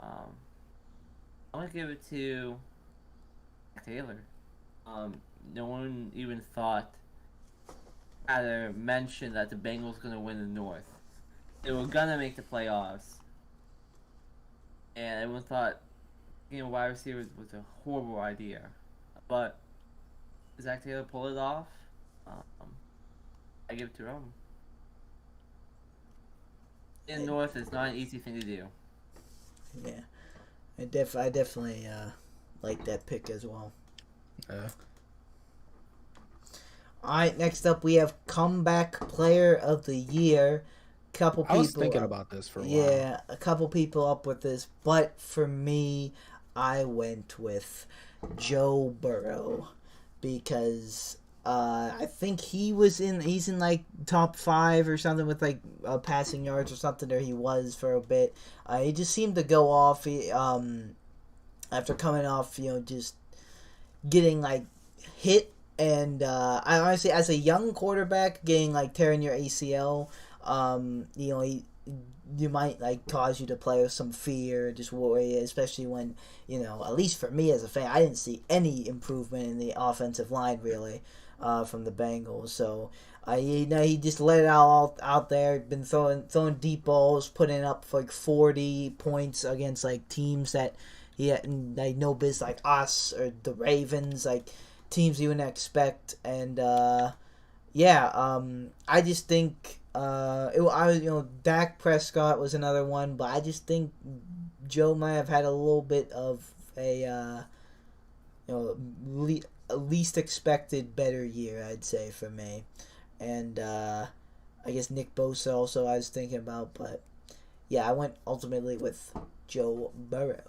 I'm gonna give it to Zach Taylor. No one even thought, either mentioned that the Bengals gonna win the North. They were gonna make the playoffs. And everyone thought, wide receiver was a horrible idea. But Zach Taylor pulled it off. I give it to him. In North, it's not an easy thing to do. Yeah. I definitely like that pick as well. Alright, next up we have Comeback Player of the Year. I was thinking about this for a while. Yeah, a couple people up with this, but for me, I went with Joe Burrow because I think he's in like top 5 or something with like passing yards or something, or he was for a bit. He just seemed to go off after coming off, just getting like hit, and I honestly, as a young quarterback, getting like tearing your ACL. You might like cause you to play with some fear, just worry, especially when, at least for me as a fan, I didn't see any improvement in the offensive line really from the Bengals. So he just let it all out there, been throwing deep balls, putting up like 40 points against like teams that he had like no business, like us or the Ravens, like teams you wouldn't expect. And I just think Dak Prescott was another one, but I just think Joe might have had a little bit of a least expected better year, I'd say, for me. And I guess Nick Bosa also I was thinking about, but yeah, I went ultimately with Joe Burrow.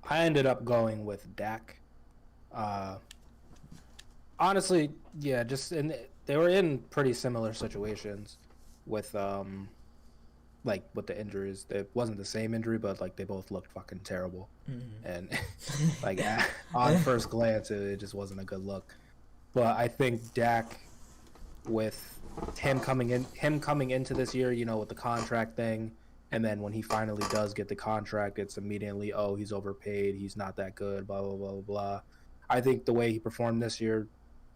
I ended up going with Dak. Honestly, yeah, they were in pretty similar situations with with the injuries. It wasn't the same injury, but like they both looked fucking terrible. Mm-hmm. And like on first glance, it just wasn't a good look. But I think Dak, with him coming into this year, with the contract thing, and then when he finally does get the contract, it's immediately, oh, he's overpaid, he's not that good, blah blah blah blah blah. I think the way he performed this year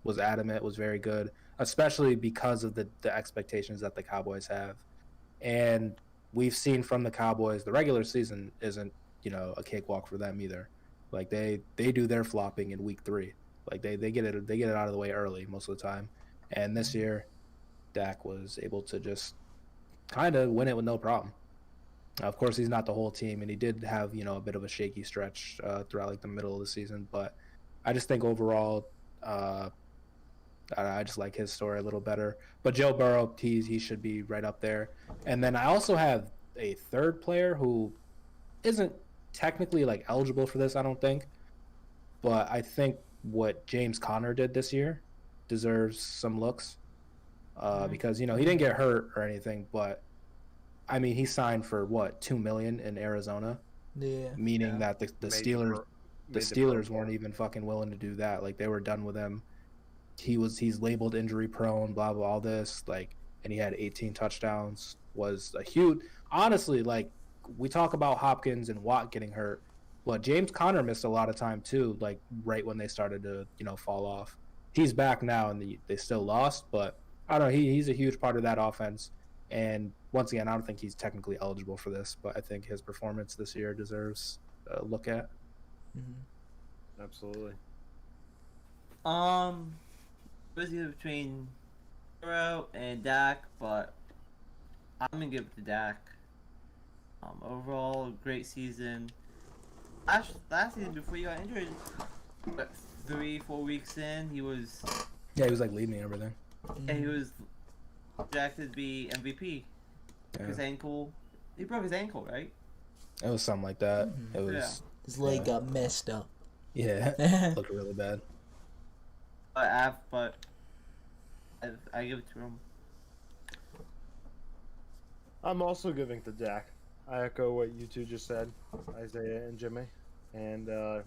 was adamant, was very good. especially because of the expectations that the Cowboys have. And we've seen from the Cowboys, the regular season isn't, a cakewalk for them either. Like they do their flopping in week 3. Like they get it out of the way early most of the time. And this year, Dak was able to just kind of win it with no problem. Of course, he's not the whole team, and he did have, a bit of a shaky stretch throughout like the middle of the season. But I just think overall, I just like his story a little better. But Joe Burrow, he should be right up there. And then I also have a third player who isn't technically like eligible for this, I don't think. But I think what James Conner did this year deserves some looks because, he didn't get hurt or anything, but I mean, he signed for what, $2 million in Arizona? Yeah. Meaning that the Steelers weren't even fucking willing to do that. Like they were done with him. He's labeled injury prone, blah blah, all this, like, and he had 18 touchdowns. Was a huge, honestly, like we talk about Hopkins and Watt getting hurt, but James Conner missed a lot of time too, like right when they started to fall off. He's back now, and they still lost, but I don't know. He's a huge part of that offense. And once again, I don't think he's technically eligible for this, but I think his performance this year deserves a look at. Mm-hmm. Absolutely. Was either between Burrow and Dak, but I'm gonna give it to Dak. Overall, great season. Last season before he got injured, but 3-4 weeks in, he was. Yeah, he was like leading everything. And he was projected to be MVP. Yeah. His ankle. He broke his ankle, right? It was something like that. It was. His leg got messed up. Yeah, looked really bad. But I give it to him. I'm also giving to Dak. I echo what you two just said, Isaiah and Jimmy. And that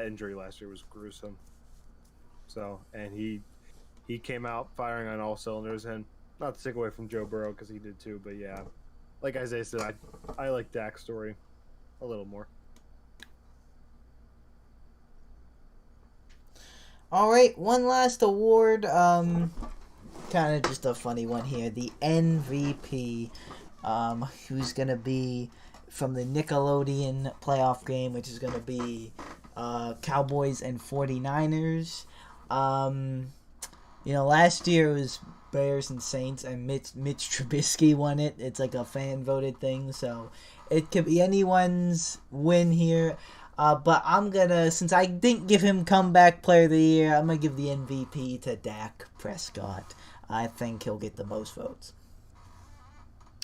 injury last year was gruesome. So, and he came out firing on all cylinders, and not to take away from Joe Burrow because he did too, but yeah, like Isaiah said, I like Dak's story a little more. All right, one last award. Kind of just a funny one here. The MVP. Who's gonna be from the Nickelodeon playoff game, which is gonna be Cowboys and 49ers. Last year it was Bears and Saints, and Mitch Trubisky won it. It's like a fan voted thing, so it could be anyone's win here. But I'm gonna, since I didn't give him comeback player of the year, I'm gonna give the MVP to Dak Prescott. I think he'll get the most votes.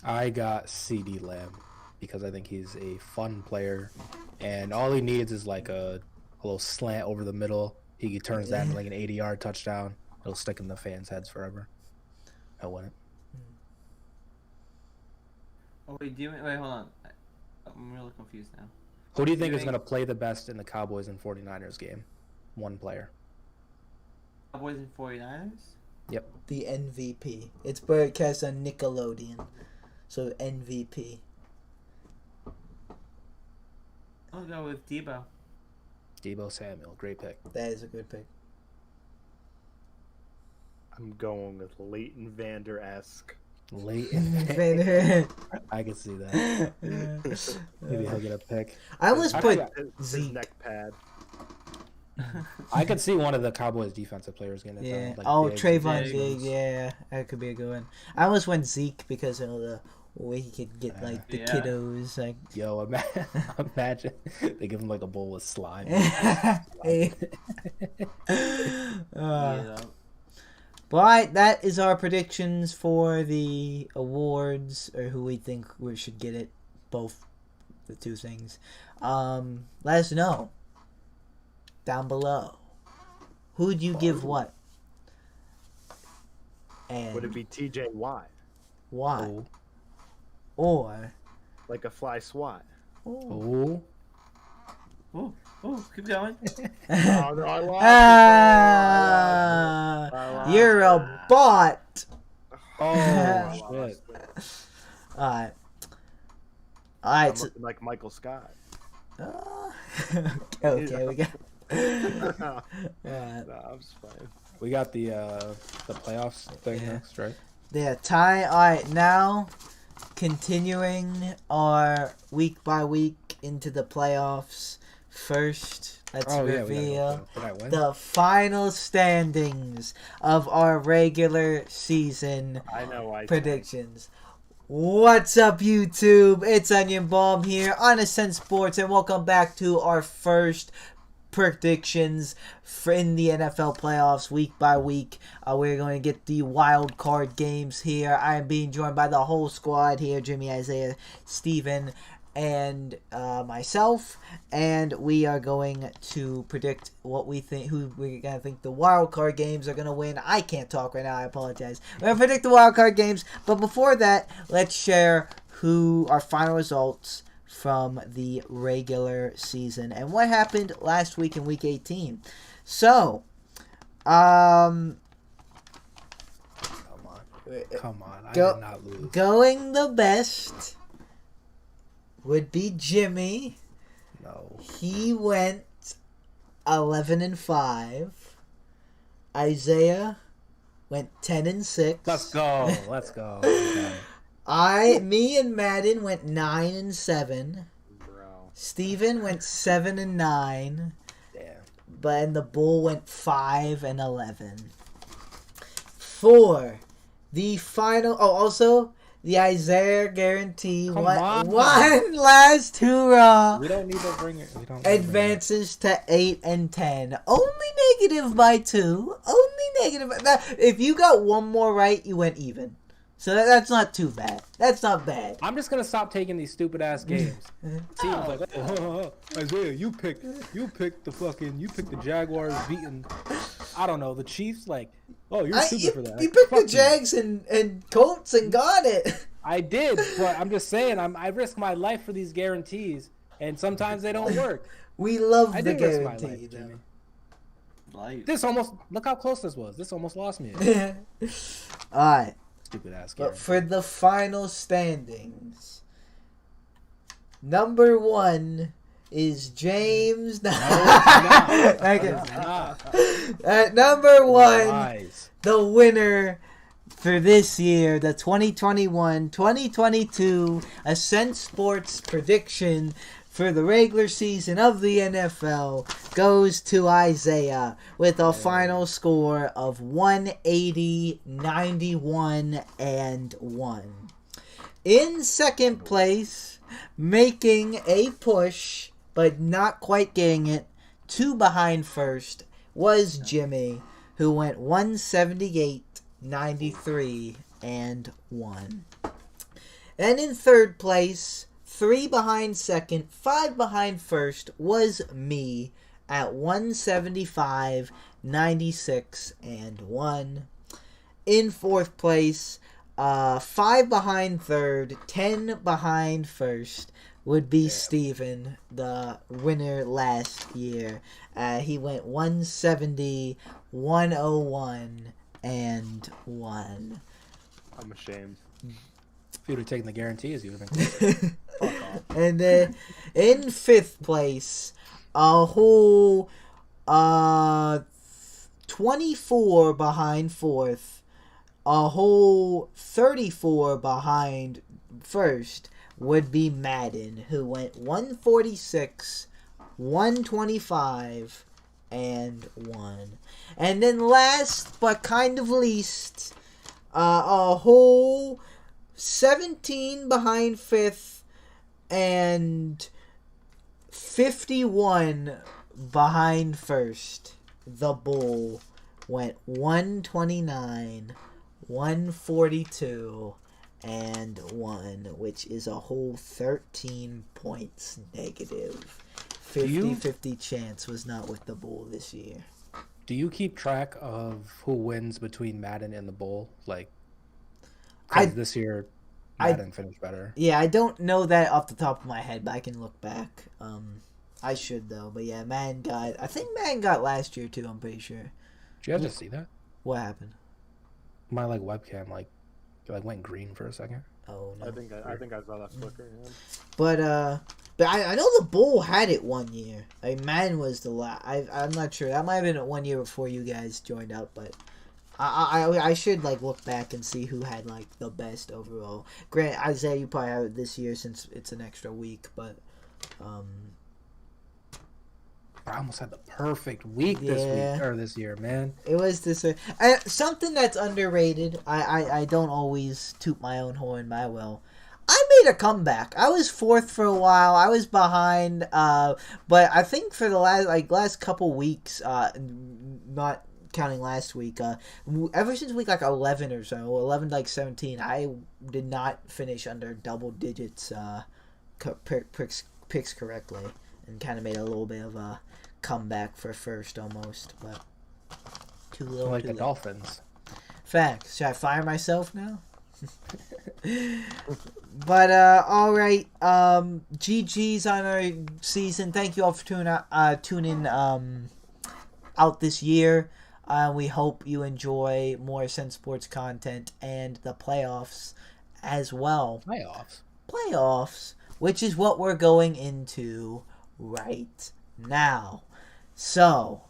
I got CeeDee Lamb because I think he's a fun player, and all he needs is like a little slant over the middle. He turns that into like an 80-yard touchdown. It'll stick in the fans' heads forever. He'll win it. Oh, wait, hold on. I'm really confused now. Who do you think is going to play the best in the Cowboys and 49ers game? One player. Cowboys and 49ers? Yep. The MVP. It's broadcast on Nickelodeon. So MVP. I'll go with Debo. Debo Samuel. Great pick. That is a good pick. I'm going with Leighton Vander-esque. Leighton I can see that. Maybe he'll get a pick. I almost put his neck pad. I could see one of the Cowboys defensive players getting it. Yeah. Like Trayvon Diggs. Yeah, that could be a good one. I almost went Zeke because the way he could get like the kiddos. Like, yo, imagine they give him like a bowl of slime. But that is our predictions for the awards, or who we think we should get it. Both the two things. Let us know down below. Who'd you give what? And would it be TJ Watt? Why? Oh. Or like a fly swat? Oh. Oh, keep going. Oh, no, I lost. You're a bot. Oh, shit. Alright. I'm looking like Michael Scott. Okay, we got. No, I'm just fine. We got the playoffs thing next, right? Yeah, tie. All right, now continuing our week by week into the playoffs. First, let's reveal the final standings of our regular season predictions. What's up, YouTube? It's Onion Bomb here on Ascent Sports, and welcome back to our first predictions in the NFL playoffs week by week. We're going to get the wild card games here. I am being joined by the whole squad here: Jimmy, Isaiah, Steven, and myself, and we are going to predict what we think, who we're going to think the wild card games are going to win. I can't talk right now, I apologize. We're going to predict the wild card games, but before that, let's share who our final results from the regular season and what happened last week in week 18. So, come on, I did not lose. Going the best would be Jimmy. No. He went 11-5. Isaiah went 10-6. Let's go. Okay. Me and Madden went 9-7. Bro. Steven went 7-9. Damn. And the Bull went 5-11. For the final, also the Isaiah guarantee one last hurrah. We don't need to bring it. Advances to 8-10. Only negative by 2. Only negative. If you got one more right, you went even. So that's not too bad. That's not bad. I'm just gonna stop taking these stupid ass games. Teams like, Isaiah, you picked the Jaguars beating, I don't know, the Chiefs. Like, oh, you're stupid for that. You picked the Jags and Colts and got it. I did, but I'm just saying, I risk my life for these guarantees, and sometimes they don't work. We love I the did risk my guarantee, life, Jimmy. Life. This almost, look how close this was. This almost lost me. Alright. Stupid ass But guarantee. for the final standings, number 1 is James. No, it's not. At number 1, Lies. the winner for this year, the 2021-2022 Ascent Sports prediction for the regular season of the NFL goes to Isaiah with a final score of 180, 91, and 1. In second place, making a push, but not quite getting it, 2 behind first, was Jimmy, who went 178, 93, and 1. And in third place, 3 behind second, 5 behind first, was me at 175, 96, and 1. In fourth place, 5 behind third, 10 behind first, would be Steven, the winner last year. He went 170, 101, and 1. I'm ashamed. If you would have taken the guarantees, you would have been closer. Fuck off. And then in fifth place, a whole 24 behind fourth, a whole 34 behind first would be Madden, who went 146, 125, and 1. And then last but kind of least, a whole 17 behind fifth and 51 behind first. The Bull went 129, 142, and 1, which is a whole 13 points negative. 50-50 chance was not with the Bull this year. Do you keep track of who wins between Madden and the Bowl? Like, this year, Madden finished better. Yeah, I don't know that off the top of my head, but I can look back. I should, though. But yeah, Madden got... I think Madden got last year, too, I'm pretty sure. Did you guys just see that? What happened? My, webcam, went green for a second. Oh, no. I think I saw that flicker. Yeah. But But I know the Bull had it one year. Like, Madden was the last. I'm not sure. That might have been 1 year before you guys joined up, but I should like look back and see who had like the best overall. Grant, Isaiah, you probably have it this year since it's an extra week, but I almost had the perfect week this year, man. it was this something that's underrated. I don't always toot my own horn, but I will. I made a comeback. I was fourth for a while. I was behind, but I think for the last couple weeks, not counting last week, ever since week like 11 or so, 11 like 17, I did not finish under double digits picks correctly, and kind of made a little bit of a comeback for first almost, but too little. Like the Dolphins. Facts. Should I fire myself now? But alright, GG's on our season. Thank you all for tuning out this year. We hope you enjoy more Ascent Sports content and the playoffs as well. Playoffs, which is what we're going into right now. So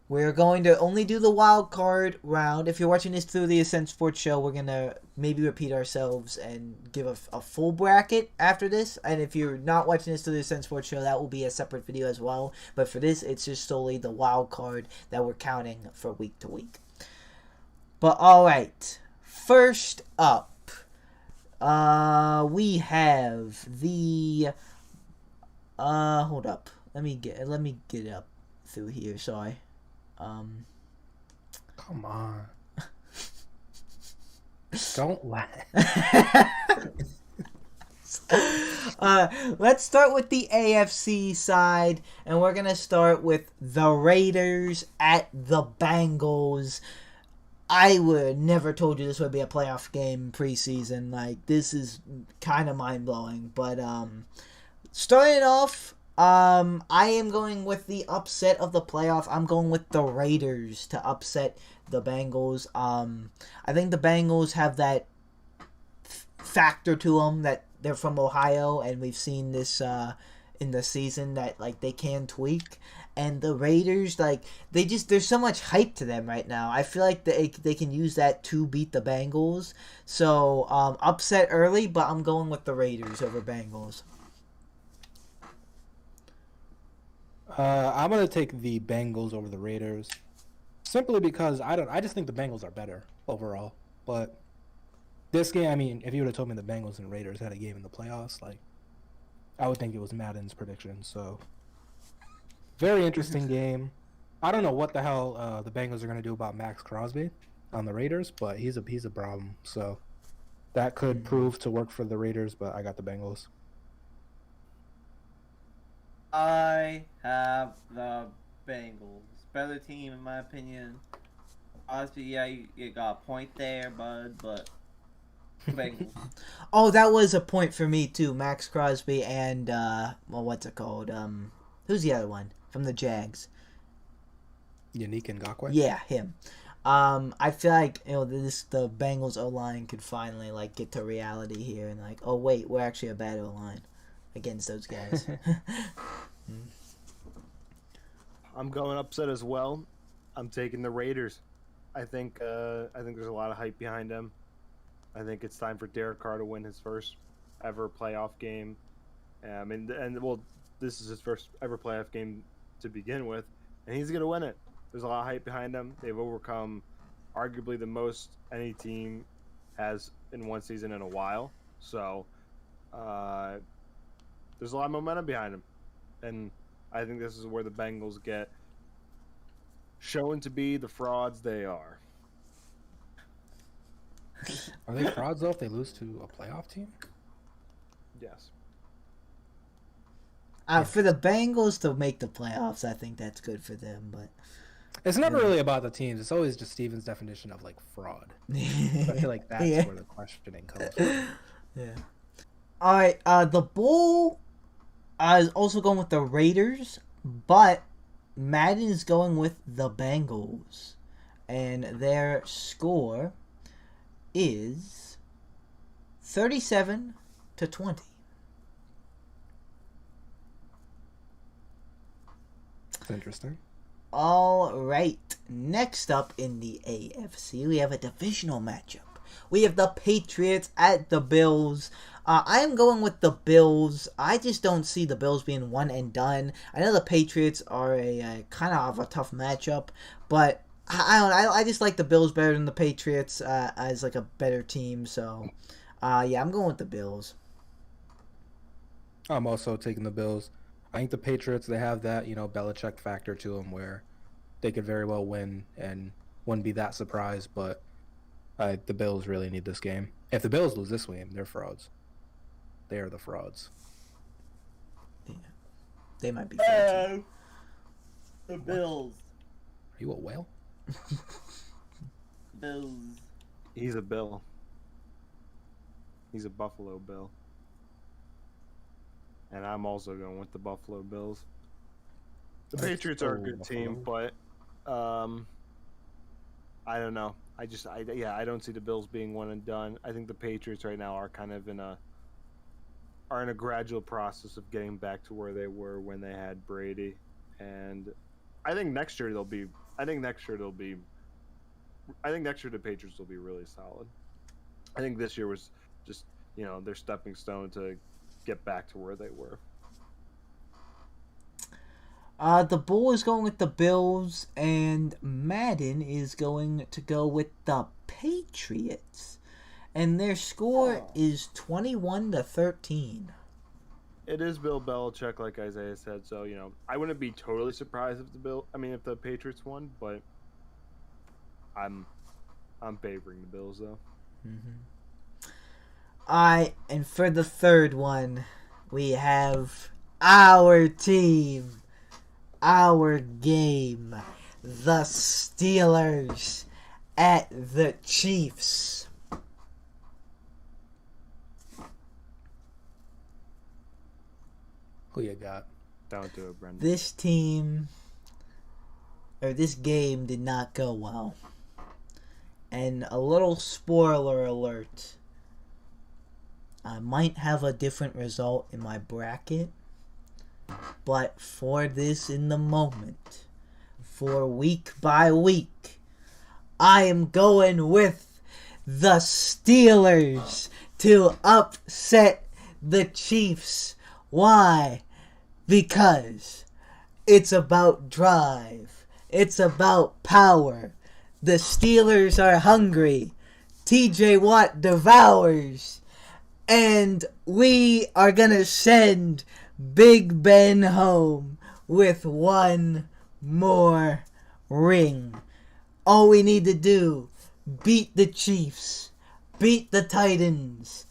we're going to only do the wild card round. If you're watching this through the Ascent Sports Show, we're going to maybe repeat ourselves and give a full bracket after this. And if you're not watching this through the Ascent Sports Show, that will be a separate video as well. But for this, it's just solely the wild card that we're counting for week to week. But alright, first up, we have the... hold up. Let me get it up through here, sorry. Come on. Don't laugh. Let's start with the AFC side, and we're going to start with the Raiders at the Bengals. I would never told you this would be a playoff game preseason. Like, this is kind of mind-blowing. But starting off, I am going with the upset of the playoff. I'm going with the Raiders to upset the Bengals. I think the Bengals have that factor to them that they're from Ohio, and we've seen this in the season that like they can tweak. And the Raiders, like there's so much hype to them right now. I feel like they can use that to beat the Bengals. So upset early, but I'm going with the Raiders over Bengals. I'm gonna take the Bengals over the Raiders, simply because I just think the Bengals are better overall. But this game, I mean, if you would have told me the Bengals and Raiders had a game in the playoffs, like I would think it was Madden's prediction. So very interesting game. I don't know what the hell the Bengals are gonna do about Max Crosby on the Raiders, but he's a problem. So that could prove to work for the Raiders, but I got the Bengals. I have the Bengals. Better team, in my opinion. Honestly, yeah, you got a point there, bud, but Bengals. Oh, that was a point for me, too. Max Crosby and, what's it called? Who's the other one from the Jags? Yannick Ngakoue? Yeah, him. I feel like, the Bengals O-line could finally, like, get to reality here and, like, oh, wait, we're actually a bad O-line against those guys. I'm going upset as well. I'm taking the Raiders. I think there's a lot of hype behind them. I think it's time for Derek Carr to win his first ever playoff game. This is his first ever playoff game to begin with, and he's gonna win it. There's a lot of hype behind them. They've overcome arguably the most any team has in one season in a while. So there's a lot of momentum behind them, and I think this is where the Bengals get shown to be the frauds they are. Are they frauds though if they lose to a playoff team? Yes. For the Bengals to make the playoffs, I think that's good for them. But it's never really about the teams. It's always just Steven's definition of like fraud. I feel like that's where the questioning comes from. Yeah. All right. The Bull is also going with the Raiders, but Madden is going with the Bengals, and their score is 37-20. It's interesting. All right. Next up in the AFC, we have a divisional matchup. We have the Patriots at the Bills. I am going with the Bills. I just don't see the Bills being one and done. I know the Patriots are a kind of a tough matchup, but I just like the Bills better than the Patriots as like a better team. So, yeah, I'm going with the Bills. I'm also taking the Bills. I think the Patriots, they have that, Belichick factor to them where they could very well win and wouldn't be that surprised, but the Bills really need this game. If the Bills lose this game, they're frauds. They are the frauds. Yeah. They might be frauds. The Bills. Are you a whale? Bills. He's a Bill. He's a Buffalo Bill. And I'm also going with the Buffalo Bills. The Patriots are a good team, but I don't know. I don't see the Bills being one and done. I think the Patriots right now are kind of in a gradual process of getting back to where they were when they had Brady, and I think next year the Patriots will be really solid. I think this year was just their stepping stone to get back to where they were. The Bull is going with the Bills, and Madden is going to go with the Patriots. And their score is 21-13. It is Bill Belichick, like Isaiah said. So I wouldn't be totally surprised if the Patriots won, but I'm favoring the Bills though. Mm-hmm. And for the third one, we have our team, our game, the Steelers at the Chiefs. Who you got? Don't do it, Brenden. This game did not go well. And a little spoiler alert, I might have a different result in my bracket, but for this in the moment, for week by week, I am going with the Steelers to upset the Chiefs. Why? Because it's about drive. It's about power. The Steelers are hungry. TJ Watt devours. And we are going to send Big Ben home with one more ring. All we need to do, beat the Chiefs, beat the Titans,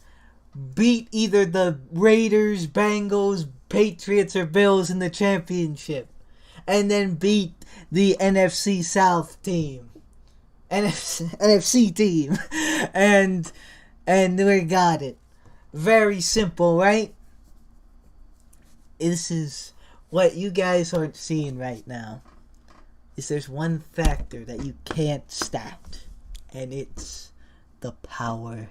beat either the Raiders, Bengals, Patriots, or Bills in the championship, and then beat the NFC South team. NFC team. And we got it. Very simple, right? This is what you guys aren't seeing right now. Is there's one factor that you can't stat, and it's the power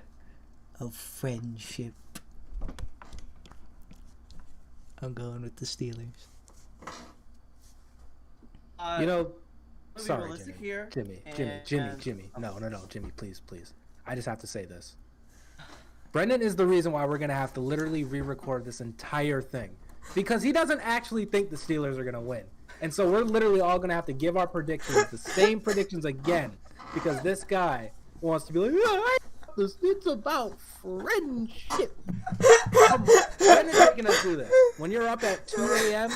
of friendship. I'm going with the Steelers. Sorry, Jimmy. No, Jimmy, please. I just have to say this. Brenden is the reason why we're going to have to literally re-record this entire thing. Because he doesn't actually think the Steelers are going to win. And so we're literally all going to have to give our predictions, the same predictions again. Because this guy wants to be like, it's about friendship. Brendan's making us do this. When you're up at 2 a.m.,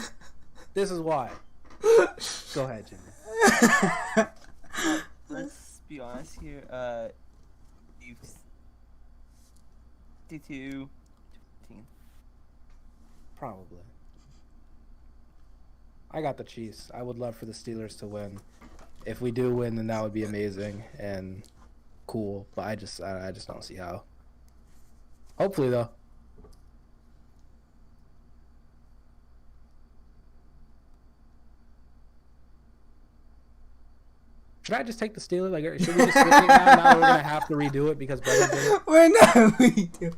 this is why. Go ahead, Jimmy. Let's be honest here. Chiefs 52-15. Probably. I got the Chiefs. I would love for the Steelers to win. If we do win, then that would be amazing and cool. But I just don't see how. Hopefully, though. Should I just take the Steelers? Like, should we just switch it now? Now we're gonna have to redo it because Brady did it. We're not redo.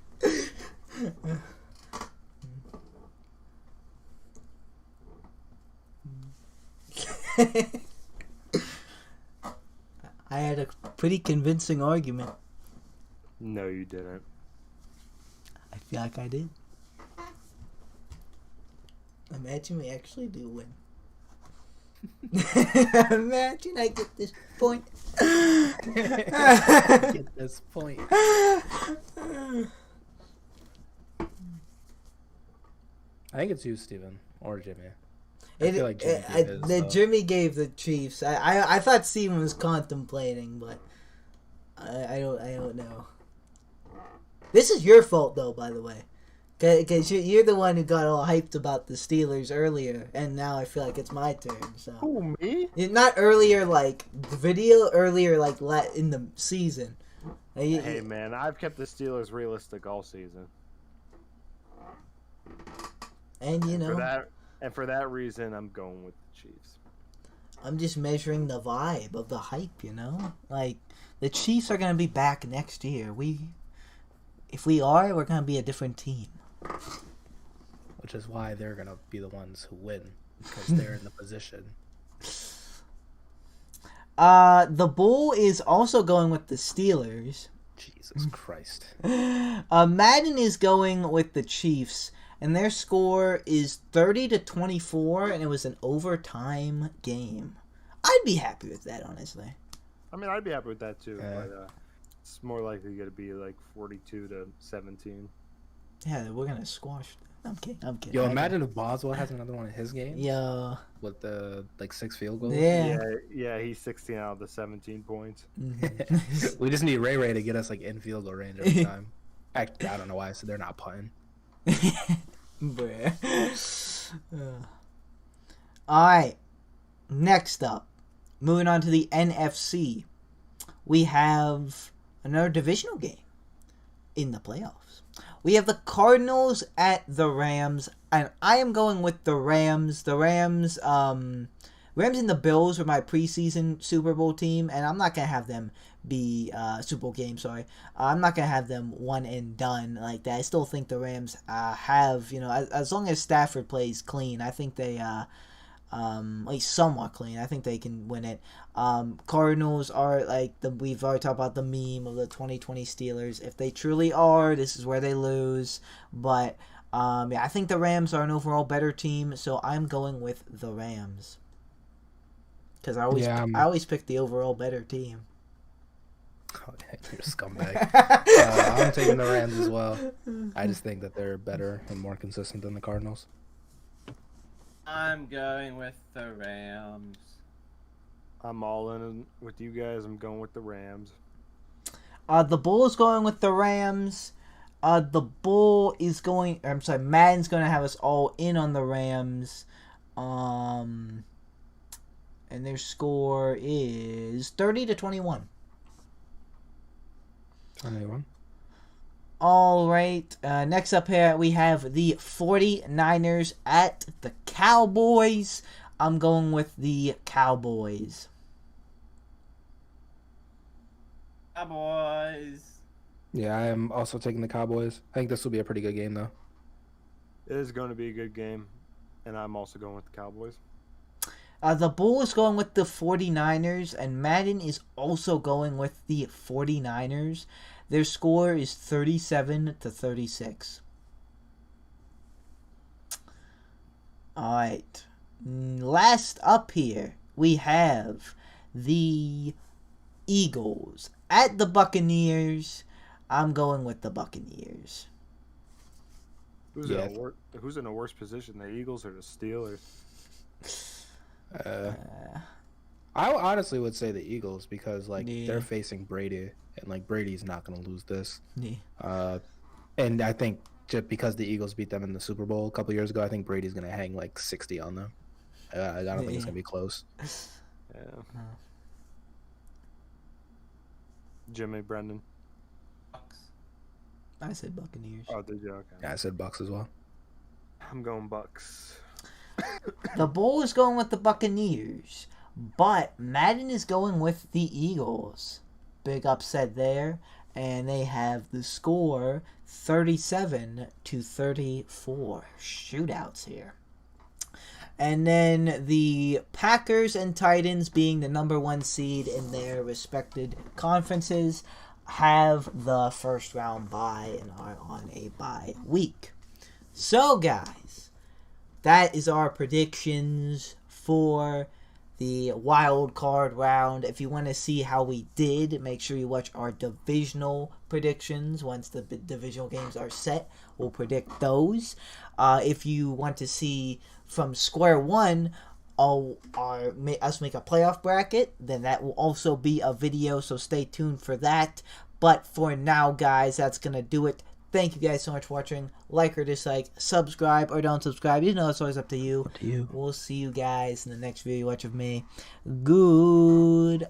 I had a pretty convincing argument. No, you didn't. I feel like I did. Imagine we actually do win. Imagine I get this point. Get this point. I think it's you, Steven, or Jimmy. I feel like Jimmy gave his, so. Jimmy gave the Chiefs. I thought Steven was contemplating, but I don't know. This is your fault, though, by the way. Because you're the one who got all hyped about the Steelers earlier, and now I feel like it's my turn. So Who, me? not earlier, like the video, earlier, like in the season. Hey, man, I've kept the Steelers realistic all season. And you know, for that reason, I'm going with the Chiefs. I'm just measuring the vibe of the hype. You know, like the Chiefs are gonna be back next year. If we are, we're gonna be a different team. Which is why they're going to be the ones who win. Because they're in the position. The Bull is also going with the Steelers. Jesus Christ. Madden is going with the Chiefs. And their score is 30-24. And it was an overtime game. I'd be happy with that, honestly. I mean, I'd be happy with that, too. Yeah. But it's more likely going to be like 42-17. Yeah, we're going to squash them. I'm kidding. Yo, imagine if Boswell has another one of his games. Yeah. With the 6 field goals. Yeah. He's 16 out of the 17 points. We just need Ray to get us like in field goal range every time. I don't know why I said they're not putting. Bruh. Alright. Next up. Moving on to the NFC. We have another divisional game in the playoffs. We have the Cardinals at the Rams, and I am going with the Rams. The Rams and the Bills were my preseason Super Bowl team, and I'm not going to have them be Super Bowl game, sorry. I'm not going to have them one and done like that. I still think the Rams have, as long as Stafford plays clean, I think they at least somewhat clean. I think they can win it. Cardinals are like we've already talked about the meme of the 2020 Steelers. If they truly are, this is where they lose. But I think the Rams are an overall better team, so I'm going with the Rams. Because I always pick the overall better team. Oh, you're a scumbag. I'm taking the Rams as well. I just think that they're better and more consistent than the Cardinals. I'm going with the Rams. I'm all in with you guys. I'm going with the Rams. The Bull is going with the Rams. Madden's going to have us all in on the Rams. And their score is 30-21. 21. All right. Next up here, we have the 49ers at the Cowboys. I'm going with the Cowboys. Cowboys. Yeah, I am also taking the Cowboys. I think this will be a pretty good game, though. It is going to be a good game, and I'm also going with the Cowboys. The Bull is going with the 49ers, and Madden is also going with the 49ers. Their score is 37-36. Alright. Last up here, we have the Eagles at the Buccaneers. I'm going with the Buccaneers. Who's in a worse position, the Eagles or the Steelers? I honestly would say the Eagles because they're facing Brady and Brady's not going to lose this. Yeah. And I think just because the Eagles beat them in the Super Bowl a couple years ago, I think Brady's going to hang 60 on them. I don't think it's going to be close. Yeah. Jimmy, Brenden. Bucks. I said Buccaneers. Oh, did you? Okay. Yeah, I said Bucks as well. I'm going Bucks. The Bull is going with the Buccaneers, but Madden is going with the Eagles. Big upset there, and they have the score 37-34. Shootouts here. And then the Packers and Titans, being the number 1 seed in their respected conferences, have the first round bye and are on a bye week. So, guys, that is our predictions for the wild card round. If you want to see how we did, make sure you watch our divisional predictions. Once the divisional games are set, we'll predict those. If you want to see from square one us make a playoff bracket, then that will also be a video, so stay tuned for that. But for now, guys, that's gonna do it. Thank you guys so much for watching. Like or dislike, subscribe or don't subscribe. You know, it's always up to you. We'll see you guys in the next video you watch of me. Goodbye.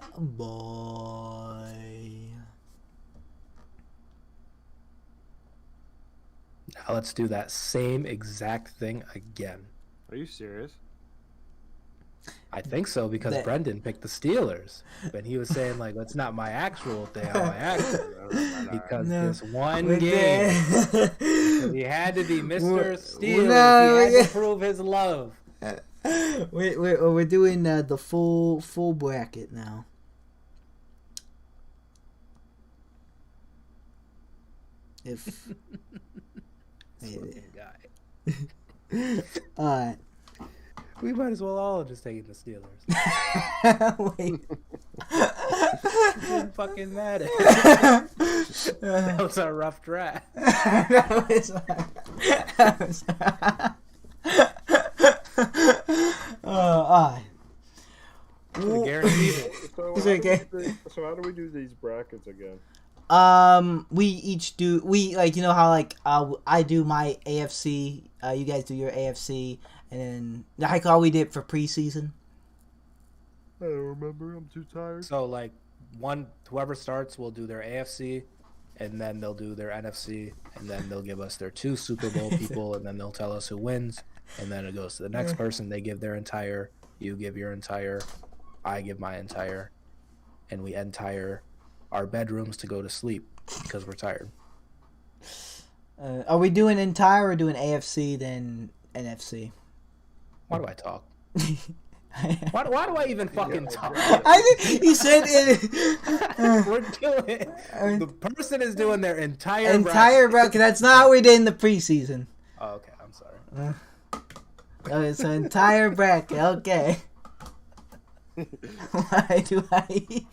Now let's do that same exact thing again. Are you serious? I think so, because Brenden picked the Steelers, but he was saying like, that's not my actual thing. My actual because this one game, he had to be Mr. Steelers. He had to prove his love. We're doing the full bracket now. If guy. Alright. We might as well all just take the Steelers. Wait. I'm fucking mad at it. That was a rough draft. Alright. Guaranteed it. So how do we do these brackets again? We each do, you know how I do my AFC, you guys do your AFC, and then like how we did for preseason. I don't remember. I'm too tired. So like whoever starts will do their AFC, and then they'll do their NFC, and then they'll give us their 2 Super Bowl people, and then they'll tell us who wins, and then it goes to the next person. They give their entire, you give your entire, I give my entire, and we entire our bedrooms to go to sleep because we're tired. Are we doing entire or doing AFC then NFC? Why do I talk? Why do I even fucking talk? I think you said it. We're doing it. The person is doing their entire bracket. That's not how we did in the preseason. Oh, okay. I'm sorry. Okay, so entire bracket. Okay. Why do I even?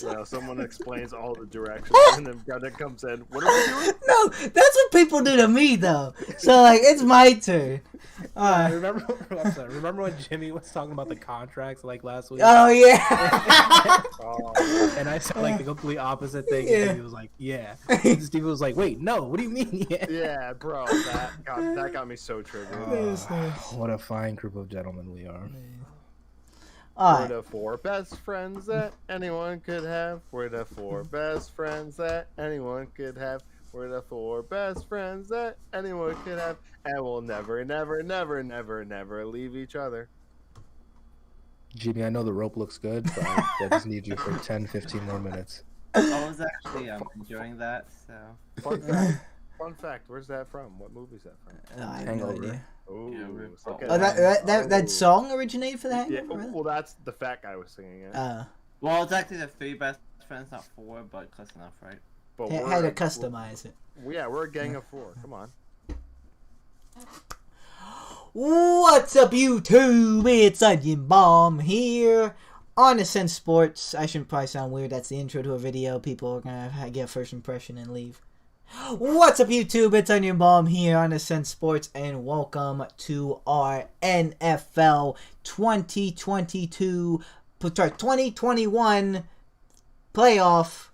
Yeah, someone explains all the directions, and then Brenden comes in. What are we doing? No, that's what people do to me, though. So, like, it's my turn. Remember when Jimmy was talking about the contracts, like, last week? Oh, yeah. And I said, like, the complete opposite thing, and he was like, yeah. And Steve was like, wait, no, what do you mean, yeah? Yeah, bro, that got me so triggered. What a fine group of gentlemen we are. We're the 4 best friends that anyone could have. We're the 4 best friends that anyone could have. We're the 4 best friends that anyone could have. And we'll never, never, never, never, never leave each other. Jimmy, I know the rope looks good, but I just need you for 10, 15 more minutes. I was actually enjoying that, so. Fun fact, where's that from? What movie is that from? I have no idea. Ooh, that song originated for that? Yeah, well, that's the fat guy was singing it. Well, it's actually the 3 best friends, not 4, but close enough, right? But had to customize it. Yeah, we're a gang of 4. Come on. What's up, YouTube? It's Onion Bomb here on Ascent Sports. I shouldn't probably sound weird. That's the intro to a video. People are gonna get a first impression and leave. What's up, YouTube? It's Onion Bomb here on Ascent Sports, and welcome to our NFL 2021 playoff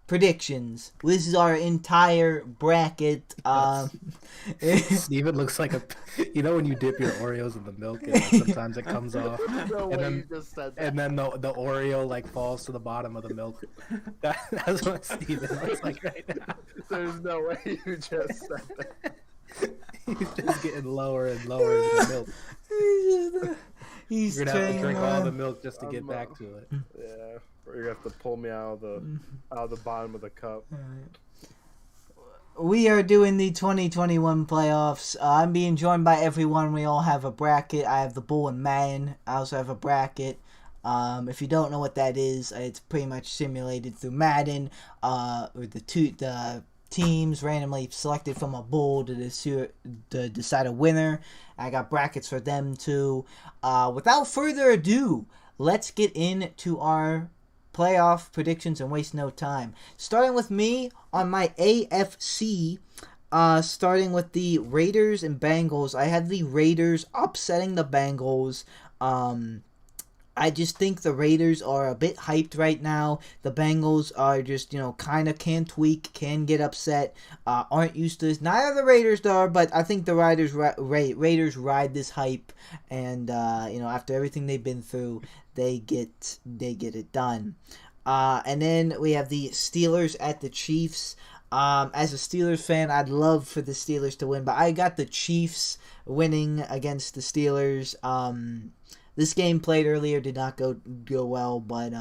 predictions. This is our entire bracket. Steven looks like when you dip your Oreos in the milk and sometimes it comes off, and then the Oreo like falls to the bottom of the milk. That's what Steven looks like right now. There's no way you just said that. He's just getting lower and lower in the milk. He's You're gonna have to drink all the milk just to get back to it. Yeah, or you have to pull me out of the bottom of the cup. We are doing the 2021 playoffs. I'm being joined by everyone. We all have a bracket. I have the Bull and Man. I also have a bracket. If you don't know what that is, it's pretty much simulated through Madden. With the teams randomly selected from a bowl to decide a winner. I got brackets for them too. Without further ado, let's get into our playoff predictions and waste no time. Starting with me on my AFC, starting with the Raiders and Bengals. I have the Raiders upsetting the Bengals. I just think the Raiders are a bit hyped right now. The Bengals are just, kind of can tweak, can get upset, aren't used to this. Neither of the Raiders are, but I think the Raiders ride this hype, and, after everything they've been through, they get it done. And then we have the Steelers at the Chiefs. As a Steelers fan, I'd love for the Steelers to win, but I got the Chiefs winning against the Steelers. This game played earlier did not go well, but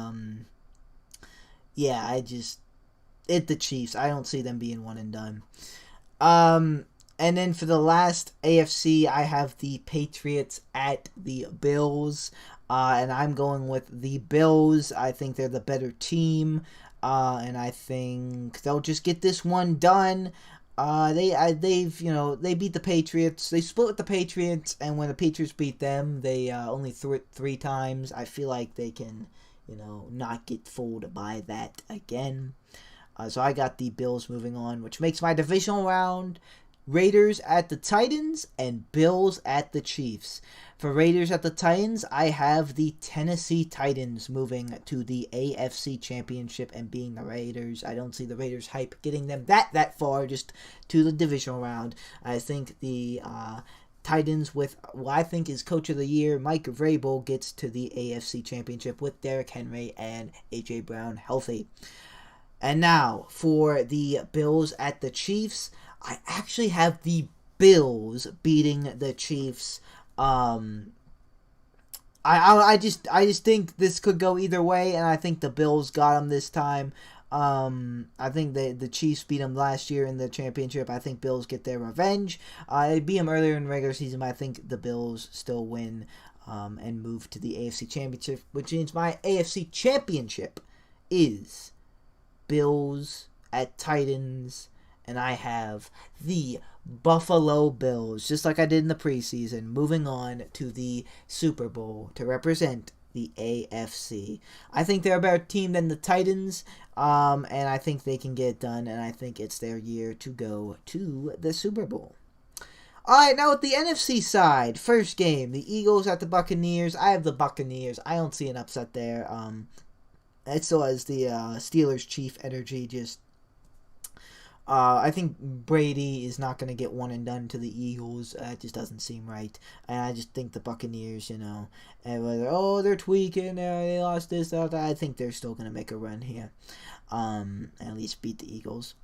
it's the Chiefs. I don't see them being one and done. And then for the last AFC, I have the Patriots at the Bills. And I'm going with the Bills. I think they're the better team. And I think they'll just get this one done. They beat the Patriots. They split with the Patriots, and when the Patriots beat them, they only threw it 3 times. I feel like they can, not get fooled by that again. So I got the Bills moving on, which makes my divisional round Raiders at the Titans and Bills at the Chiefs. For Raiders at the Titans, I have the Tennessee Titans moving to the AFC Championship and being the Raiders. I don't see the Raiders hype getting them that far, just to the divisional round. I think the Titans, with what I think is Coach of the Year, Mike Vrabel, gets to the AFC Championship with Derrick Henry and A.J. Brown healthy. And now, for the Bills at the Chiefs, I actually have the Bills beating the Chiefs. I just think this could go either way, and I think the Bills got them this time. I think the Chiefs beat them last year in the championship. I think Bills get their revenge. They beat them earlier in the regular season, but I think the Bills still win and move to the AFC Championship, which means my AFC Championship is Bills at Titans, and I have the Buffalo Bills, just like I did in the preseason, moving on to the Super Bowl to represent the AFC. I think they're a better team than the Titans, and I think they can get it done, and I think it's their year to go to the Super Bowl. Alright, now with the NFC side, first game, the Eagles at the Buccaneers. I have the Buccaneers. I don't see an upset there. It still has the Steelers Chief energy, just I think Brady is not going to get one and done to the Eagles. It just doesn't seem right. And I just think the Buccaneers, and whether, they're tweaking, they lost this, that. I think they're still going to make a run here. And at least beat the Eagles.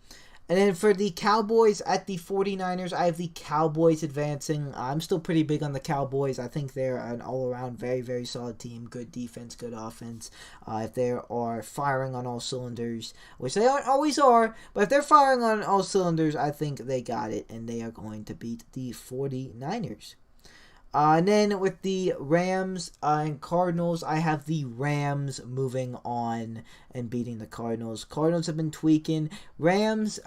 And then for the Cowboys at the 49ers, I have the Cowboys advancing. I'm still pretty big on the Cowboys. I think they're an all-around very, very solid team. Good defense, good offense. If they are firing on all cylinders, which they always are, but if they're firing on all cylinders, I think they got it, and they are going to beat the 49ers. And then with the Rams and Cardinals, I have the Rams moving on and beating the Cardinals. Cardinals have been tweaking. Rams,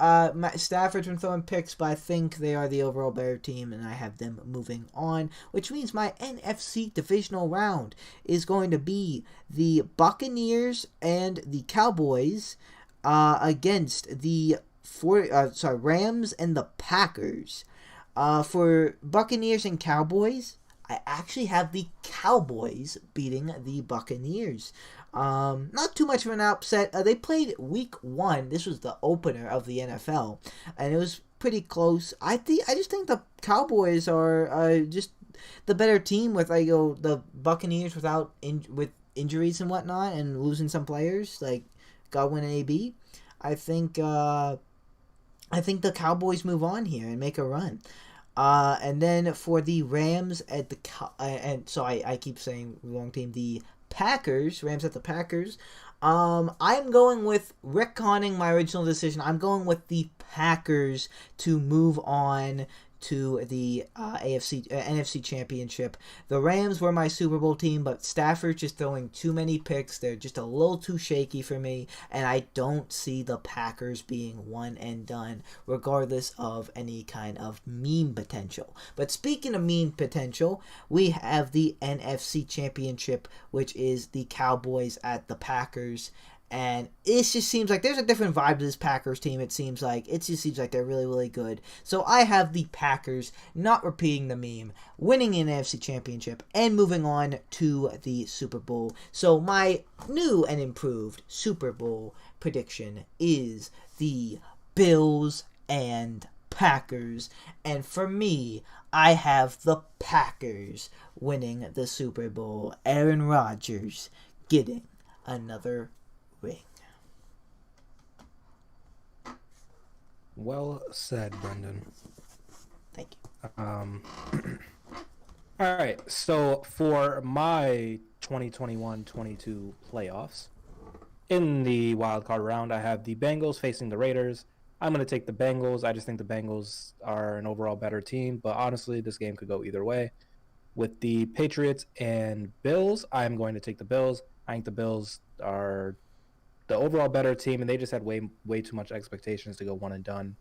Stafford's been throwing picks, but I think they are the overall better team, and I have them moving on, which means my NFC divisional round is going to be the Buccaneers and the Cowboys against the Rams and the Packers. For Buccaneers and Cowboys, I actually have the Cowboys beating the Buccaneers. Not too much of an upset. They played week 1. This was the opener of the NFL, and it was pretty close. I just think the Cowboys are just the better team with the Buccaneers with injuries and whatnot and losing some players like Godwin and AB. I think the Cowboys move on here and make a run. And then for the Rams at the I keep saying wrong team. The Packers, Rams at the Packers. I'm going with retconning my original decision. I'm going with the Packers to move on to the NFC Championship. The Rams were my Super Bowl team, but Stafford's just throwing too many picks. They're just a little too shaky for me, and I don't see the Packers being one and done, regardless of any kind of meme potential. But speaking of meme potential, we have the NFC Championship, which is the Cowboys at the Packers. And it just seems like there's a different vibe to this Packers team. It just seems like they're really, really good. So I have the Packers, not repeating the meme, winning an NFC Championship and moving on to the Super Bowl. So my new and improved Super Bowl prediction is the Bills and Packers. And for me, I have the Packers winning the Super Bowl. Aaron Rodgers getting another ring. Well said, Brenden. Thank you. All right, so for my 2021-22 playoffs, in the wild card round, I have the Bengals facing the Raiders. I'm going to take the Bengals. I just think the Bengals are an overall better team, but honestly, this game could go either way. With the Patriots and Bills, I'm going to take the Bills. I think the Bills are the overall better team, and they just had way too much expectations to go one and done.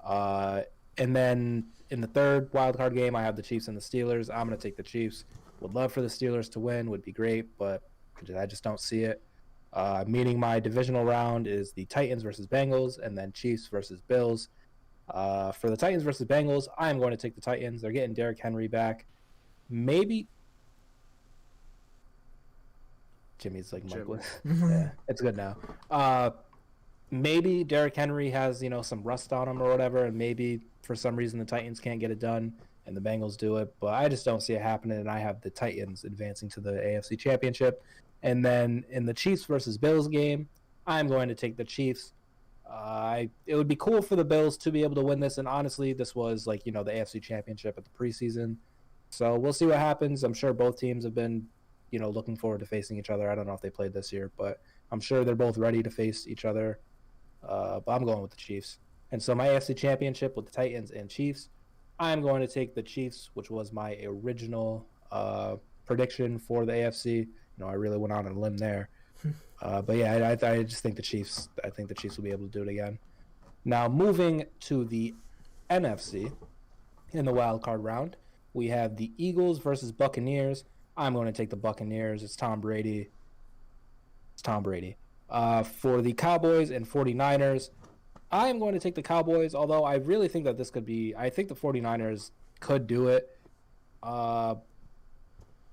And then in the third wildcard game, I have the Chiefs and the Steelers. I'm going to take the Chiefs. Would love for the Steelers to win. Would be great, but I just don't see it. Meaning my divisional round is the Titans versus Bengals, and then Chiefs versus Bills. For the Titans versus Bengals, I am going to take the Titans. They're getting Derrick Henry back. Maybe Jimmy's like Michael. Yeah, it's good now. Maybe Derrick Henry has some rust on him or whatever, and maybe for some reason the Titans can't get it done and the Bengals do it, but I just don't see it happening. And I have the Titans advancing to the AFC Championship. And then in the Chiefs versus Bills game, I'm going to take the Chiefs. It would be cool for the Bills to be able to win this, and honestly, this was the AFC Championship at the preseason, so we'll see what happens. I'm sure both teams have been looking forward to facing each other. I don't know if they played this year, but I'm sure they're both ready to face each other. But I'm going with the Chiefs. And so my AFC Championship with the Titans and Chiefs, I'm going to take the Chiefs, which was my original prediction for the AFC. I really went out on a limb there. But yeah, I just think the Chiefs. I think the Chiefs will be able to do it again. Now moving to the NFC in the wild card round, we have the Eagles versus Buccaneers. I'm going to take the Buccaneers. It's Tom Brady. For the Cowboys and 49ers, I am going to take the Cowboys, although I really think that this could be... I think the 49ers could do it. But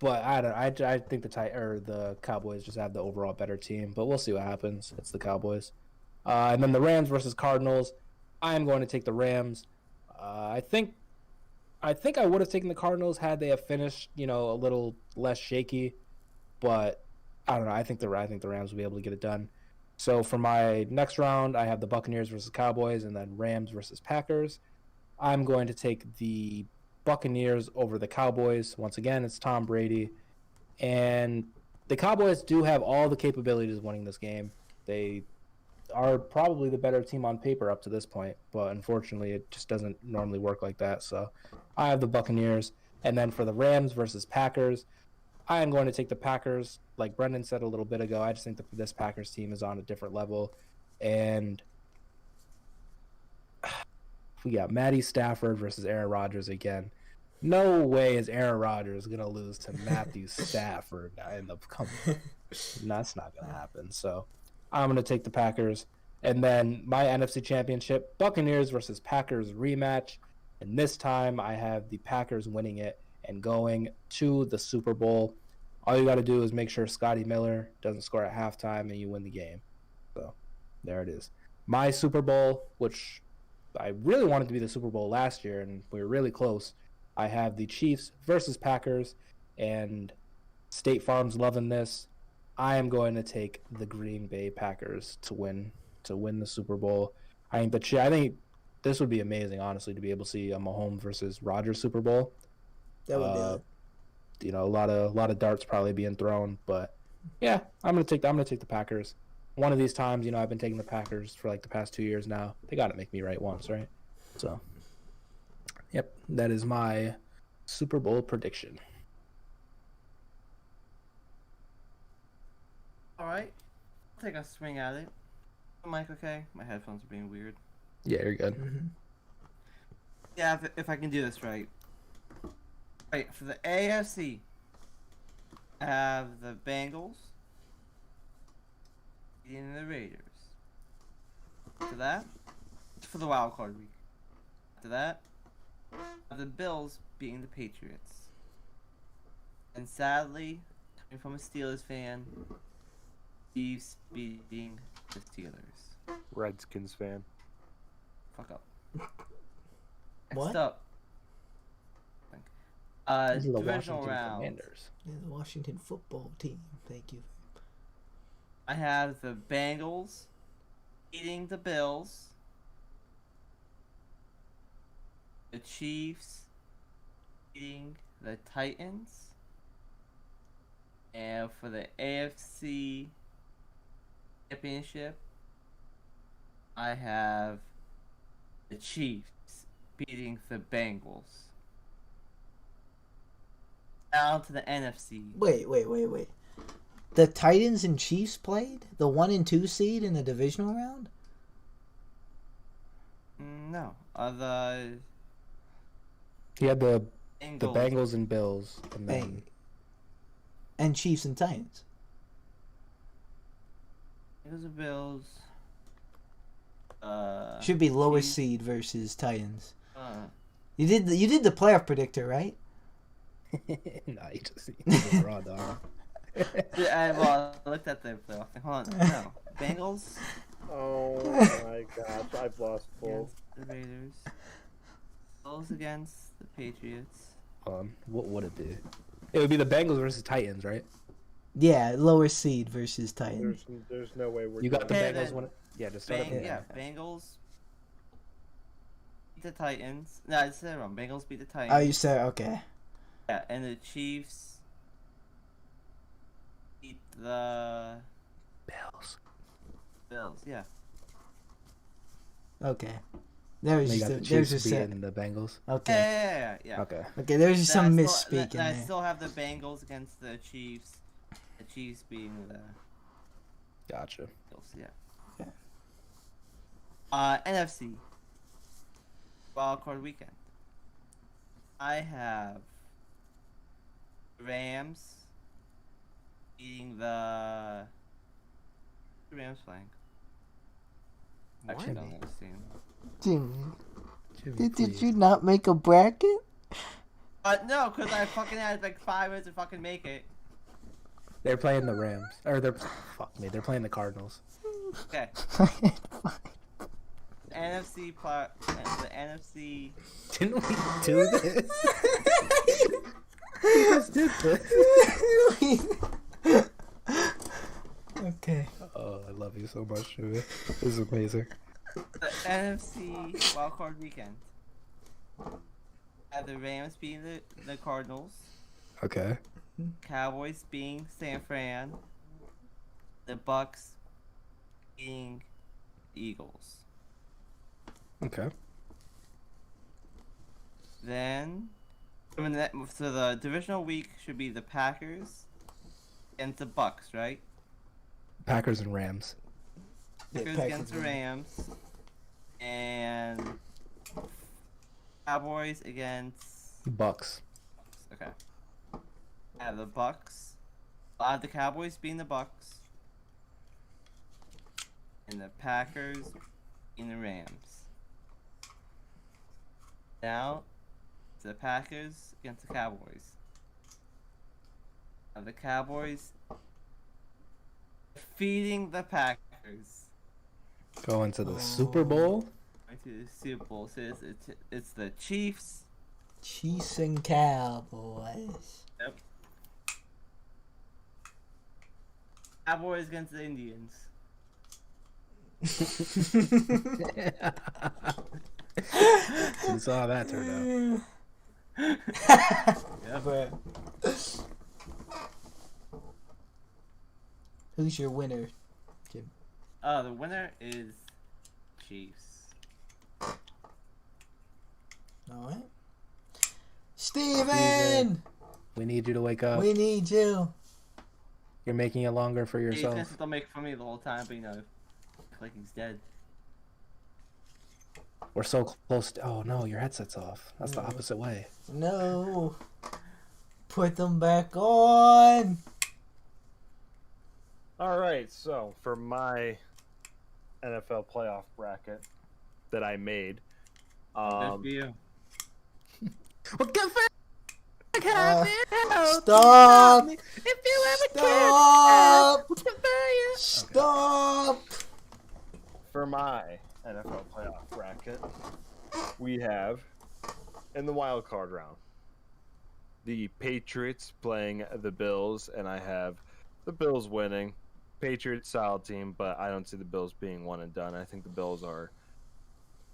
I think the Cowboys just have the overall better team. But we'll see what happens. It's the Cowboys. And then the Rams versus Cardinals, I am going to take the Rams. I think I would have taken the Cardinals had they have finished, a little less shaky, but I don't know. I think the Rams will be able to get it done. So for my next round, I have the Buccaneers versus Cowboys, and then Rams versus Packers. I'm going to take the Buccaneers over the Cowboys. Once again, it's Tom Brady, and the Cowboys do have all the capabilities of winning this game. They are probably the better team on paper up to this point, but unfortunately it just doesn't normally work like that. So I have the Buccaneers. And then for the Rams versus Packers, I am going to take the Packers. Like Brenden said a little bit ago, I just think that this Packers team is on a different level. And we got Matty Stafford versus Aaron Rodgers again. No way is Aaron Rodgers going to lose to Matthew Stafford in the coming. That's not going to happen. So I'm going to take the Packers. And then my NFC Championship, Buccaneers versus Packers rematch. And this time I have the Packers winning it and going to the Super Bowl. All you got to do is make sure Scotty Miller doesn't score at halftime and you win the game. So there it is. My Super Bowl, which I really wanted to be the Super Bowl last year, and we were really close. I have the Chiefs versus Packers, and State Farm's loving this. I am going to take the Green Bay Packers to win the Super Bowl. I think this would be amazing, honestly, to be able to see a Mahomes versus Rodgers Super Bowl. That would be a lot of darts probably being thrown, but Yeah, I'm gonna take the Packers. One of these times, I've been taking the Packers for like the past 2 years now. They got to make me right once, right? So, yep, that is my Super Bowl prediction. All right, I'll take a swing at it. Mike, okay? My headphones are being weird. Yeah, you're good. Mm-hmm. Yeah, if I can do this right. Right, for the AFC, I have the Bengals beating the Raiders. After that, for the wild card week. After that, I have the Bills beating the Patriots. And sadly, coming from a Steelers fan, Chiefs beating the Steelers. Redskins fan. Fuck up. What? Next up. This is the Divisional Washington round. Commanders. Yeah, the Washington football team. Thank you. I have the Bengals beating the Bills. The Chiefs beating the Titans. And for the AFC Championship, I have the Chiefs beating the Bengals. Down to the NFC. Wait. The Titans and Chiefs played? The 1 and 2 seed in the divisional round? No. The He had the Bengals. Bengals and Bills, and then And Chiefs and Titans. Bengals and Bills. Should be lower Chiefs. seed versus Titans. Uh, You did the playoff predictor, right? nah, he just raw dog. I looked at the playoff thing. Hold on. No. Bengals Oh my gosh, I've lost full. against the Raiders. Bills against the Patriots. What would it be? It would be the Bengals versus Titans, right? Yeah, lower seed versus Titans. There's no way we're. You got the Okay, Bengals then. one. Yeah, just start Yeah, Bengals beat the Titans. No, I said it wrong. Bengals beat the Titans. Oh, you said okay. Yeah, and the Chiefs beat the Bills. Yeah. Okay. There was You just got the there's Chiefs just a, beating the Bengals. okay. Yeah. Okay. Okay, there's just some Then misspeaking I there. still have the Bengals against the Chiefs. The Chiefs being the Gotcha. Bills. Yeah. Okay. NFC wildcard weekend. I have Rams beating the Rams playing. Actually, I don't understand. Jimmy, did you not make a bracket? No, because I fucking had like 5 minutes to fucking make it. They're playing the Rams, or they're playing the Cardinals. Okay. NFC the NFC. Didn't we do this? We just did this. Okay. Oh, I love you so much, Jimmy. This is amazing. The NFC wildcard weekend. Have the Rams beating the Cardinals. Okay. Cowboys being San Fran. The Bucks being Eagles. Okay. Then, so the divisional week should be the Packers and the Bucks, right? Packers and Rams. Packers against the Rams, and Cowboys against Bucks. Okay. I have the Bucks. I have the Cowboys being the Bucks, and the Packers being the Rams. Now, the Packers against the Cowboys. I have the Cowboys defeating the Packers. Going to the Super Bowl. Going to the Super Bowl. So it's the Chiefs. Chiefs and Cowboys. Yep. Cowboys against the Indians. You saw how that turned Yep. But Who's your winner, Jim? The winner is Chiefs. All right. Steven! We need you to wake up. We need you. You're making it longer for He's yourself. gonna still make fun of me the whole time, but like he's dead. We're so close. Oh no, your headset's off. That's the opposite way. No. Put them back on. All right, so for my NFL playoff bracket that I made, Good for you. Well, good for Stop. If you ever Stop. can, Stop. for my NFL playoff bracket, we have in the wild card round the Patriots playing the Bills, and I have the Bills winning. Patriots solid team, but I don't see the Bills being one and done. I think the Bills are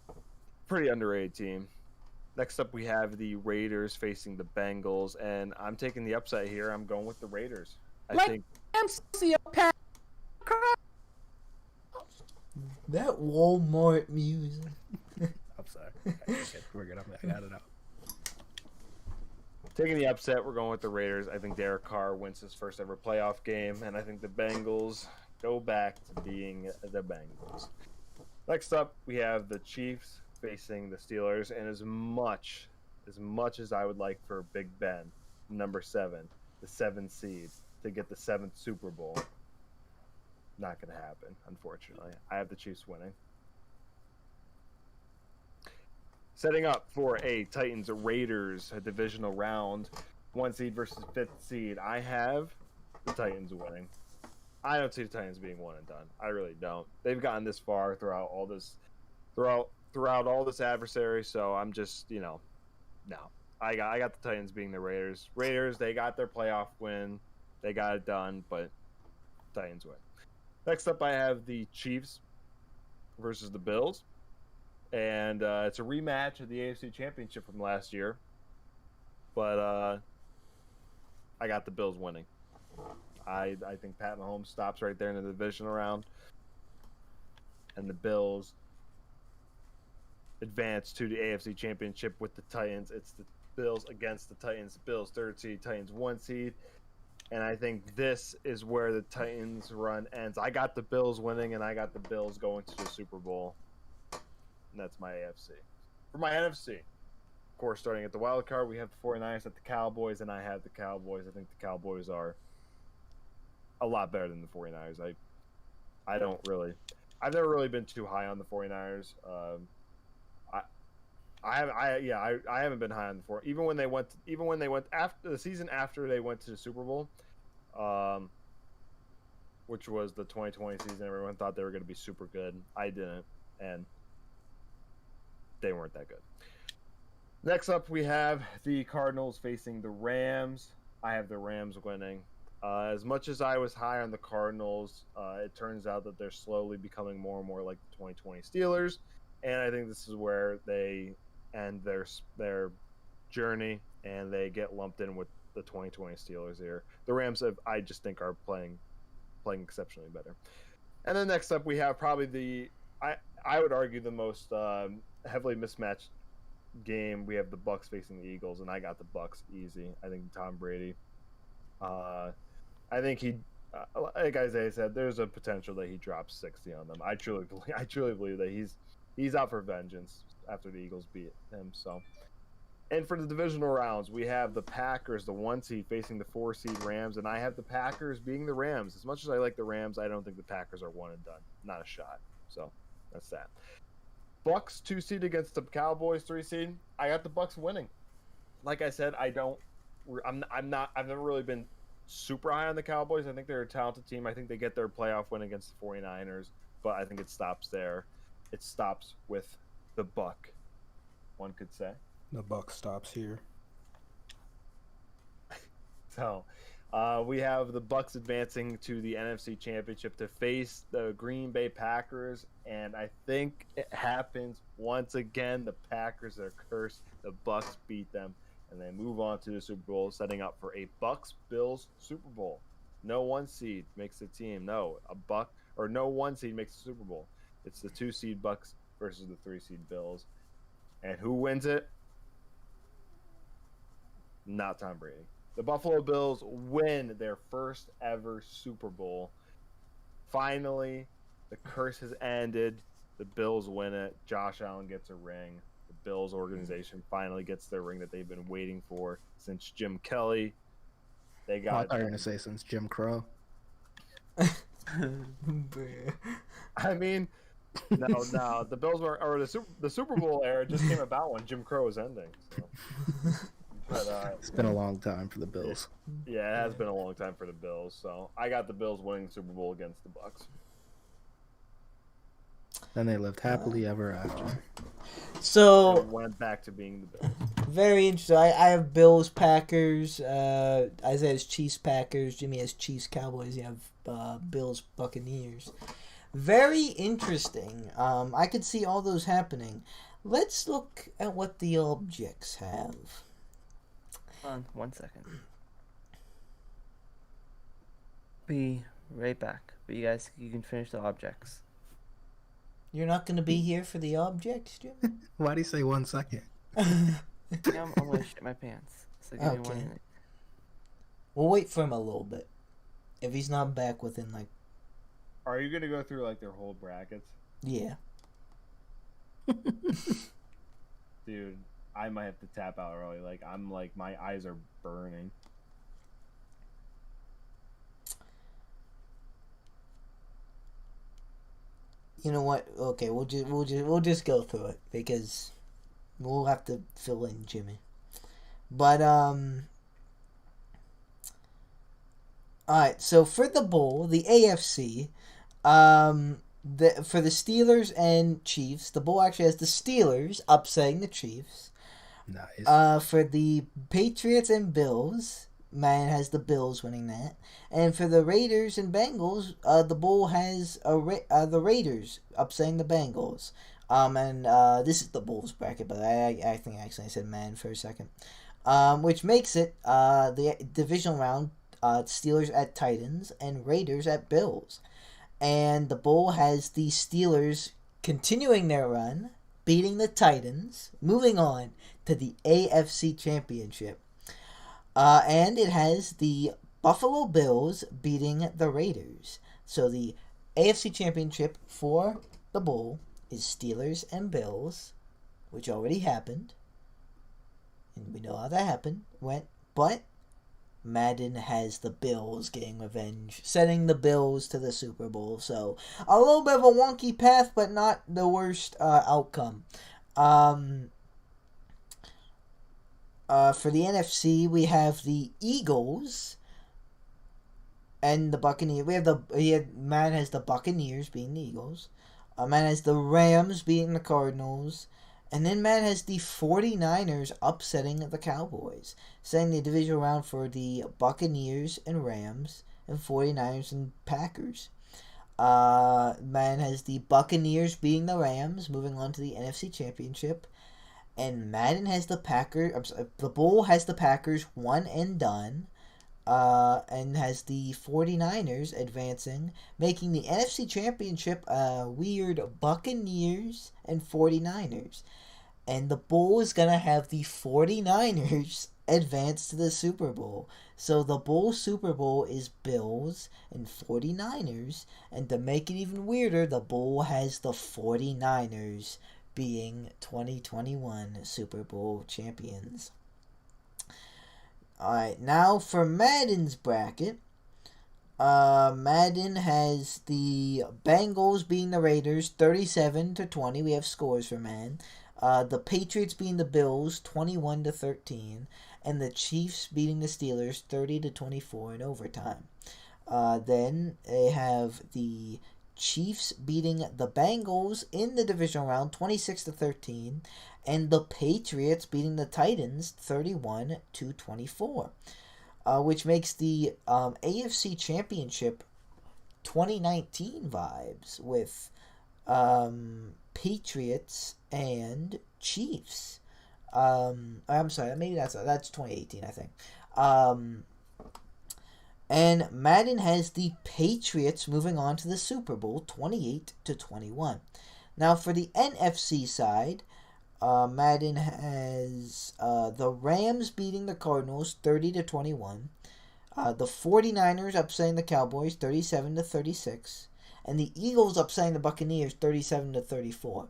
a pretty underrated team. Next up, we have the Raiders facing the Bengals, and I'm taking the upset here. I'm going with the Raiders. I think That Walmart music. I'm sorry. We're good. I got it out. taking the upset. We're going with the Raiders. I think Derek Carr wins his first ever playoff game, and I think the Bengals go back to being the Bengals. Next up, we have the Chiefs facing the Steelers, and as much as I would like for Big Ben, number 7, the 7th seed, to get the 7th Super Bowl, not going to happen, unfortunately. I have the Chiefs winning. Setting up for a Titans-Raiders divisional round, 1 seed versus 5th seed, I have the Titans winning. I don't see the Titans being one and done. I really don't. They've gotten this far throughout all this adversary, so I'm just, no. I got the Titans being the Raiders. Raiders, they got their playoff win. They got it done, but Titans win. Next up, I have the Chiefs versus the Bills. And it's a rematch of the AFC Championship from last year. But I got the Bills winning. I think Pat Mahomes stops right there in the divisional round. And the Bills advance to the AFC Championship with the Titans. It's the Bills against the Titans. Bills 3rd seed, Titans 1 seed. And I think this is where the Titans run ends. I got the Bills winning, and I got the Bills going to the Super Bowl. And that's my AFC. For my NFC, of course, starting at the wild card, we have the 49ers at the Cowboys, and I have the Cowboys. I think the Cowboys are a lot better than the 49ers. I've never really been too high on the 49ers. I haven't been high on the 49ers. Even when they went after the season after they went to the Super Bowl, which was the 2020 season, everyone thought they were going to be super good. I didn't, and they weren't that good. Next up, we have the Cardinals facing the Rams. I have the Rams winning. As much as I was high on the Cardinals, it turns out that they're slowly becoming more and more like the 2020 Steelers, and I think this is where they end their journey, and they get lumped in with the 2020 Steelers here. The Rams, I just think, are playing exceptionally better. And then next up, we have probably I would argue the most heavily mismatched game. We have the Bucs facing the Eagles, and I got the Bucs easy. I think Tom Brady. I think he, like Isaiah said, there's a potential that he drops 60 on them. I truly believe that he's out for vengeance after the Eagles beat him. So, and for the divisional rounds, we have the Packers, the 1 seed, facing the 4 seed Rams, and I have the Packers being the Rams. As much as I like the Rams, I don't think the Packers are one and done. Not a shot. So that's that. Bucs 2 seed against the Cowboys 3 seed. I got the Bucs winning. Like I said, I've never really been super high on the Cowboys. I think they're a talented team. I think they get their playoff win against the 49ers, but I think it stops there. It stops with the Buck, one could say. The buck stops here. So, we have the Bucs advancing to the NFC Championship to face the Green Bay Packers, and I think it happens once again. The Packers are cursed. The Bucs beat them, and they move on to the Super Bowl, setting up for a Bucs-Bills Super Bowl. No one seed makes the team. No, no one seed makes the Super Bowl. It's the 2 seed Bucks versus the 3 seed Bills. And who wins it? Not Tom Brady. The Buffalo Bills win their first ever Super Bowl. Finally, the curse has ended. The Bills win it. Josh Allen gets a ring. The Bills organization finally gets their ring that they've been waiting for since Jim Kelly. They got. I thought you were gonna say since Jim Crow. I mean, no. The Bills were, or the Super Bowl era just came about when Jim Crow was ending. So. But, it's been a long time for the Bills. Yeah, it has been a long time for the Bills. So I got the Bills winning the Super Bowl against the Bucks. Then they lived happily ever after. So and went back to being the Bills. Very interesting. I have Bills, Packers. Isaiah has Chiefs, Packers. Jimmy has Chiefs, Cowboys. You have Bills, Buccaneers. Very interesting. I could see all those happening. Let's look at what the objects have. Hold on 1 second. Be right back. But you can finish the objects. You're not going to be here for the objects, Jimmy? Why do you say 1 second? I'm going to shit my pants. So give me 1 minute. We'll wait for him a little bit. If he's not back within, Are you going to go through, their whole brackets? Yeah. Dude, I might have to tap out early. My eyes are burning. You know what? Okay, we'll just go through it because we'll have to fill in Jimmy. But alright, so for the bowl, the AFC, for the Steelers and Chiefs, the bowl actually has the Steelers upsetting the Chiefs. Nice. For the Patriots and Bills, man has the Bills winning that. And for the Raiders and Bengals, the bowl has the Raiders upsetting the Bengals. And this is the Bulls bracket, but I think actually I said man for a second. Which makes it the divisional round, Steelers at Titans and Raiders at Bills. And the bowl has the Steelers continuing their run, beating the Titans, moving on to the AFC Championship. And it has the Buffalo Bills beating the Raiders. So the AFC Championship for the bowl is Steelers and Bills, which already happened. And we know how that went. But Madden has the Bills getting revenge, sending the Bills to the Super Bowl. So a little bit of a wonky path, but not the worst outcome. For the NFC, we have the Eagles and the Buccaneers. Man has the Buccaneers beating the Eagles. Man has the Rams beating the Cardinals. And then man has the 49ers upsetting the Cowboys, setting the divisional round for the Buccaneers and Rams and 49ers and Packers. Man has the Buccaneers beating the Rams, moving on to the NFC Championship. And Madden has the Packers. The Bowl has the Packers one and done, and has the 49ers advancing, making the NFC Championship weird Buccaneers and 49ers. And the Bowl is going to have the 49ers advance to the Super Bowl. So the Bowl Super Bowl is Bills and 49ers. And to make it even weirder, the Bowl has the 49ers being 2021 Super Bowl champions. Alright, now for Madden's bracket. Madden has the Bengals beating the Raiders 37-20. We have scores for Madden. The Patriots beating the Bills 21-13. And the Chiefs beating the Steelers 30-24 in overtime. Then they have the Chiefs beating the Bengals in the divisional round 26-13, and the Patriots beating the Titans 31-24, which makes the AFC Championship 2019 vibes with Patriots and Chiefs. I'm sorry, maybe that's 2018, I think. And Madden has the Patriots moving on to the Super Bowl 28-21. Now for the NFC side, Madden has the Rams beating the Cardinals 30-21. The 49ers upsetting the Cowboys 37-36. And the Eagles upsetting the Buccaneers 37-34.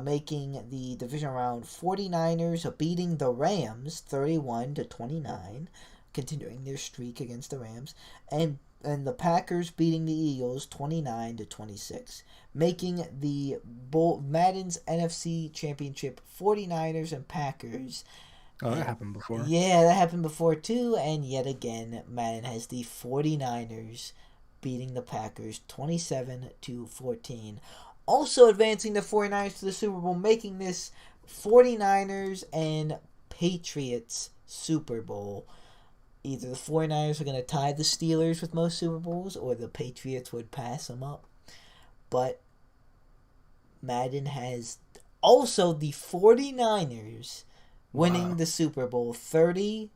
Making the division round 49ers beating the Rams 31-29. Continuing their streak against the Rams. And the Packers beating the Eagles 29-26. Making the Madden's NFC Championship 49ers and Packers. Oh, that happened before. Yeah, that happened before too. And yet again, Madden has the 49ers beating the Packers 27-14. Also advancing the 49ers to the Super Bowl, making this 49ers and Patriots Super Bowl. Either the 49ers are going to tie the Steelers with most Super Bowls, or the Patriots would pass them up. But Madden has also the 49ers winning the Super Bowl 30-19.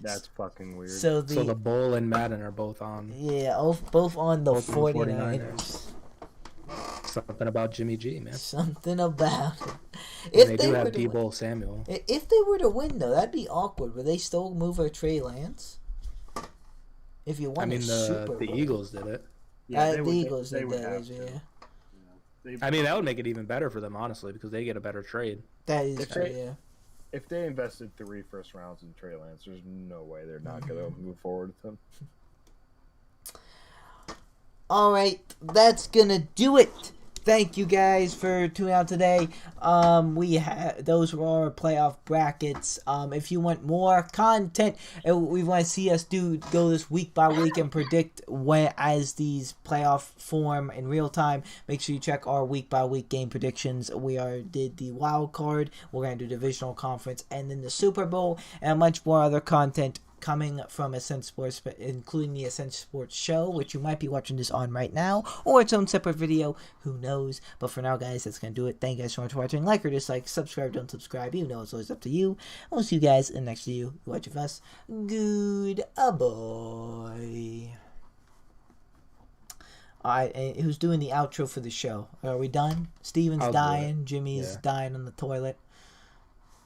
That's fucking weird. So the Bowl and Madden are both on. Yeah, both on the 49ers. Something about Jimmy G, man. Something about it. If they do have Debo Samuel. If they were to win, though, that'd be awkward. Would they still move a Trey Lance? If you won Super Bowl. The Eagles did it. Yeah, the Eagles did that, yeah. I mean, that would make it even better for them, honestly, because they get a better trade. That is true, yeah. If they invested 3 first rounds in Trey Lance, there's no way they're not going to move forward with him. All right, that's going to do it. Thank you guys for tuning out today. Those were our playoff brackets. If you want more content, we want to see us go this week by week and predict when as these playoff form in real time. Make sure you check our week by week game predictions. We did the wild card. We're gonna do divisional conference and then the Super Bowl and much more other content coming from Ascent Sports, including the Ascent Sports Show, which you might be watching this on right now, or its own separate video, who knows. But for now, guys, that's going to do it. Thank you guys so much for watching. Like or dislike, subscribe, don't subscribe. You know it's always up to you. We'll see you guys in the next video. Watch with us. Good boy. Alright, who's doing the outro for the show? Are we done? Steven's dying. Jimmy's dying on the toilet.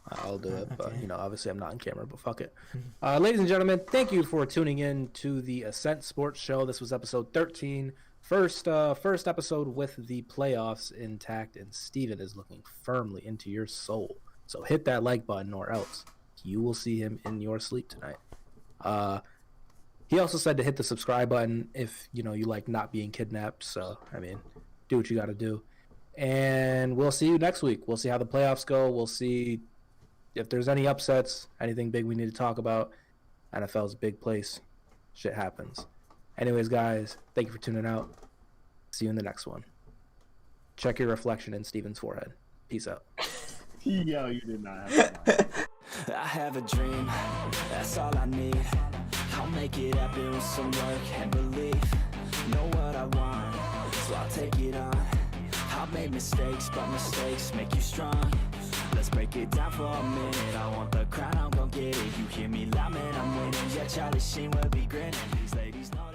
I'll do it, but obviously I'm not on camera, but fuck it. Ladies and gentlemen, thank you for tuning in to the Ascent Sports Show. This was episode 13, first episode with the playoffs intact, and Steven is looking firmly into your soul. So hit that like button, or else you will see him in your sleep tonight. He also said to hit the subscribe button if you like not being kidnapped. So I mean, do what you got to do, and we'll see you next week. We'll see how the playoffs go. We'll see if there's any upsets, anything big we need to talk about. NFL's a big place. Shit happens. Anyways, guys, thank you for tuning out. See you in the next one. Check your reflection in Steven's forehead. Peace out. Yo, you did not have that. I have a dream, that's all I need. I'll make it happen with some work and belief. Know what I want, so I'll take it on. I've made mistakes, but mistakes make you strong. Let's break it down for a minute. I want the crown, I'm gon' get it. You hear me loud, man, I'm winning. Yeah, Charlie Sheen will be grinning. These ladies know